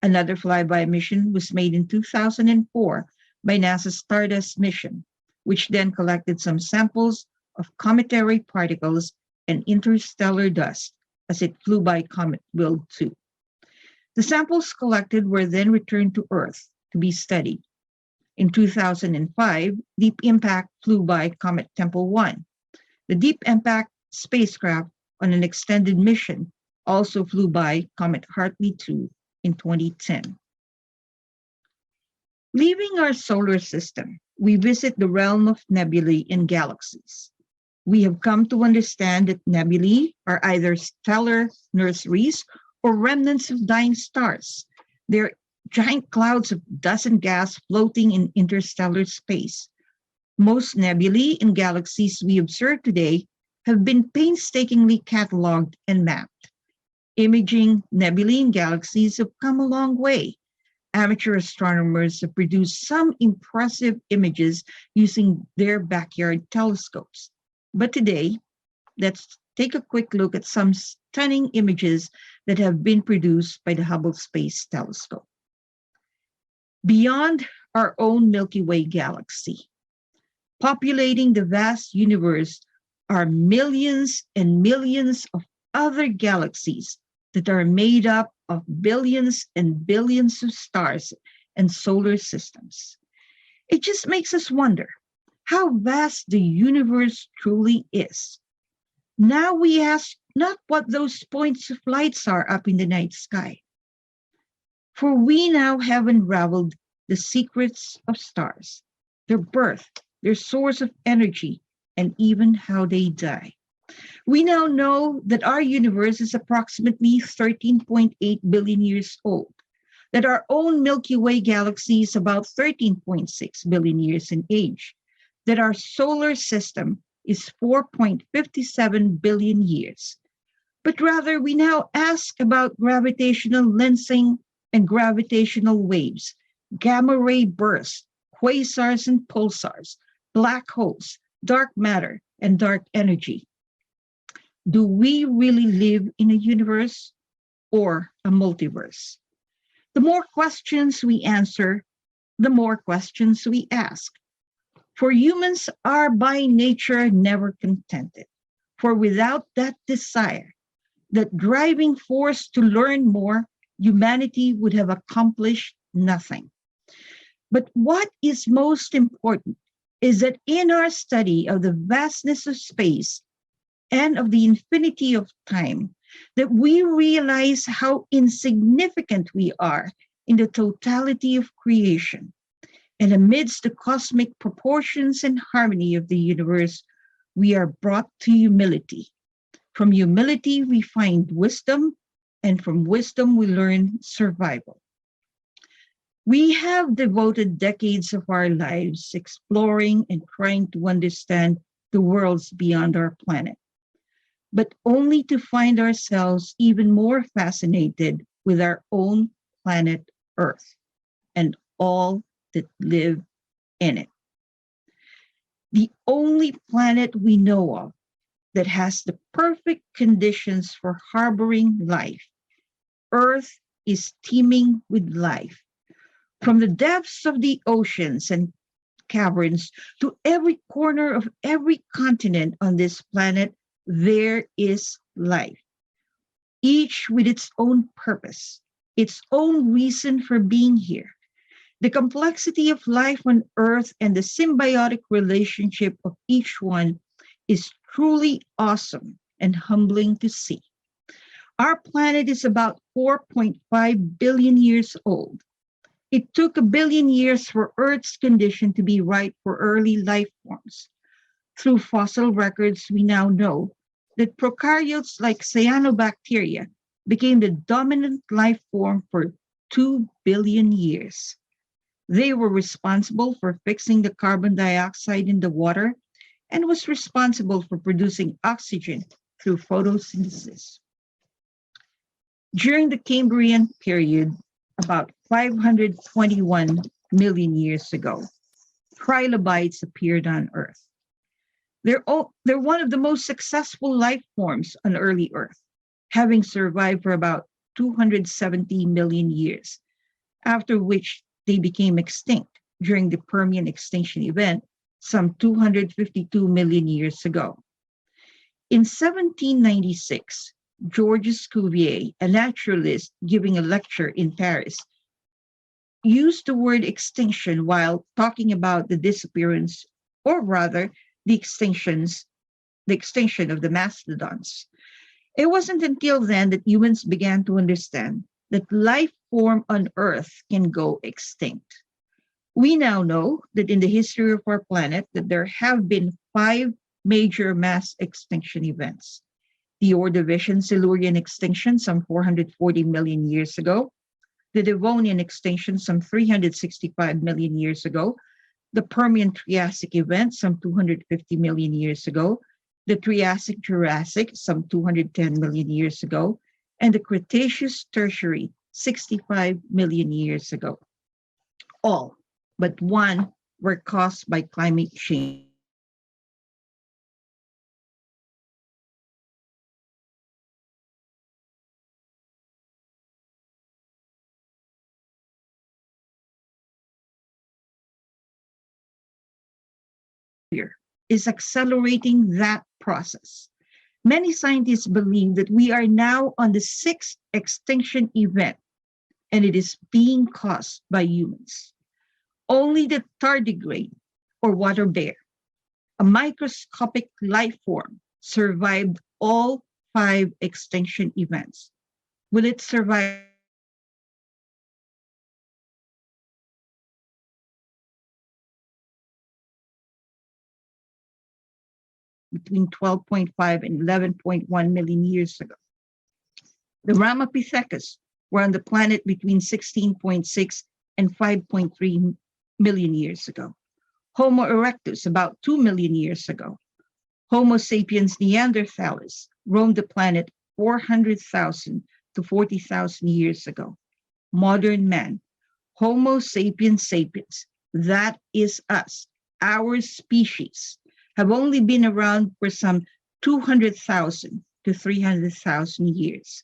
Another flyby mission was made in 2004 by NASA's Stardust mission, which then collected some samples of cometary particles and interstellar dust as it flew by Comet Wild 2. The samples collected were then returned to Earth to be studied. In 2005, Deep Impact flew by Comet Tempel 1. The Deep Impact spacecraft on an extended mission also flew by Comet Hartley 2 in 2010. Leaving our solar system, we visit the realm of nebulae and galaxies. We have come to understand that nebulae are either stellar nurseries or remnants of dying stars. They're giant clouds of dust and gas floating in interstellar space. Most nebulae and galaxies we observe today have been painstakingly cataloged and mapped. Imaging nebulae and galaxies have come a long way. Amateur astronomers have produced some impressive images using their backyard telescopes. But today, let's take a quick look at some stunning images that have been produced by the Hubble Space Telescope. Beyond our own Milky Way galaxy, populating the vast universe are millions and millions of other galaxies that are made up of billions and billions of stars and solar systems. It just makes us wonder how vast the universe truly is. Now we ask not what those points of lights are up in the night sky, for we now have unraveled the secrets of stars, their birth, their source of energy, and even how they die. We now know that our universe is approximately 13.8 billion years old, that our own Milky Way galaxy is about 13.6 billion years in age, that our solar system is 4.57 billion years. But rather, we now ask about gravitational lensing and gravitational waves, gamma ray bursts, quasars and pulsars, black holes, dark matter, and dark energy. Do we really live in a universe or a multiverse? The more questions we answer, the more questions we ask. For humans are by nature never contented. For without that desire, that driving force to learn more, humanity would have accomplished nothing. But what is most important is that in our study of the vastness of space and of the infinity of time, that we realize how insignificant we are in the totality of creation. And amidst the cosmic proportions and harmony of the universe, we are brought to humility. From humility, we find wisdom, and from wisdom, we learn survival. We have devoted decades of our lives exploring and trying to understand the worlds beyond our planet, but only to find ourselves even more fascinated with our own planet Earth and all that live in it. The only planet we know of that has the perfect conditions for harboring life. Earth is teeming with life. From the depths of the oceans and caverns to every corner of every continent on this planet, there is life, each with its own purpose, its own reason for being here. The complexity of life on Earth and the symbiotic relationship of each one is truly awesome and humbling to see. Our planet is about 4.5 billion years old. It took 1 billion years for Earth's condition to be right for early life forms. Through fossil records, we now know that prokaryotes like cyanobacteria became the dominant life form for 2 billion years. They were responsible for fixing the carbon dioxide in the water and was responsible for producing oxygen through photosynthesis. During the Cambrian period, about 521 million years ago, trilobites appeared on Earth. They're one of the most successful life forms on early Earth, having survived for about 270 million years, after which they became extinct during the Permian extinction event some 252 million years ago. In 1796, Georges Cuvier, a naturalist giving a lecture in Paris, use the word extinction while talking about the disappearance, or rather, the extinction of the mastodons. It wasn't until then that humans began to understand that life form on Earth can go extinct. We now know that in the history of our planet that there have been 5 major mass extinction events. The Ordovician Silurian extinction some 440 million years ago, the Devonian extinction some 365 million years ago, the Permian-Triassic event some 250 million years ago, the Triassic-Jurassic some 210 million years ago, and the Cretaceous-Tertiary 65 million years ago. All but one were caused by climate change. Is accelerating that process. Many scientists believe that we are now on the 6th extinction event, and it is being caused by humans. Only the tardigrade, or water bear, a microscopic life form, survived all 5 extinction events. Will it survive? Between 12.5 and 11.1 million years ago. The Ramapithecus were on the planet between 16.6 and 5.3 million years ago. Homo erectus about 2 million years ago. Homo sapiens neanderthalis roamed the planet 400,000 to 40,000 years ago. Modern man, Homo sapiens sapiens, that is us, our species, have only been around for some 200,000 to 300,000 years.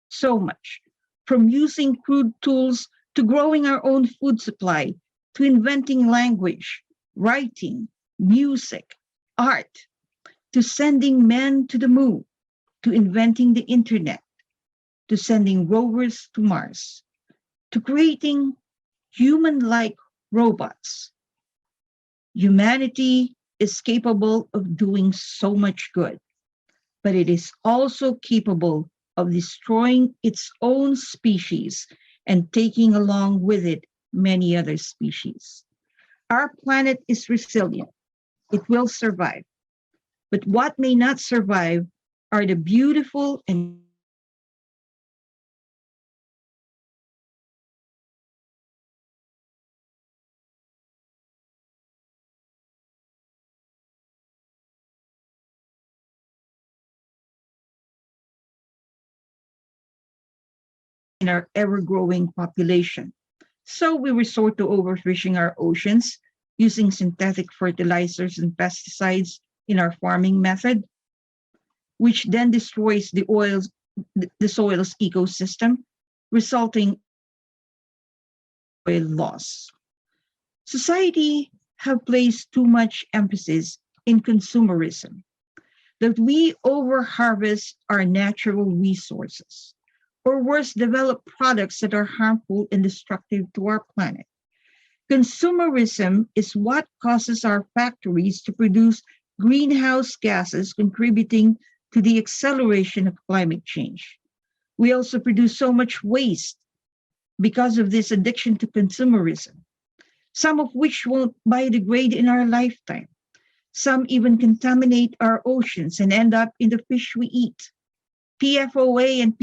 So much, from using crude tools to growing our own food supply, to inventing language, writing, music, art, to sending men to the moon, to inventing the internet, to sending rovers to Mars, to creating human-like robots. Humanity is capable of doing so much good, but it is also capable of destroying its own species and taking along with it many other species. Our planet is resilient. It will survive. But what may not survive are the beautiful and in our ever-growing population. So we resort to overfishing our oceans, using synthetic fertilizers and pesticides in our farming method, which then destroys the soil's ecosystem, resulting in oil loss. Society have placed too much emphasis in consumerism, that we overharvest our natural resources, or worse, develop products that are harmful and destructive to our planet. Consumerism is what causes our factories to produce greenhouse gases, contributing to the acceleration of climate change. We also produce so much waste because of this addiction to consumerism, some of which won't biodegrade in our lifetime. Some even contaminate our oceans and end up in the fish we eat. PFOA and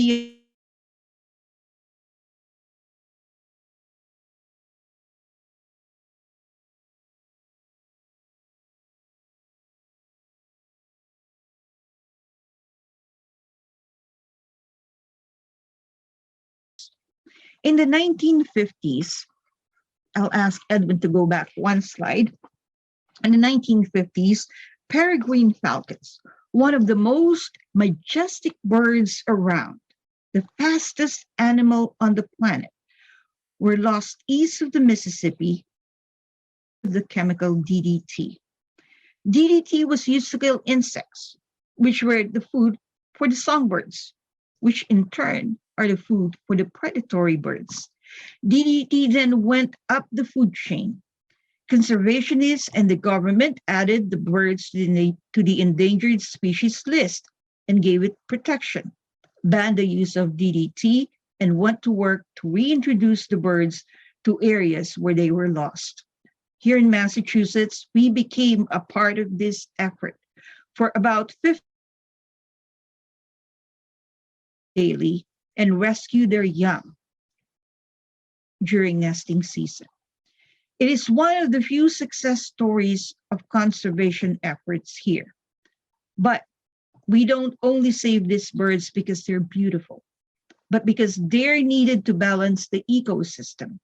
In the 1950s, I'll ask Edwin to go back one slide. In the 1950s, peregrine falcons, one of the most majestic birds around, the fastest animal on the planet, were lost east of the Mississippi with the chemical DDT. DDT was used to kill insects, which were the food for the songbirds, which in turn are the food for the predatory birds. DDT then went up the food chain. Conservationists and the government added the birds to the endangered species list and gave it protection, banned the use of DDT, and went to work to reintroduce the birds to areas where they were lost. Here in Massachusetts, we became a part of this effort. For about 50 daily and rescue their young during nesting season. It is one of the few success stories of conservation efforts here. But we don't only save these birds because they're beautiful, but because they're needed to balance the ecosystem.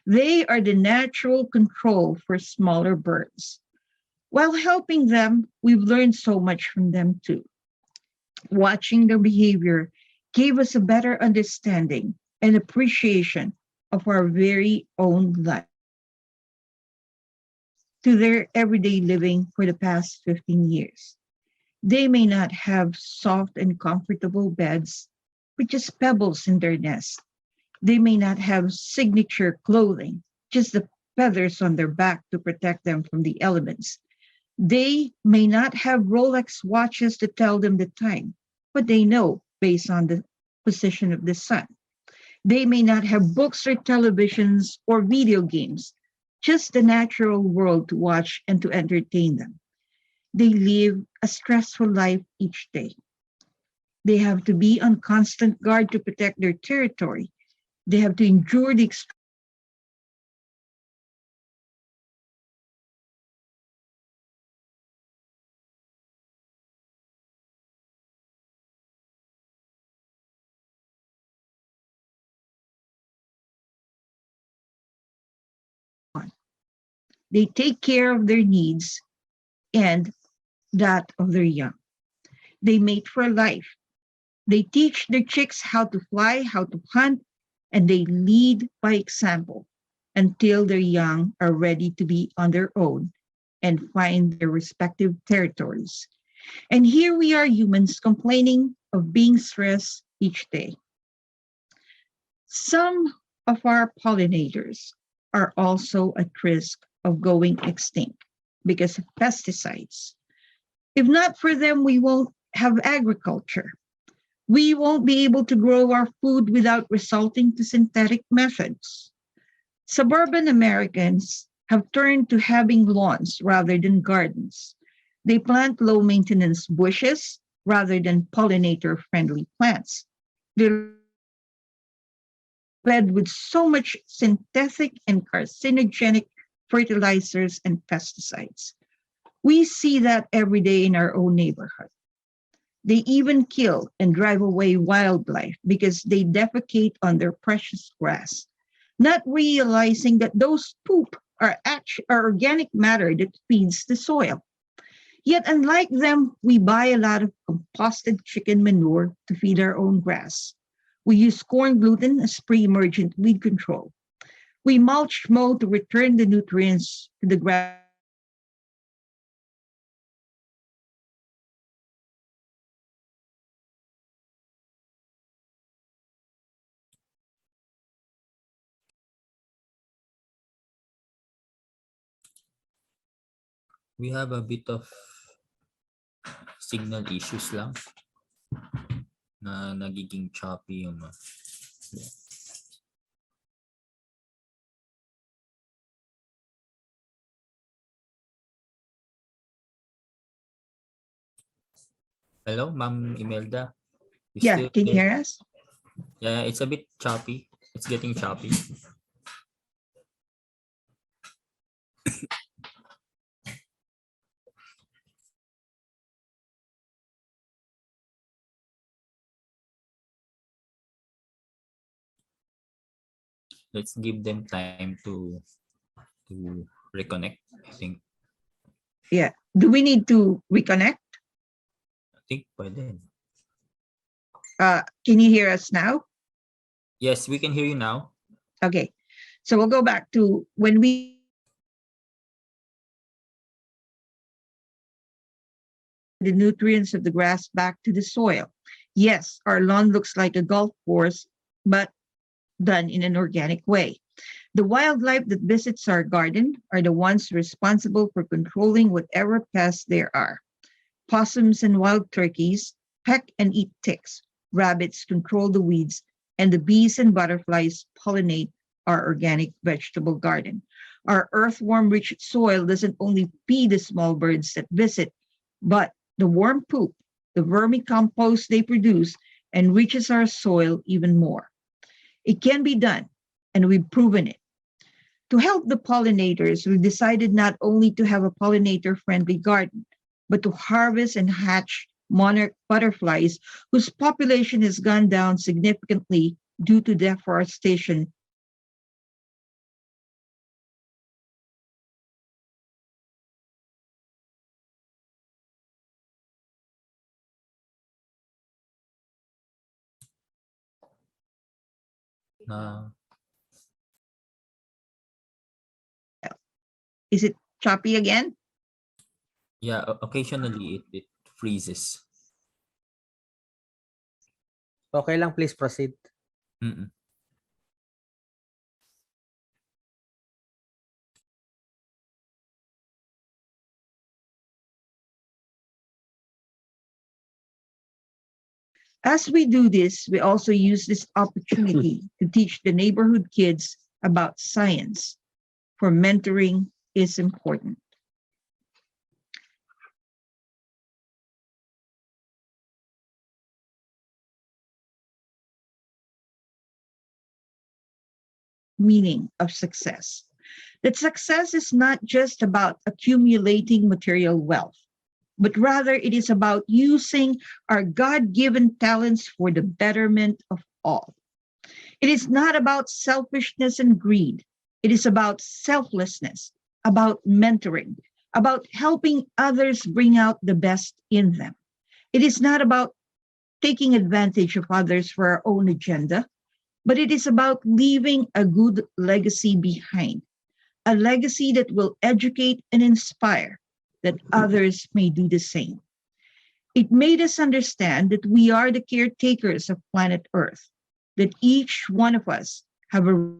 They are the natural control for smaller birds. While helping them, we've learned so much from them too. Watching their behavior gave us a better understanding and appreciation of our very own life to their everyday living for the past 15 years. They may not have soft and comfortable beds, but just pebbles in their nest. They may not have signature clothing, just the feathers on their back to protect them from the elements. They may not have Rolex watches to tell them the time, but they know based on the position of the sun. They may not have books or televisions or video games, just the natural world to watch and to entertain them. They live a stressful life each day. They have to be on constant guard to protect their territory. They have to endure the They take care of their needs and that of their young. They mate for life. They teach their chicks how to fly, how to hunt, and they lead by example until their young are ready to be on their own and find their respective territories. And here we are, humans, complaining of being stressed each day. Some of our pollinators are also at risk of going extinct because of pesticides. If not for them, we won't have agriculture. We won't be able to grow our food without resorting to synthetic methods. Suburban Americans have turned to having lawns rather than gardens. They plant low-maintenance bushes rather than pollinator-friendly plants. They're fed with so much synthetic and carcinogenic fertilizers and pesticides. We see that every day in our own neighborhood. They even kill and drive away wildlife because they defecate on their precious grass, not realizing that those poop are organic matter that feeds the soil. Yet, unlike them, we buy a lot of composted chicken manure to feed our own grass. We use corn gluten as pre-emergent weed control. We mulch mow to return the nutrients to the grass. We have a bit of signal issues lang na nagiging choppy yung Hello, Ma'am Imelda. Yeah, can you hear us? Yeah, it's a bit choppy. It's getting choppy. Let's give them time to reconnect, I think. Yeah. Do we need to reconnect? I think by then. Can you hear us now? Yes, we can hear you now. Okay. So we'll go back to when we the nutrients of the grass back to the soil. Yes, our lawn looks like a golf course, but done in an organic way. The wildlife that visits our garden are the ones responsible for controlling whatever pests there are. Possums and wild turkeys peck and eat ticks. Rabbits control the weeds, and the bees and butterflies pollinate our organic vegetable garden. Our earthworm-rich soil doesn't only feed the small birds that visit, but the worm poop, the vermicompost they produce, enriches our soil even more. It can be done, and we've proven it. To help the pollinators, we decided not only to have a pollinator-friendly garden, but to harvest and hatch monarch butterflies whose population has gone down significantly due to deforestation. Is it choppy again? Yeah, occasionally it freezes. Okay lang, please proceed. Mm-mm. As we do this, we also use this opportunity to teach the neighborhood kids about science, for mentoring is important. Meaning of success. That success is not just about accumulating material wealth, but rather it is about using our God-given talents for the betterment of all. It is not about selfishness and greed. It is about selflessness, about mentoring, about helping others bring out the best in them. It is not about taking advantage of others for our own agenda, but it is about leaving a good legacy behind, a legacy that will educate and inspire, that others may do the same. It made us understand that we are the caretakers of planet Earth, that each one of us have a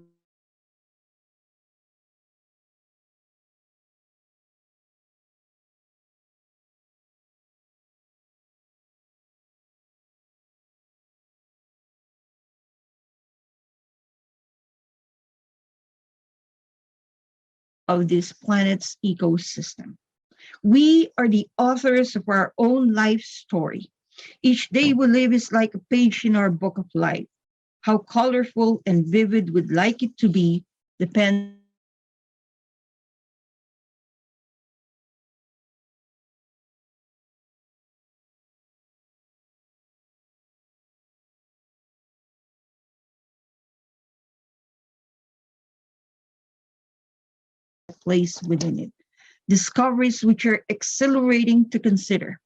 of this planet's ecosystem. We are the authors of our own life story. Each day we live is like a page in our book of life. How colorful and vivid we'd like it to be depends on the place within it. Discoveries which are exhilarating to consider.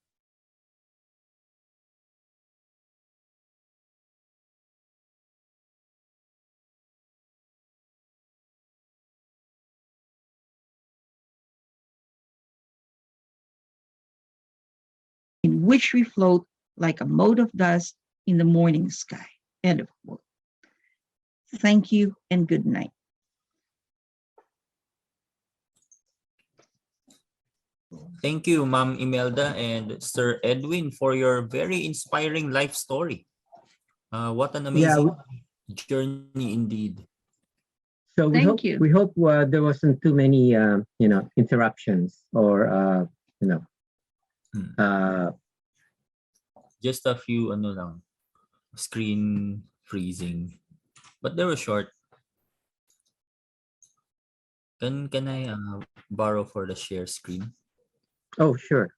In which we float like a mote of dust in the morning sky. End of quote. Thank you and good night. Thank you, Ma'am Imelda and Sir Edwin, for your very inspiring life story. What an amazing journey indeed. So we Thank you. we hope there wasn't too many interruptions or Just a few screen freezing, but they were short. Can I borrow for the share screen? oh sure.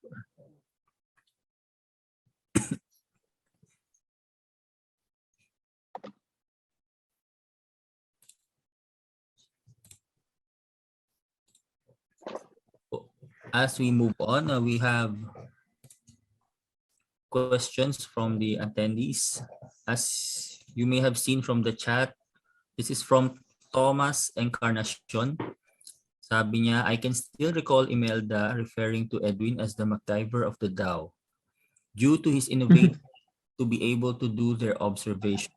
As we move on, we have questions from the attendees. As you may have seen from the chat, this is from Thomas Encarnacion. Sabi niya, I can still recall Imelda referring to Edwin as the MacGyver of the Dow due to his innovative to be able to do their observation.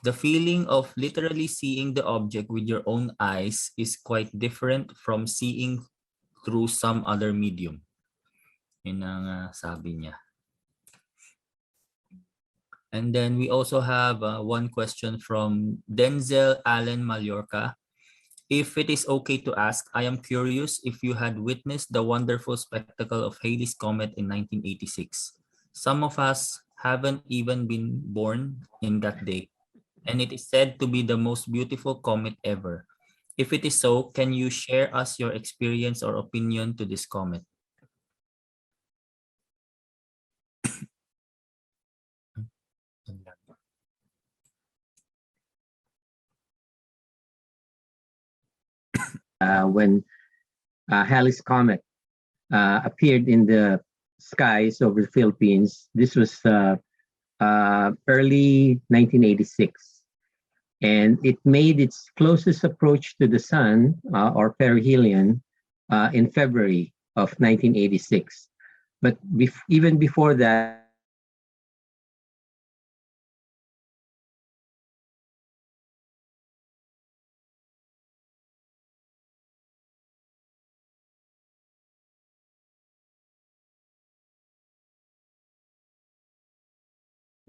The feeling of literally seeing the object with your own eyes is quite different from seeing through some other medium. Yun ang sabi niya. And then we also have one question from Denzel Allen Mallorca. If it is okay to ask, I am curious if you had witnessed the wonderful spectacle of Halley's Comet in 1986. Some of us haven't even been born in that day, and it is said to be the most beautiful comet ever. If it is so, can you share us your experience or opinion to this comet? When Halley's Comet appeared in the skies over the Philippines. This was early 1986. And it made its closest approach to the sun, or perihelion, in February of 1986. But even before that,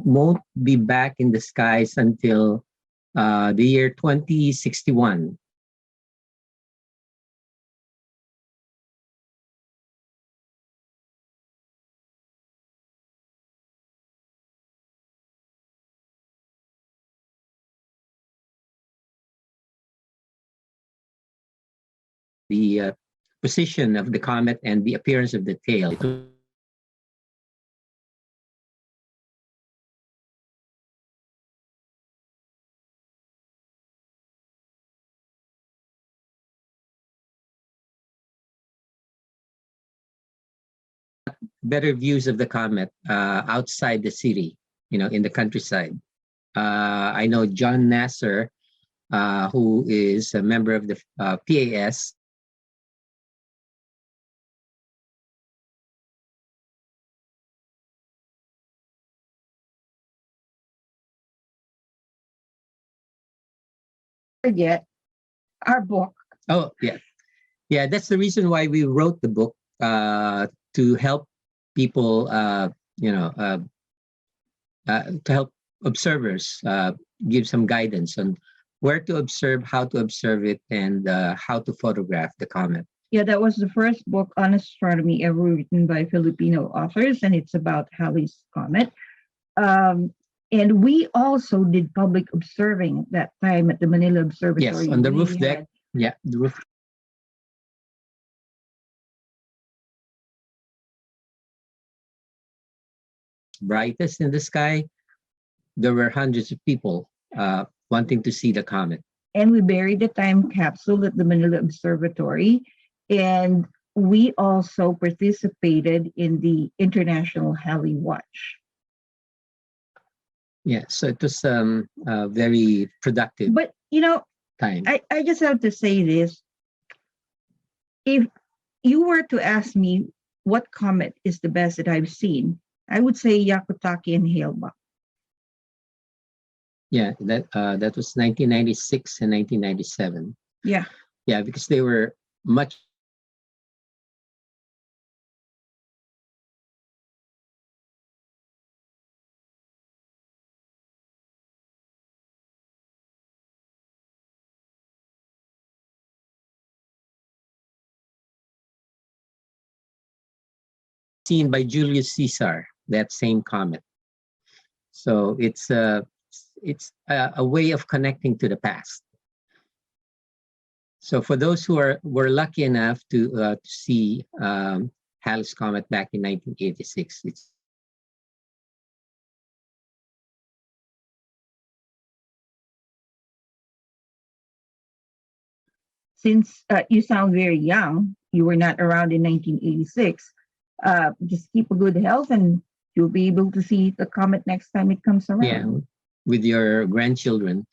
won't be back in the skies until the year 2061. The position of the comet and the appearance of the tail. Better views of the comet outside the city, in the countryside. I know John Nasser, who is a member of the PAS. Forget our book. Oh, yeah. Yeah, that's the reason why we wrote the book, to help people, to help observers, give some guidance on where to observe, how to observe it, and how to photograph the comet. Yeah, that was the first book on astronomy ever written by Filipino authors, and it's about Halley's Comet. And we also did public observing at that time at the Manila Observatory. Yes, on the roof deck. Yeah, the roof. Brightest in the sky, there were hundreds of people wanting to see the comet. And we buried the time capsule at the Manila Observatory. And we also participated in the International Halley Watch. Yeah, so it was very productive. But, time. I just have to say this. If you were to ask me what comet is the best that I've seen, I would say Yakutaki and Hale-Bopp. Yeah, that was 1996 and 1997. Yeah. Yeah, because they were much. Seen by Julius Caesar, that same comet. So it's a way of connecting to the past. So for those who were lucky enough to see Halley's Comet back in 1986, it's Since you sound very young, you were not around in 1986. Just keep a good health and you'll be able to see the comet next time it comes around. Yeah, with your grandchildren.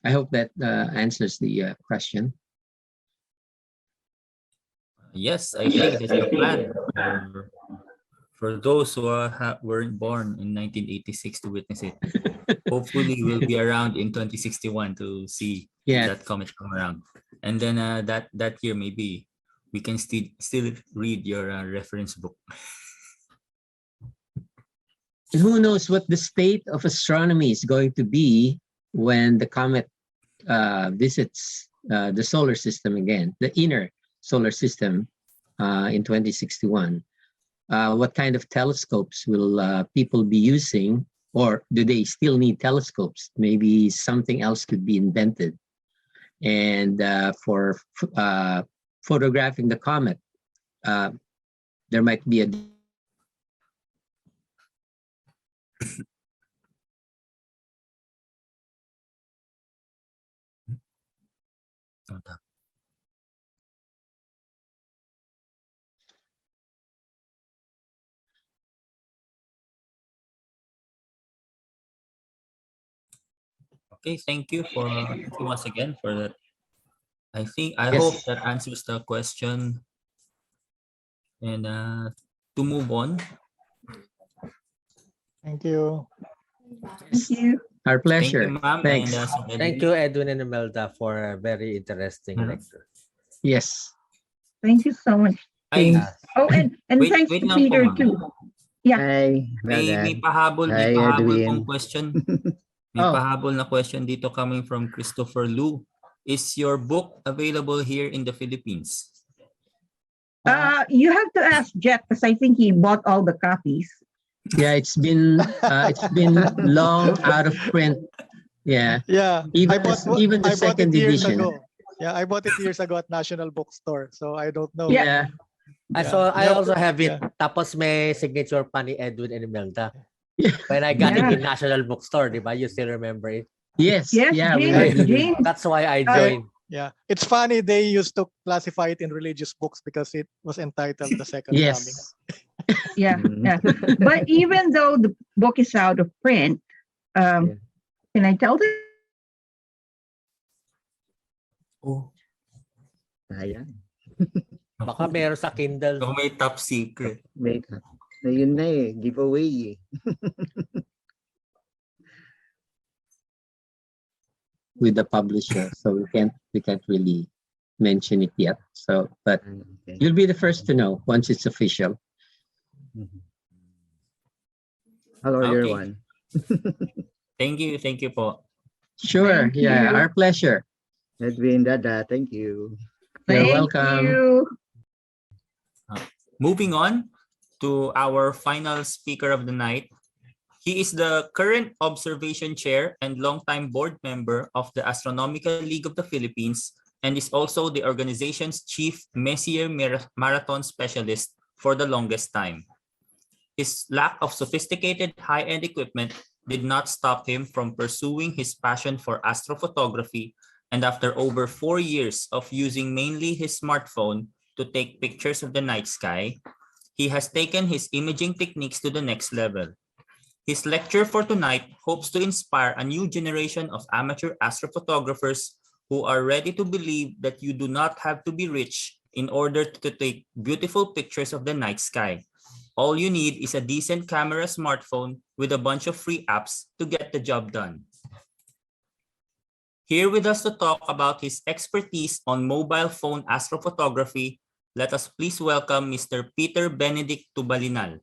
I hope that answers the question. Yes, I think that's the plan for those who weren't born in 1986 to witness it. Hopefully, we'll be around in 2061 to see Yeah. that comet come around. And then that year, maybe we can still read your reference book. And who knows what the state of astronomy is going to be when the comet visits the solar system again, the inner solar system in 2061. What kind of telescopes will people be using, or do they still need telescopes? Maybe something else could be invented. And for photographing the comet, there might be a Okay, thank you once again for that. I Yes. hope that answers the question. And to move on. Thank you. Thank you. Our Thank you, pleasure. ma'am. Thanks. And Sir Thank Edwin. you, Edwin and Imelda, for a very interesting Mhm. lecture. Yes. Thank you so much, Ay, James. Oh, and wait thanks lang to po, Peter ma'am. too. Yeah. Hi, May Meldad. pahabol Hi, pong Edwin. question. May Oh. pahabol na question dito coming from Christopher Lu. Is your book available here in the Philippines? You have to ask Jett because I think he bought all the copies. Yeah, it's been long out of print. Yeah. Yeah, Even I bought even the I bought second it years edition. ago. Yeah, I bought it years ago at National Bookstore. So I don't know. Yeah. I also have it. Tapos may signature pa ni Edwin and Imelda. When I got it Yeah. in National Bookstore, di ba? You still remember it? Yes. Yes, Yeah. We James. already did. James. That's why I joined. Yeah, it's funny they used to classify it in religious books because it was entitled The Second Coming. Yes. Yeah, Mhm. yeah. But even though the book is out of print, Yeah. can I tell them? Oh, Ayan. Baka meron sa Kindle. so may top secret. May, yun na eh, giveaway eh. With the publisher, so we can't really mention it yet. So, but Okay. you'll be the first to know once it's official. Mhm. Hello, Okay. everyone. Thank you po. Sure. Thank Yeah, you. our pleasure. Edwin, Dada, thank you. You're Thank welcome. you. Moving on to our final speaker of the night. He is the current observation chair and longtime board member of the Astronomical League of the Philippines and is also the organization's chief Messier Marathon specialist for the longest time. His lack of sophisticated high-end equipment did not stop him from pursuing his passion for astrophotography, and after over 4 years of using mainly his smartphone to take pictures of the night sky, he has taken his imaging techniques to the next level. His lecture for tonight hopes to inspire a new generation of amateur astrophotographers who are ready to believe that you do not have to be rich in order to take beautiful pictures of the night sky. All you need is a decent camera smartphone with a bunch of free apps to get the job done. Here with us to talk about his expertise on mobile phone astrophotography, let us please welcome Mr. Peter Benedict Tubalinal.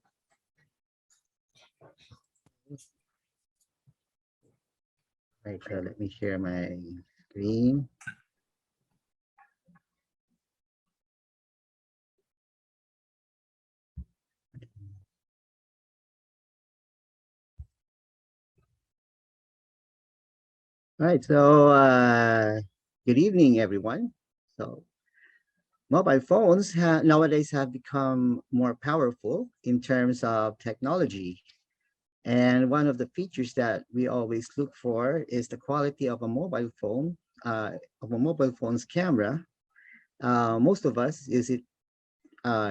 Right, so let me share my screen. All right, so good evening, everyone. So mobile phones nowadays have become more powerful in terms of technology. And one of the features that we always look for is the quality of a mobile phone, of a mobile phone's camera. Most of us use it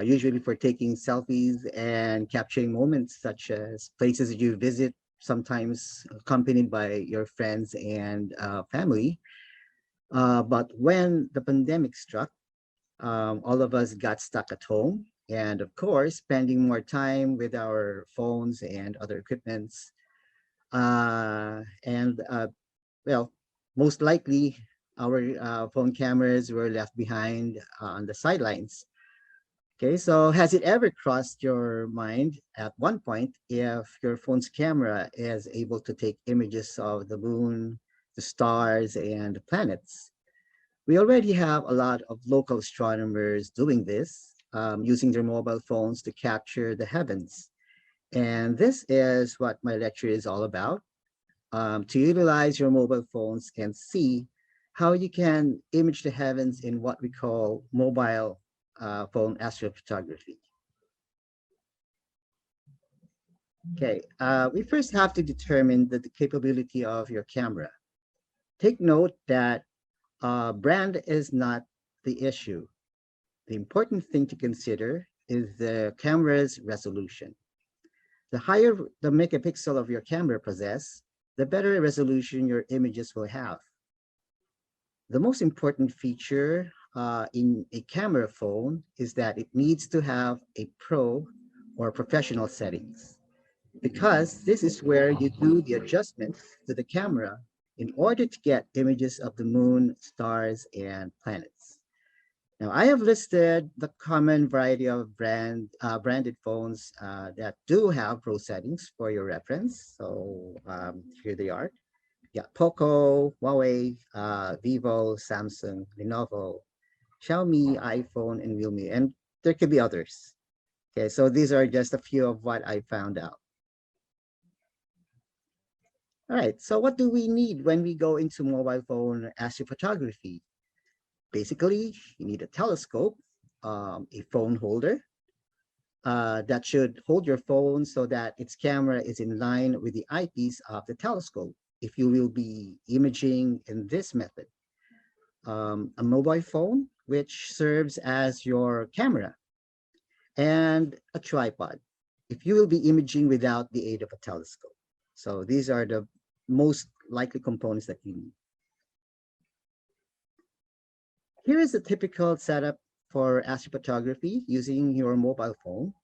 usually for taking selfies and capturing moments such as places that you visit, sometimes accompanied by your friends and family. But when the pandemic struck, all of us got stuck at home, and of course, spending more time with our phones and other equipments. Well, most likely our phone cameras were left behind on the sidelines. Okay, so has it ever crossed your mind at one point if your phone's camera is able to take images of the moon, the stars, and the planets? We already have a lot of local astronomers doing this, using their mobile phones to capture the heavens. And this is what my lecture is all about, to utilize your mobile phones and see how you can image the heavens in what we call mobile phone astrophotography. Okay, we first have to determine the capability of your camera. Take note that brand is not the issue. The important thing to consider is the camera's resolution. The higher the megapixel of your camera possess, the better resolution your images will have. The most important feature in a camera phone is that it needs to have a pro or professional settings, because this is where you do the adjustments to the camera in order to get images of the moon, stars, and planets. Now, I have listed the common variety of branded phones that do have pro settings for your reference. So here they are. Yeah, Poco, Huawei, Vivo, Samsung, Lenovo, Xiaomi, iPhone, and Realme, and there could be others. Okay, so these are just a few of what I found out. All right, so what do we need when we go into mobile phone astrophotography? Basically, you need a telescope, a phone holder that should hold your phone so that its camera is in line with the eyepiece of the telescope if you will be imaging in this method. A mobile phone, which serves as your camera, and a tripod if you will be imaging without the aid of a telescope. So these are the most likely components that you need. Here is a typical setup for astrophotography using your mobile phone.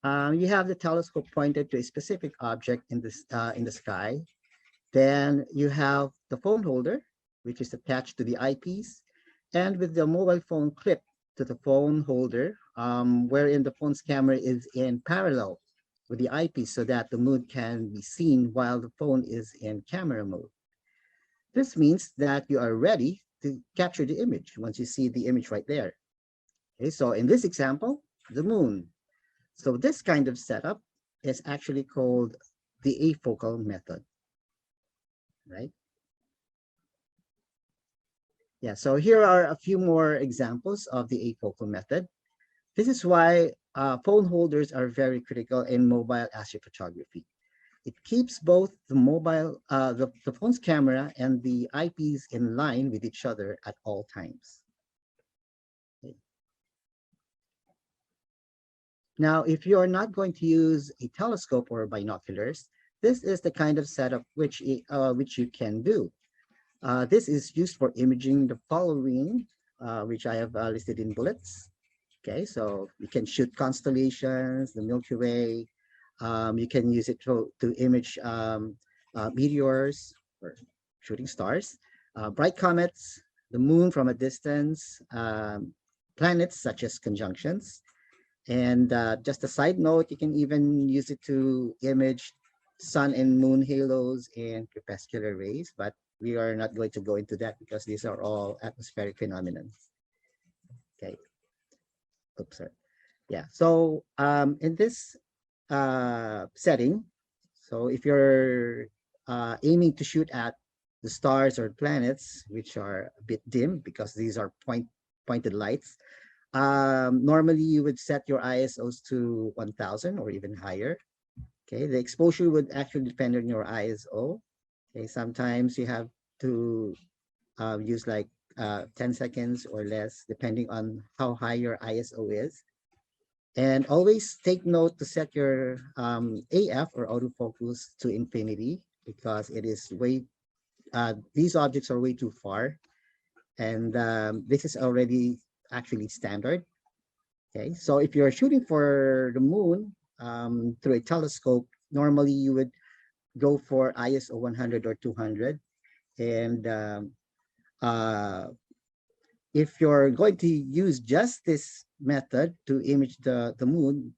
You have the telescope pointed to a specific object in the sky. Then you have the phone holder, which is attached to the eyepiece, and with the mobile phone clipped to the phone holder, wherein the phone's camera is in parallel with the eyepiece so that the moon can be seen while the phone is in camera mode. This means that you are ready to capture the image once you see the image right there. Okay, so in this example, the moon. So this kind of setup is actually called the afocal method, right? Yeah, so here are a few more examples of the afocal method. This is why phone holders are very critical in mobile astrophotography. It keeps both the mobile, the phone's camera and the eyepiece in line with each other at all times. Okay. Now, if you are not going to use a telescope or binoculars, this is the kind of setup which you can do. This is used for imaging the following, which I have listed in bullets. Okay, so you can shoot constellations, the Milky Way. You can use it to image meteors or shooting stars, bright comets, the moon from a distance, planets such as conjunctions. And just a side note, you can even use it to image sun and moon halos and crepuscular rays, but we are not going to go into that because these are all atmospheric phenomena. Okay. Oops, sorry. Yeah, so in this setting, so if you're aiming to shoot at the stars or planets, which are a bit dim because these are pointed lights, normally you would set your ISOs to 1000 or even higher. Okay, the exposure would actually depend on your ISO. Okay, sometimes you have to use like 10 seconds or less, depending on how high your ISO is. And always take note to set your AF or autofocus to infinity, because it is way, these objects are way too far. And this is already actually standard. Okay, so if you're shooting for the moon through a telescope, normally you would go for ISO 100 or 200. And if you're going to use just this method to image the moon,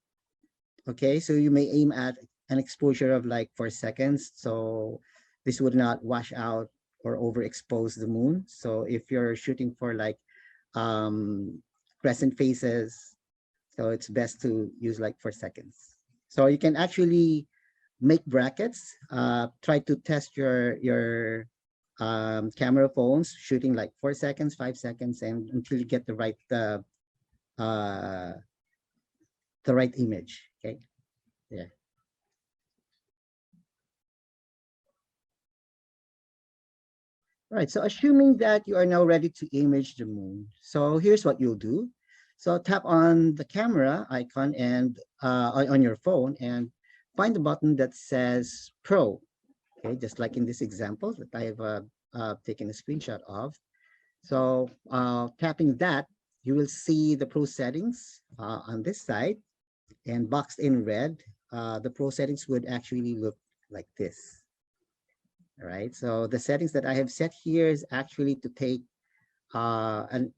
okay, so you may aim at an exposure of like 4 seconds. So this would not wash out or overexpose the moon. So if you're shooting for like crescent phases, so it's best to use like 4 seconds. So you can actually make brackets, try to test your camera phones shooting like 4 seconds, 5 seconds, and until you get the right image. Okay, yeah. All right, so assuming that you are now ready to image the moon, so here's what you'll do. So tap on the camera icon and on your phone and find the button that says Pro. Okay, just like in this example that I have taken a screenshot of. So tapping that, you will see the Pro settings on this side, and boxed in red, the Pro settings would actually look like this. All right, so the settings that I have set here is actually to take an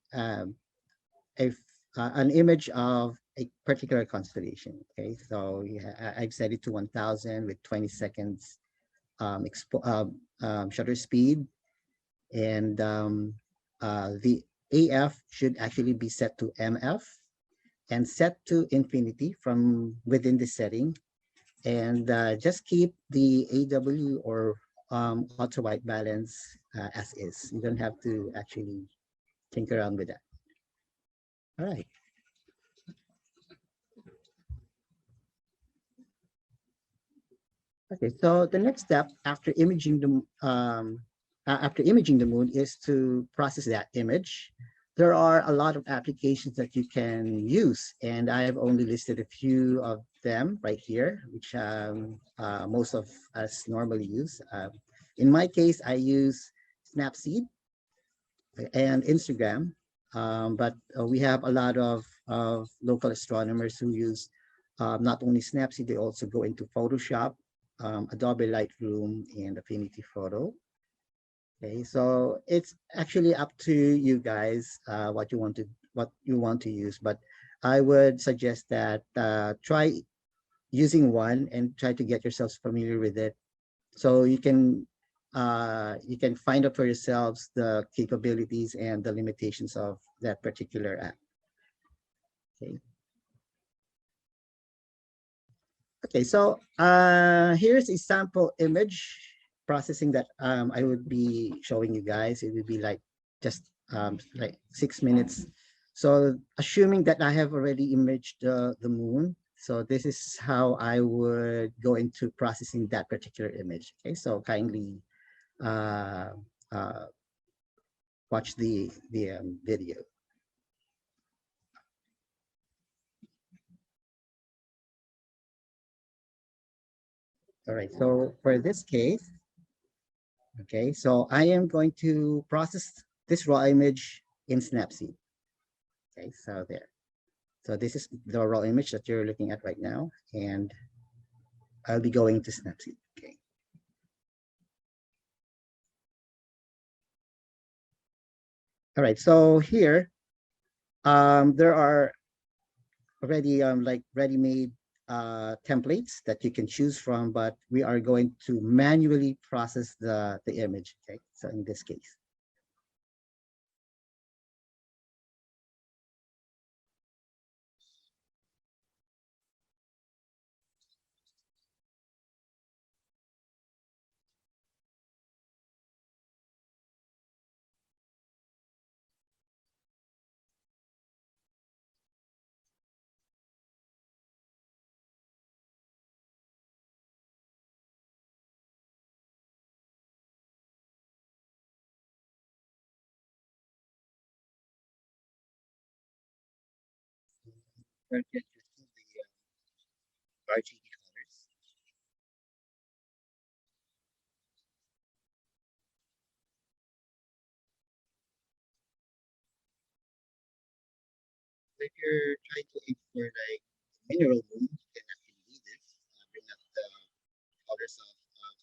image of a particular constellation. Okay, so yeah, I've set it to 1000 with 20 seconds shutter speed, and the AF should actually be set to MF and set to infinity from within the setting, and just keep the AW or ultra white balance as is. You don't have to actually tinker around with that. All right. Okay, so the next step after imaging the moon is to process that image. There are a lot of applications that you can use, and I have only listed a few of them right here, which most of us normally use. In my case, I use Snapseed and Instagram, but we have a lot of local astronomers who use not only Snapseed, they also go into Photoshop, Adobe Lightroom, and Affinity Photo. Okay, so it's actually up to you guys what you want to use, but I would suggest that try using one and try to get yourselves familiar with it, so you can find out for yourselves the capabilities and the limitations of that particular app. Okay. Okay, so here's a sample image processing that I would be showing you guys. It would be like just like 6 minutes. So assuming that I have already imaged the moon, so this is how I would go into processing that particular image. Okay, so kindly watch the video. All right, so for this case, okay, so I am going to process this raw image in Snapseed. Okay, so there. So this is the raw image that you're looking at right now, and I'll be going to Snapseed. Okay. All right, so here, there are already like ready-made templates that you can choose from, but we are going to manually process the image. Okay, so in this case. RGB colors. if you're trying to aim for like mineral moon, you can actually do this. Bring up the colors of the moon.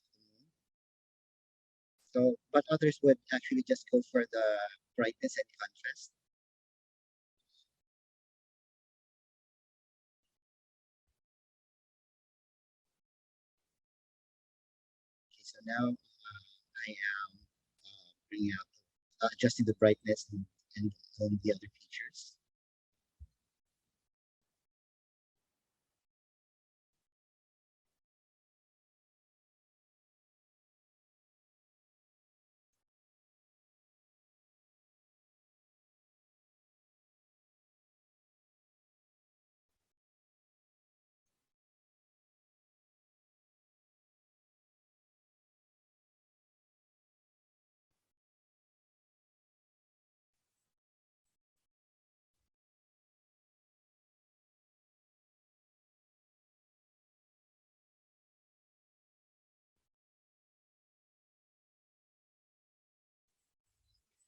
So, but others would actually just go for the brightness and contrast. Okay, so now I am bringing out, adjusting the brightness and on the other features.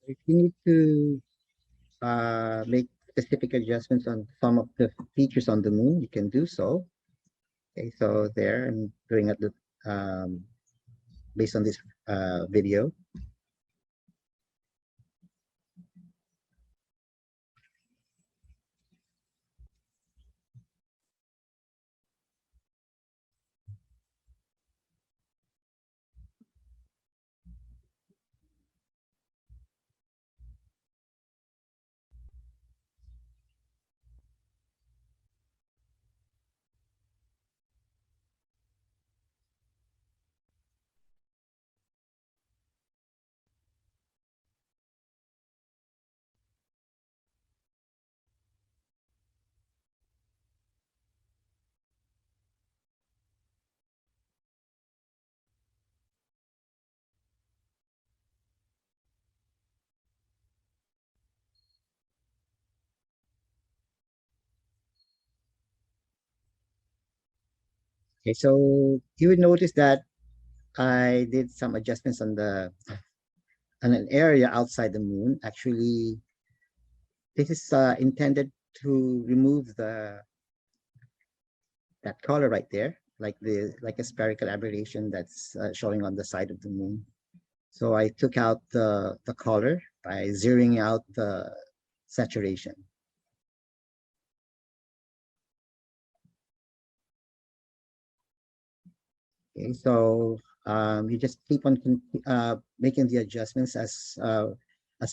If you need to make specific adjustments on some of the features on the moon, you can do so. Okay, so there I'm doing it based on this video. Okay, so you would notice that I did some adjustments on an area outside the moon. Actually, this is intended to remove that color right there, like a spherical aberration that's showing on the side of the moon. So I took out the color by zeroing out the saturation. Okay, so you just keep on making the adjustments as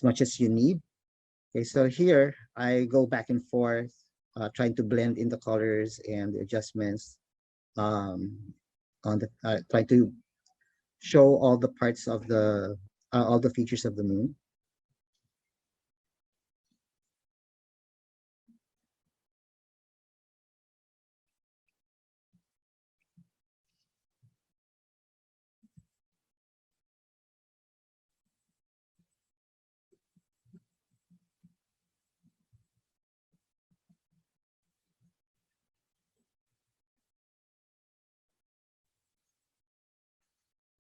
much as you need. Okay, so here I go back and forth, trying to blend in the colors and the adjustments on the try to show all the parts of all the features of the moon.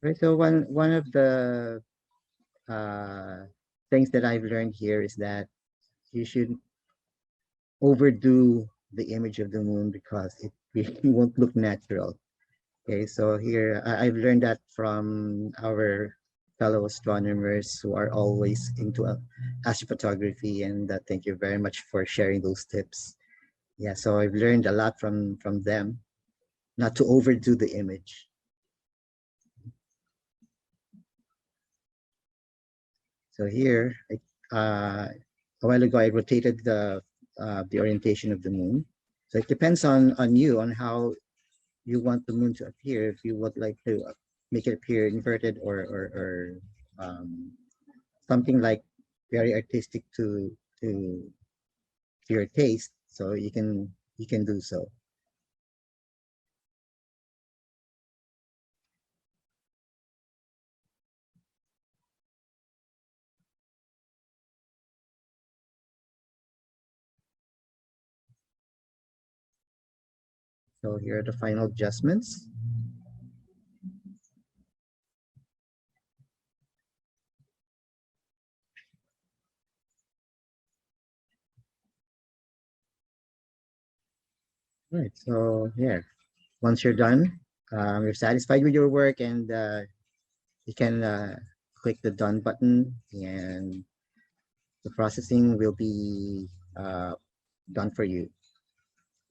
Right, so one of the things that I've learned here is that you should overdo the image of the moon because it really won't look natural. Okay, so here I've learned that from our fellow astronomers who are always into astrophotography, and thank you very much for sharing those tips. Yeah, so I've learned a lot from them, not to overdo the image. So here, a while ago, I rotated the orientation of the moon. So it depends on you, on how you want the moon to appear. If you would like to make it appear inverted or something like very artistic to your taste, so you can do so. So here are the final adjustments. Right. So here, once you're done, you're satisfied with your work, and you can click the done button, and the processing will be done for you.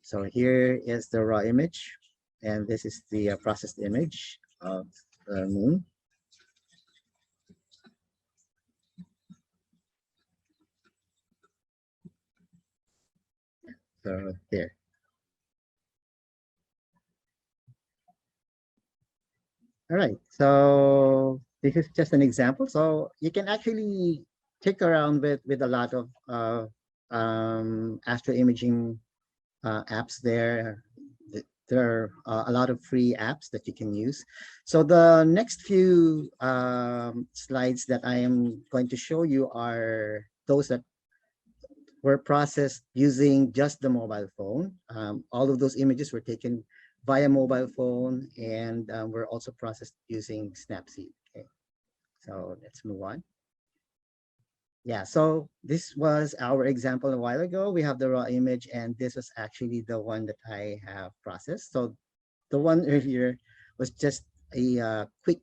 So here is the raw image, and this is the processed image of the moon. So there. All right, so this is just an example. So you can actually tick around with a lot of astro imaging apps there. There are a lot of free apps that you can use. So the next few slides that I am going to show you are those that were processed using just the mobile phone. All of those images were taken via mobile phone, and were also processed using Snapseed. Okay, so let's move on. Yeah, so this was our example a while ago. We have the raw image, and this was actually the one that I have processed. So the one earlier was just a quick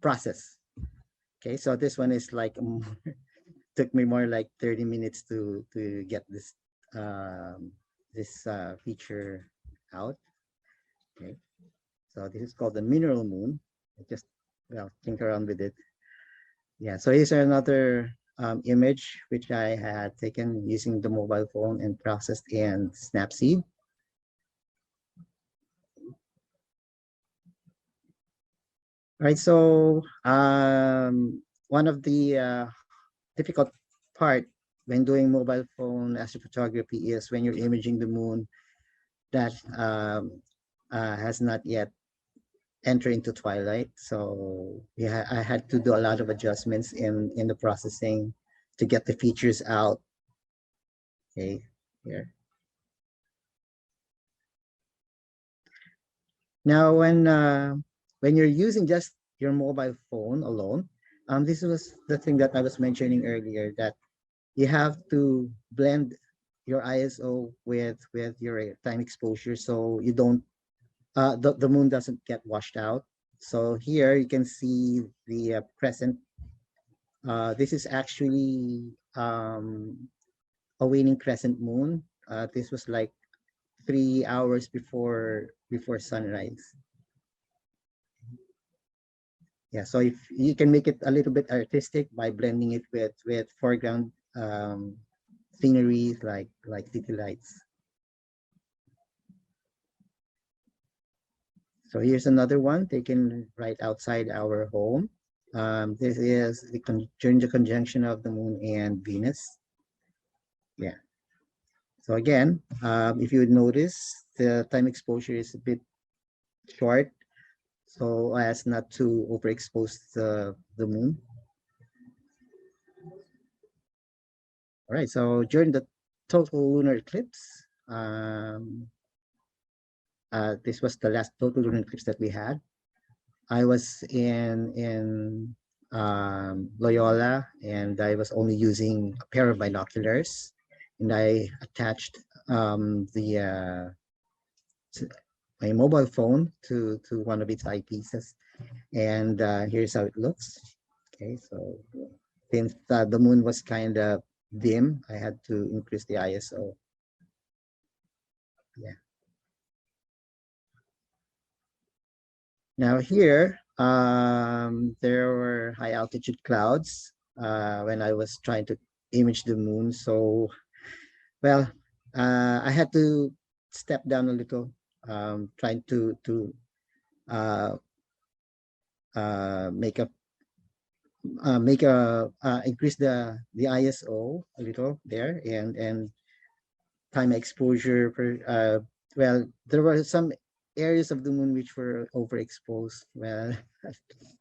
process. Okay, so this one is like took me more like 30 minutes to get this feature out. Okay, so this is called the mineral moon. I just think around with it. Yeah, so here's another image which I had taken using the mobile phone and processed in Snapseed. All right, so one of the difficult part when doing mobile phone astrophotography is when you're imaging the moon that has not yet entered into twilight. So yeah, I had to do a lot of adjustments in the processing to get the features out. Okay, here. Now, when you're using just your mobile phone alone, this was the thing that I was mentioning earlier, that you have to blend your ISO with your time exposure, so you don't the moon doesn't get washed out. So here you can see the crescent. This is actually a waning crescent moon. This was like 3 hours before sunrise. Yeah, so if you can make it a little bit artistic by blending it with foreground sceneries like city lights. So here's another one taken right outside our home. This is during the conjunction of the moon and Venus. Yeah. So again, if you would notice, the time exposure is a bit short, so as not to overexpose the moon. All right, so during the total lunar eclipse, this was the last total lunar eclipse that we had. I was in Loyola, and I was only using a pair of binoculars, and I attached my mobile phone to one of its eyepieces, and here's how it looks. Okay, so since the moon was kind of dim, I had to increase the ISO. Yeah. Now here, there were high altitude clouds when I was trying to image the moon. So, well, I had to step down a little, trying to increase the ISO a little there, and time exposure for well, there were some areas of the moon which were overexposed. Well,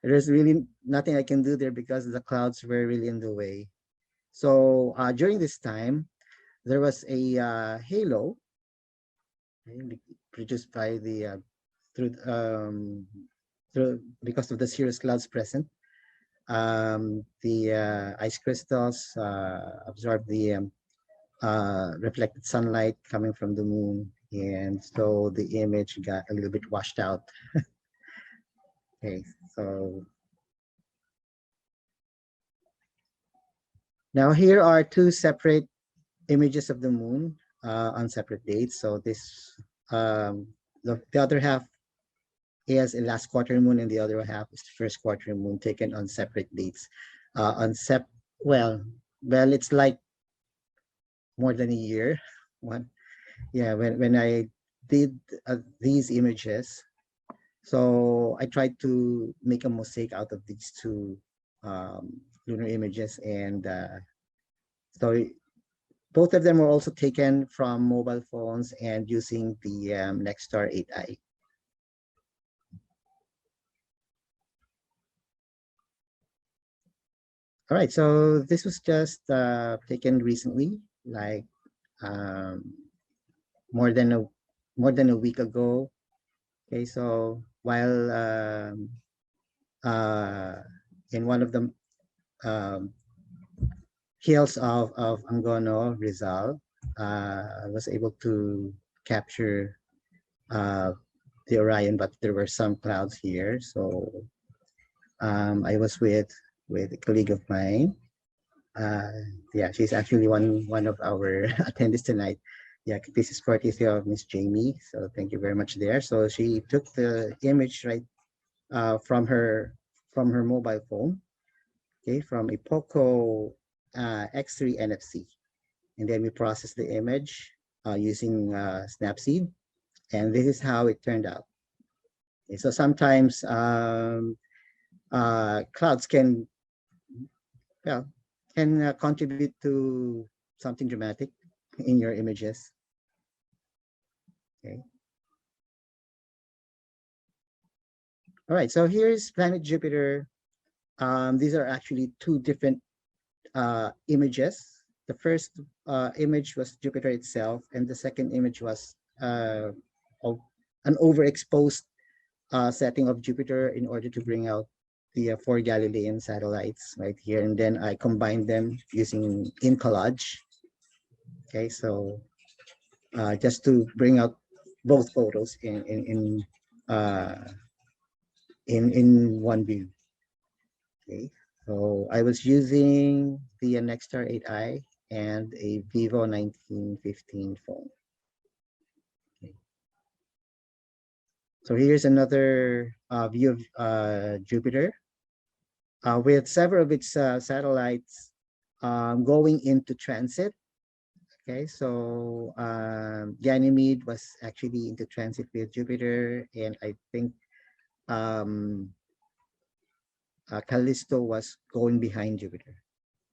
there's really nothing I can do there because the clouds were really in the way. So during this time, there was a halo produced by the through because of the cirrus clouds present. The ice crystals absorb the reflected sunlight coming from the moon, And so the image got a little bit washed out. Okay, so now here are two separate images of the moon on separate dates. So this, the other half is a last quarter moon, and the other half is the first quarter moon, taken on separate dates. Well, it's like more than a year. When I did these images, so I tried to make a mosaic out of these two lunar images, and so both of them were also taken from mobile phones and using the Nexstar 8i. All right, so this was just taken recently, like more than a week ago. Okay, so while in one of the hills of Angono, Rizal, I was able to capture the Orion, but there were some clouds here. So I was with a colleague of mine. Yeah, she's actually one of our attendees tonight. Yeah, this is courtesy of Miss Jamie. So thank you very much there. So she took the image right from her mobile phone, okay, from a Poco X3 NFC, and then we processed the image using Snapseed, and this is how it turned out. Okay, so sometimes clouds can contribute to something dramatic in your images. Okay. All right, so here's planet Jupiter. These are actually two different images. The first image was Jupiter itself, and the second image was an overexposed setting of Jupiter in order to bring out the 4 Galilean satellites right here, and then I combined them using InCollage. Okay, so just to bring out both photos in one view. Okay, so I was using the Nexstar 8i and a Vivo 1915 phone. Okay. So here's another view of Jupiter with several of its satellites going into transit. Okay, so Ganymede was actually into transit with Jupiter, and I think Callisto was going behind Jupiter.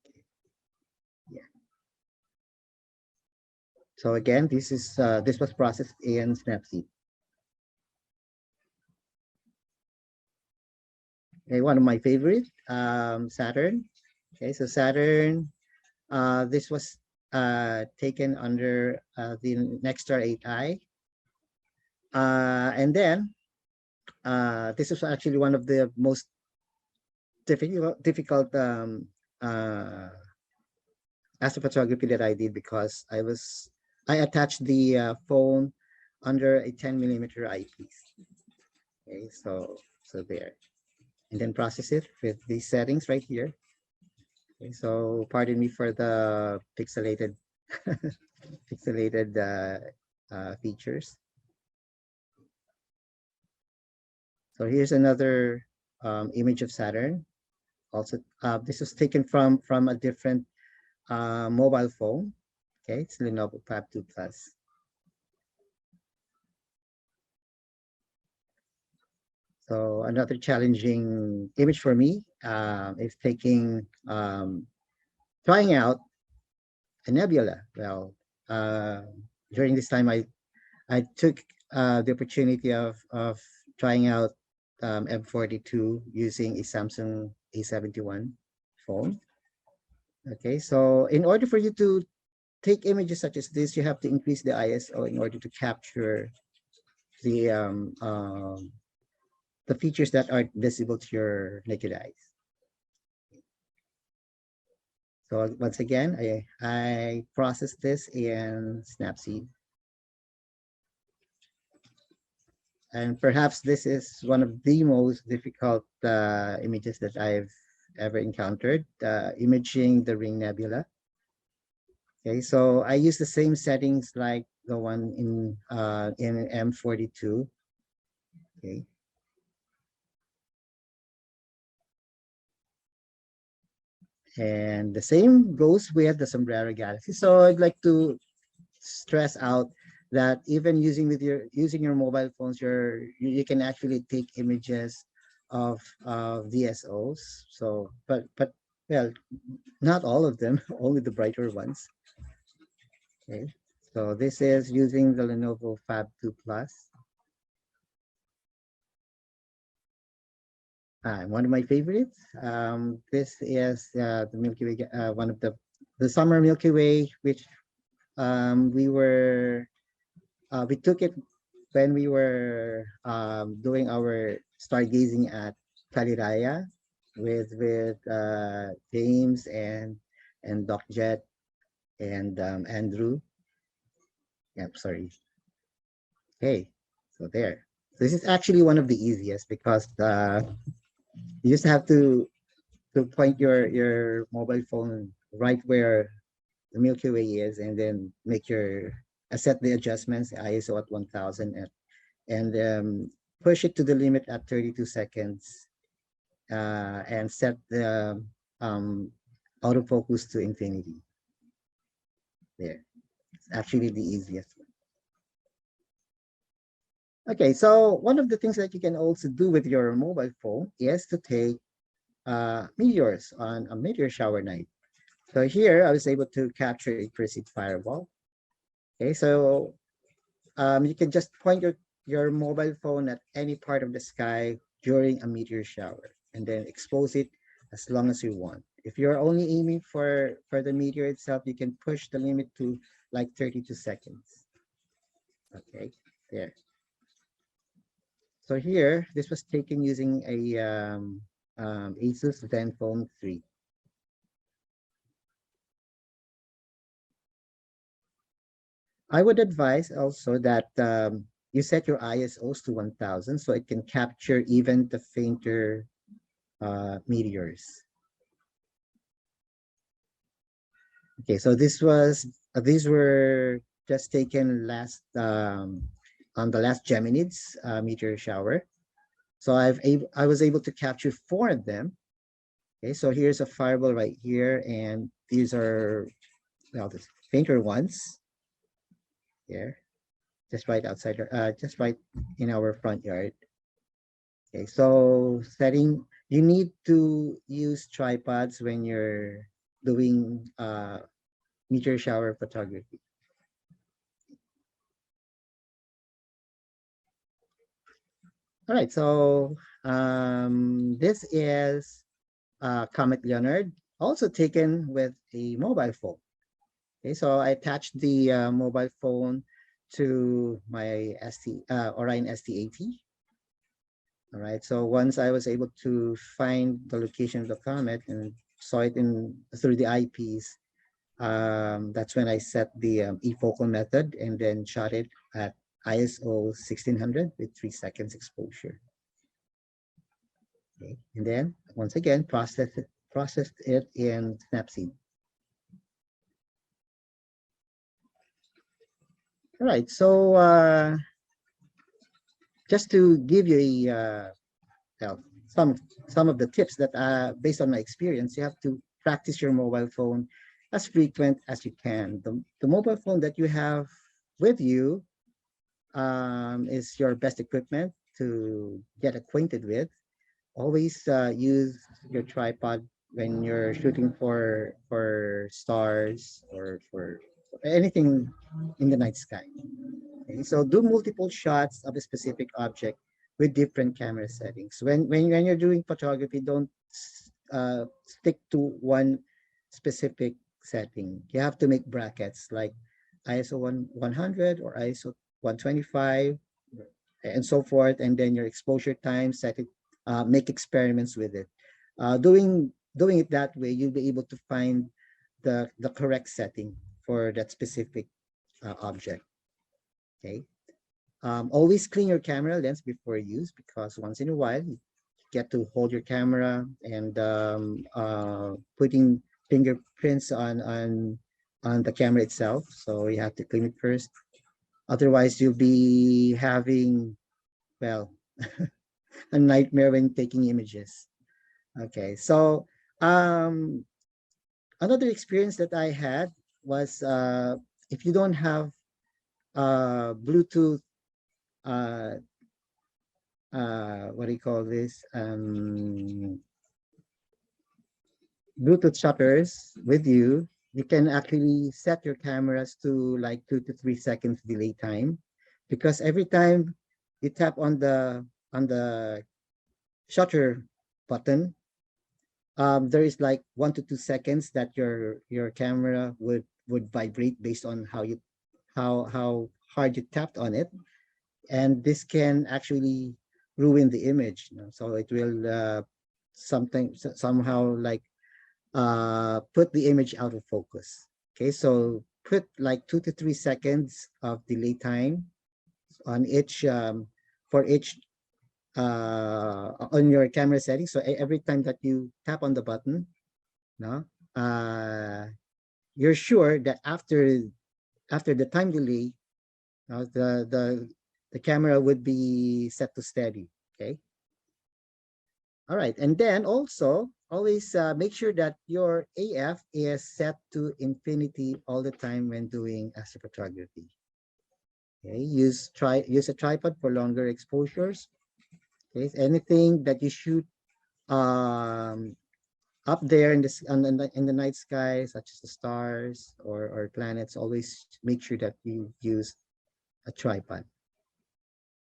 Okay. Yeah. So again, this was processed in Snapseed. Okay, one of my favorite, Saturn. Okay, so Saturn, this was taken under the Nexstar 8i. And then this is actually one of the most difficult astrophotography that I did, because I attached the phone under a 10mm eyepiece. Okay, so there, and then process it with these settings right here. Okay, so pardon me for the pixelated features. So here's another image of Saturn. Also, this was taken from a different mobile phone. Okay, it's Lenovo Tab 2 Plus. So another challenging image for me is trying out a nebula. Well, during this time, I took the opportunity of trying out M42 using a Samsung A71 phone. Okay, so in order for you to take images such as this, you have to increase the ISO in order to capture the features that are visible to your naked eyes. So once again, I processed this in Snapseed. and perhaps this is one of the most difficult images that I've ever encountered, imaging the Ring Nebula. Okay, so I use the same settings like the one in M42. Okay. And the same goes with the Sombrero Galaxy. So I'd like to stress out that even using your mobile phones, you can actually take images of DSOs. So, but well, not all of them, only the brighter ones. Okay, so this is using the Lenovo Fab 2 Plus. One of my favorites. This is the Milky Way, one of the summer Milky Way, which we took it when we were doing our stargazing at Caliraya with James and Doc Jett and Andrew. Yep, sorry. Okay, so there. This is actually one of the easiest because you just have to point your mobile phone right where the Milky Way is, and then make set the adjustments, ISO at 1000, and push it to the limit at 32 seconds, and set the autofocus to infinity. There, it's actually the easiest one. Okay, so one of the things that you can also do with your mobile phone is to take meteors on a meteor shower night. So here I was able to capture a Perseid fireball. Okay, so you can just point your mobile phone at any part of the sky during a meteor shower and then expose it as long as you want. If you're only aiming for the meteor itself, you can push the limit to like 32 seconds. Okay, there. So here, this was taken using a Asus Zenfone 3. I would advise also that you set your ISOs to 1000 so it can capture even the fainter meteors. Okay, so these were just taken last on the last Geminids meteor shower. So I was able to capture 4 of them. Okay, so here's a fireball right here, and these are, well, the fainter ones here, just right outside, just right in our front yard. Okay, so you need to use tripods when you're doing meteor shower photography. All right, so this is Comet Leonard, also taken with a mobile phone. Okay, so I attached the mobile phone to my Orion ST80. All right, so once I was able to find the location of the comet and saw it through the eyepiece, that's when I set the eFocal method and then shot it at ISO 1600 with 3 seconds exposure. Okay, and then once again processed it in Snapseed. All right, so just to give you some of the tips that based on my experience, you have to practice your mobile phone as frequent as you can. The mobile phone that you have with you is your best equipment to get acquainted with. Always use your tripod when you're shooting for stars or for anything in the night sky. Okay, so do multiple shots of a specific object with different camera settings. When you're doing photography, don't stick to one specific setting. You have to make brackets like ISO 100 or ISO 125 and so forth, and then your exposure time, set it, make experiments with it. Doing it that way, you'll be able to find the correct setting for that specific object. Okay, Always clean your camera lens before use, because once in a while you get to hold your camera and putting fingerprints on the camera itself. So you have to clean it first. Otherwise, you'll be having, well, a nightmare when taking images. Okay, so another experience that I had was if you don't have Bluetooth, what do you call this? Bluetooth shutters with you, you can actually set your cameras to like 2 to 3 seconds delay time, because every time you tap on the shutter button, there is like 1 to 2 seconds that your camera would vibrate based on how hard you tapped on it, and this can actually ruin the image. So it will somehow like put the image out of focus. Okay, so put like 2 to 3 seconds of delay time on each for each on your camera settings. So every time that you tap on the button, you're sure that after the time delay, the camera would be set to steady. Okay. All right, and then also always make sure that your AF is set to infinity all the time when doing astrophotography. Okay, use a tripod for longer exposures. Okay, anything that you shoot up there in the night sky, such as the stars or planets, always make sure that you use a tripod.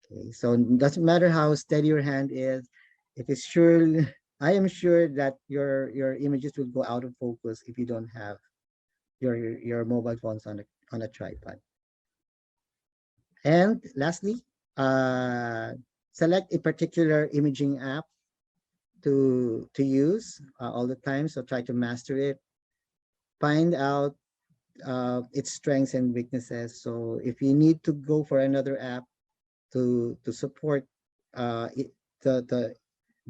Okay, so it doesn't matter how steady your hand is. It is sure, I am sure that your images will go out of focus if you don't have your mobile phones on a tripod. And lastly, select a particular imaging app to use all the time. So try to master it. Find out its strengths and weaknesses. So if you need to go for another app to support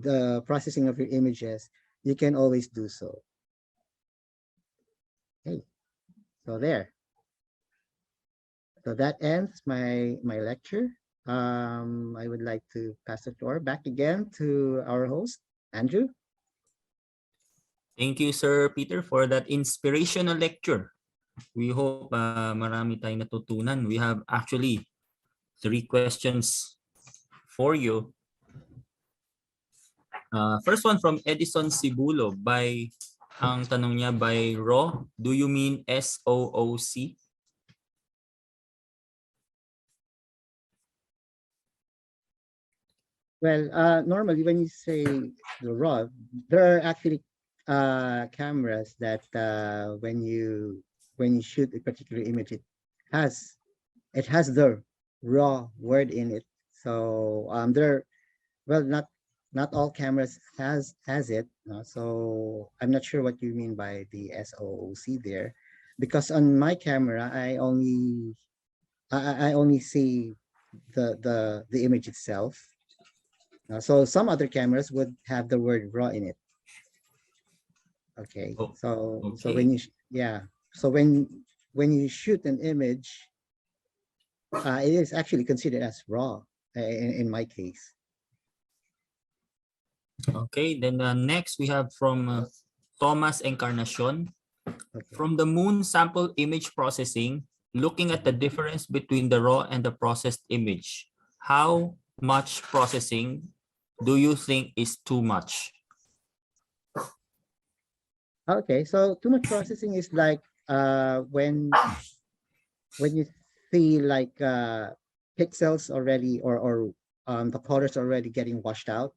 the processing of your images, you can always do so. Okay, so there. So that ends my lecture. I would like to pass the floor back again to our host, Andrew. Thank you, Sir Peter, for that inspirational lecture. We hope marami tayong natutunan. We have actually 3 questions for you. First one from Edison Sibulo ang tanong niya by RAW. Do you mean SOOC? Well, normally when you say the RAW, there are actually cameras that when you shoot a particular image, it has the RAW word in it. So not all cameras has it. So I'm not sure what you mean by the SOOC there, because on my camera I only see the image itself. So some other cameras would have the word RAW in it. Okay. Oh, so okay. when you shoot an image, it is actually considered as RAW in my case. Okay, then next we have from Thomas Encarnacion. Okay. From the moon sample image processing, looking at the difference between the raw and the processed image, how much processing do you think is too much? Okay, so too much processing is like when you see like pixels already or the colors already getting washed out.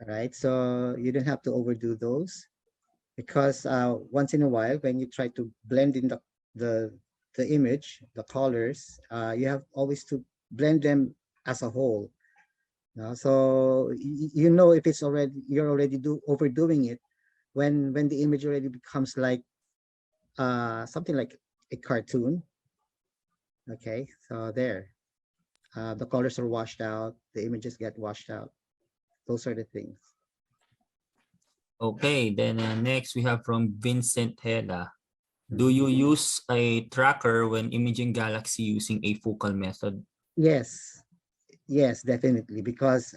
All right, so you don't have to overdo those, because once in a while when you try to blend in the image, the colors, you have always to blend them as a whole. So you know if it's you're already overdoing it when the image already becomes like something like a cartoon. Okay, so there. the colors are washed out, the images get washed out. Those are the things. Okay, then next we have from Vincent Heda. Do you use a tracker when imaging galaxy using a focal method? Yes, yes, definitely, because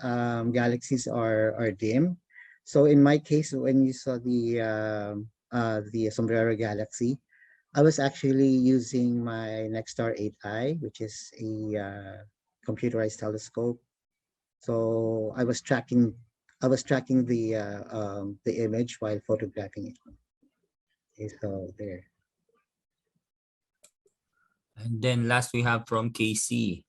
galaxies are dim. So in my case, when you saw the Sombrero Galaxy, I was actually using my Nexstar 8i, which is a computerized telescope. So I was tracking the image while photographing it. Okay, so there. And then last we have from KC.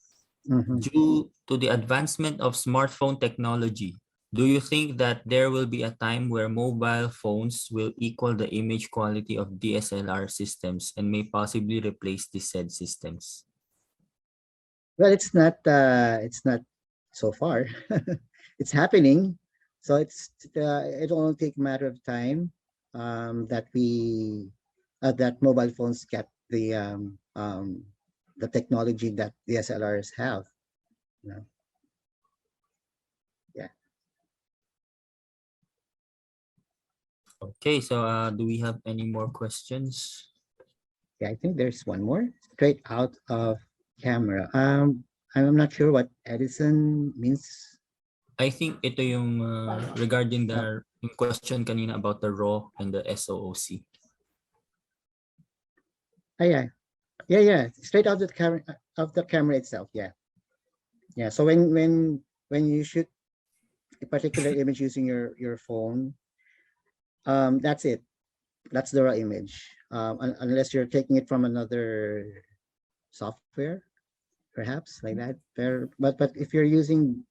Mhm. Due to the advancement of smartphone technology, do you think that there will be a time where mobile phones will equal the image quality of DSLR systems and may possibly replace the said systems? Well, it's not so far. It's happening. So it'll only take a matter of time that mobile phones get the technology that DSLRs have. You know? Yeah. Okay, so do we have any more questions? Yeah, I think there's one more straight out of camera. I'm not sure what Edison means. I think ito yung regarding the yung question kanina about the RAW and the SOOC. Yeah. Straight out of the camera itself. Yeah. So when you shoot a particular image using your phone, that's it. That's the raw image. Unless you're taking it from another software, perhaps like that. But if you're using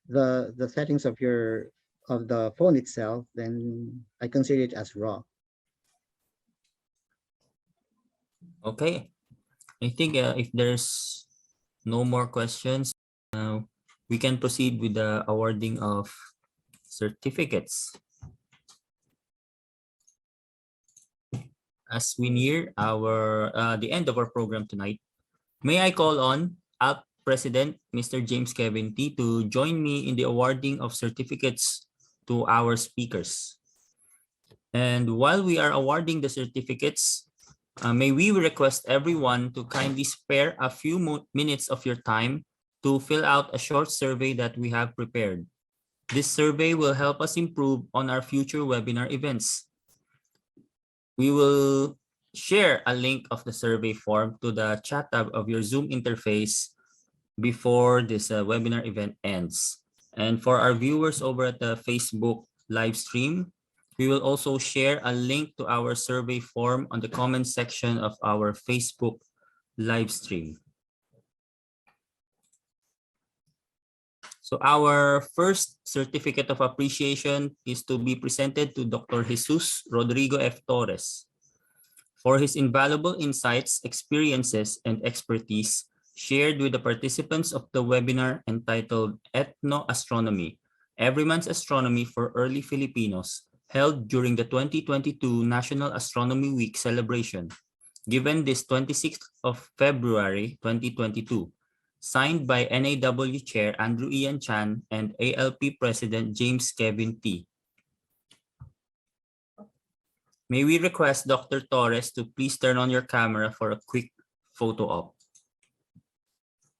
the settings of the phone itself, then I consider it as raw. Okay, I think if there's no more questions, we can proceed with the awarding of certificates. As we near the end of our program tonight, may I call on ALP President Mr. James Kevin T. to join me in the awarding of certificates to our speakers. And while we are awarding the certificates, may we request everyone to kindly spare a few minutes of your time to fill out a short survey that we have prepared. This survey will help us improve on our future webinar events. We will share a link of the survey form to the chat tab of your Zoom interface before this webinar event ends. And for our viewers over at the Facebook live stream, we will also share a link to our survey form on the comment section of our Facebook live stream. So our first certificate of appreciation is to be presented to Dr. Jesus Rodrigo F. Torres for his invaluable insights, experiences, and expertise shared with the participants of the webinar entitled Ethnoastronomy, Everyman's Astronomy for Early Filipinos, held during the 2022 National Astronomy Week celebration, given this 26th of February 2022. Signed by NAW Chair Andrew Ian Chan and ALP President James Kevin T. May we request Dr. Torres to please turn on your camera for a quick photo op.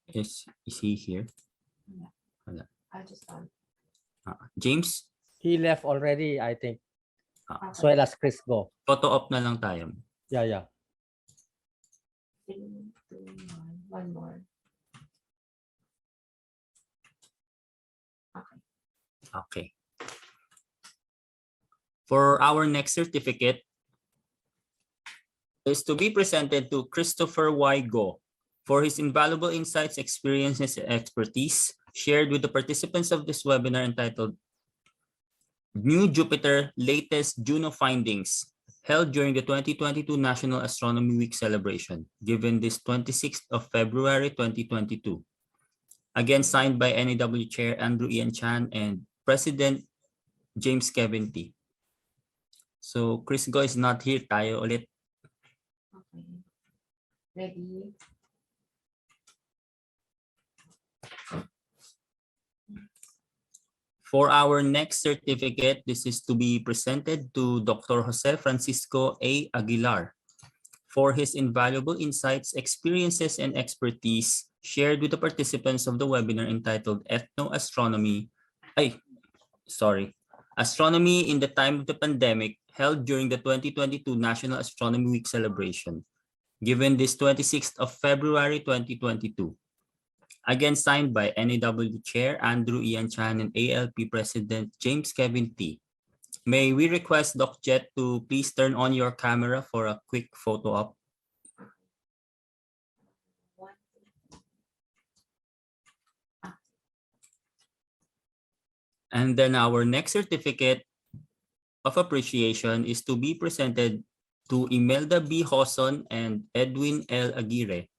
Is he here? Yeah. I just James? He left already, I think. Okay. So as Chris go. Photo op na lang tayo. Yeah. 3, 2, 1. One more. Okay. For our next certificate is to be presented to Christopher Y. Go for his invaluable insights, experiences, and expertise shared with the participants of this webinar entitled New Jupiter Latest Juno Findings, held during the 2022 National Astronomy Week celebration, given this 26th of February 2022. Again, signed by NAW Chair Andrew Ian Chan and President James Kevin T. So Chris Go is not here, tayo ulit. Okay. Ready? For our next certificate, this is to be presented to Dr. Jose Francisco A. Aguilar for his invaluable insights, experiences, and expertise shared with the participants of the webinar entitled Ethnoastronomy. Astronomy in the Time of the Pandemic, held during the 2022 National Astronomy Week celebration, given this 26th of February 2022. Again, signed by NAW Chair Andrew Ian Chan and ALP President James Kevin T. May we request Doc Jett to please turn on your camera for a quick photo op. And then our next certificate of appreciation is to be presented to Imelda B. Joson and Edwin L. Aguirre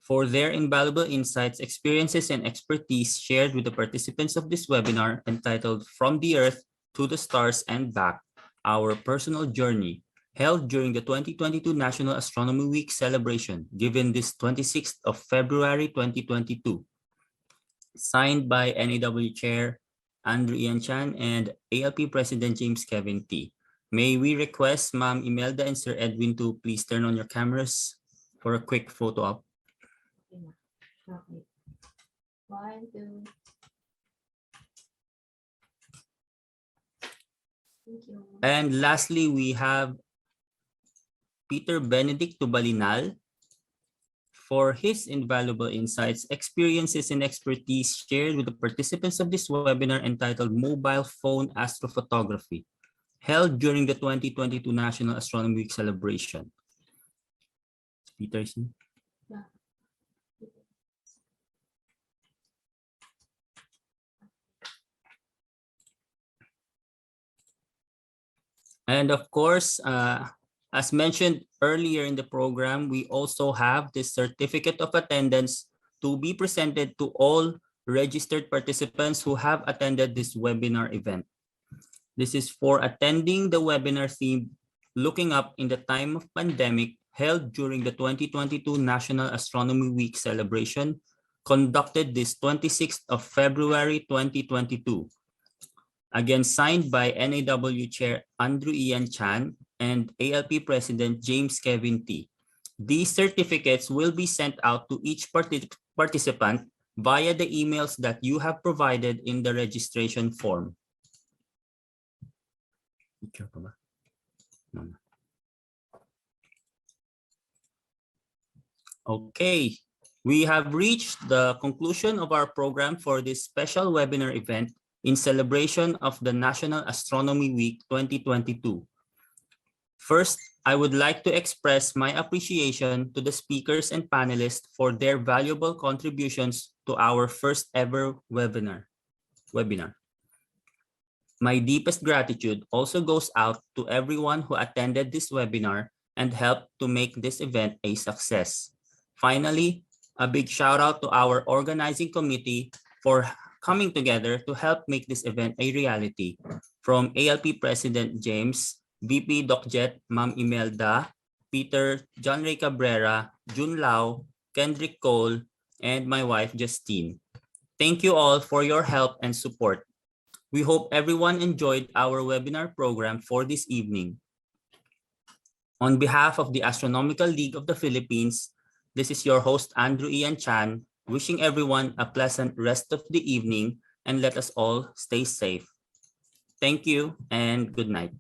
for their invaluable insights, experiences, and expertise shared with the participants of this webinar entitled From the Earth to the Stars and Back, Our Personal Journey, held during the 2022 National Astronomy Week celebration, given this 26th of February 2022. Signed by NAW Chair Andrew Ian Chan and ALP President James Kevin T. May we request Ma'am Imelda and Sir Edwin to please turn on your cameras for a quick photo op. Okay. 1, 2. Thank you. And lastly, we have Peter Benedict Tubalinal for his invaluable insights, experiences, and expertise shared with the participants of this webinar entitled Mobile Phone Astrophotography, held during the 2022 National Astronomy Week celebration. Peter, Yeah. and of course, as mentioned earlier in the program, we also have this certificate of attendance to be presented to all registered participants who have attended this webinar event. This is for attending the webinar theme, Looking Up in the Time of Pandemic, held during the 2022 National Astronomy Week celebration, conducted this 26th of February 2022. Again, signed by NAW Chair Andrew Ian Chan and ALP President James Kevin T. These certificates will be sent out to each participant via the emails that you have provided in the registration form. Okay, we have reached the conclusion of our program for this special webinar event in celebration of the National Astronomy Week 2022. First, I would like to express my appreciation to the speakers and panelists for their valuable contributions to our first ever webinar. My deepest gratitude also goes out to everyone who attended this webinar and helped to make this event a success. Finally, a big shout out to our organizing committee for coming together to help make this event a reality. From ALP President James, VP Doc Jett, Ma'am Imelda, Peter, John Ray Cabrera, Jun Lau, Kendrick Cole, and my wife Justine. Thank you all for your help and support. We hope everyone enjoyed our webinar program for this evening. On behalf of the Astronomical League of the Philippines, this is your host Andrew Ian Chan, wishing everyone a pleasant rest of the evening and let us all stay safe. Thank you and good night.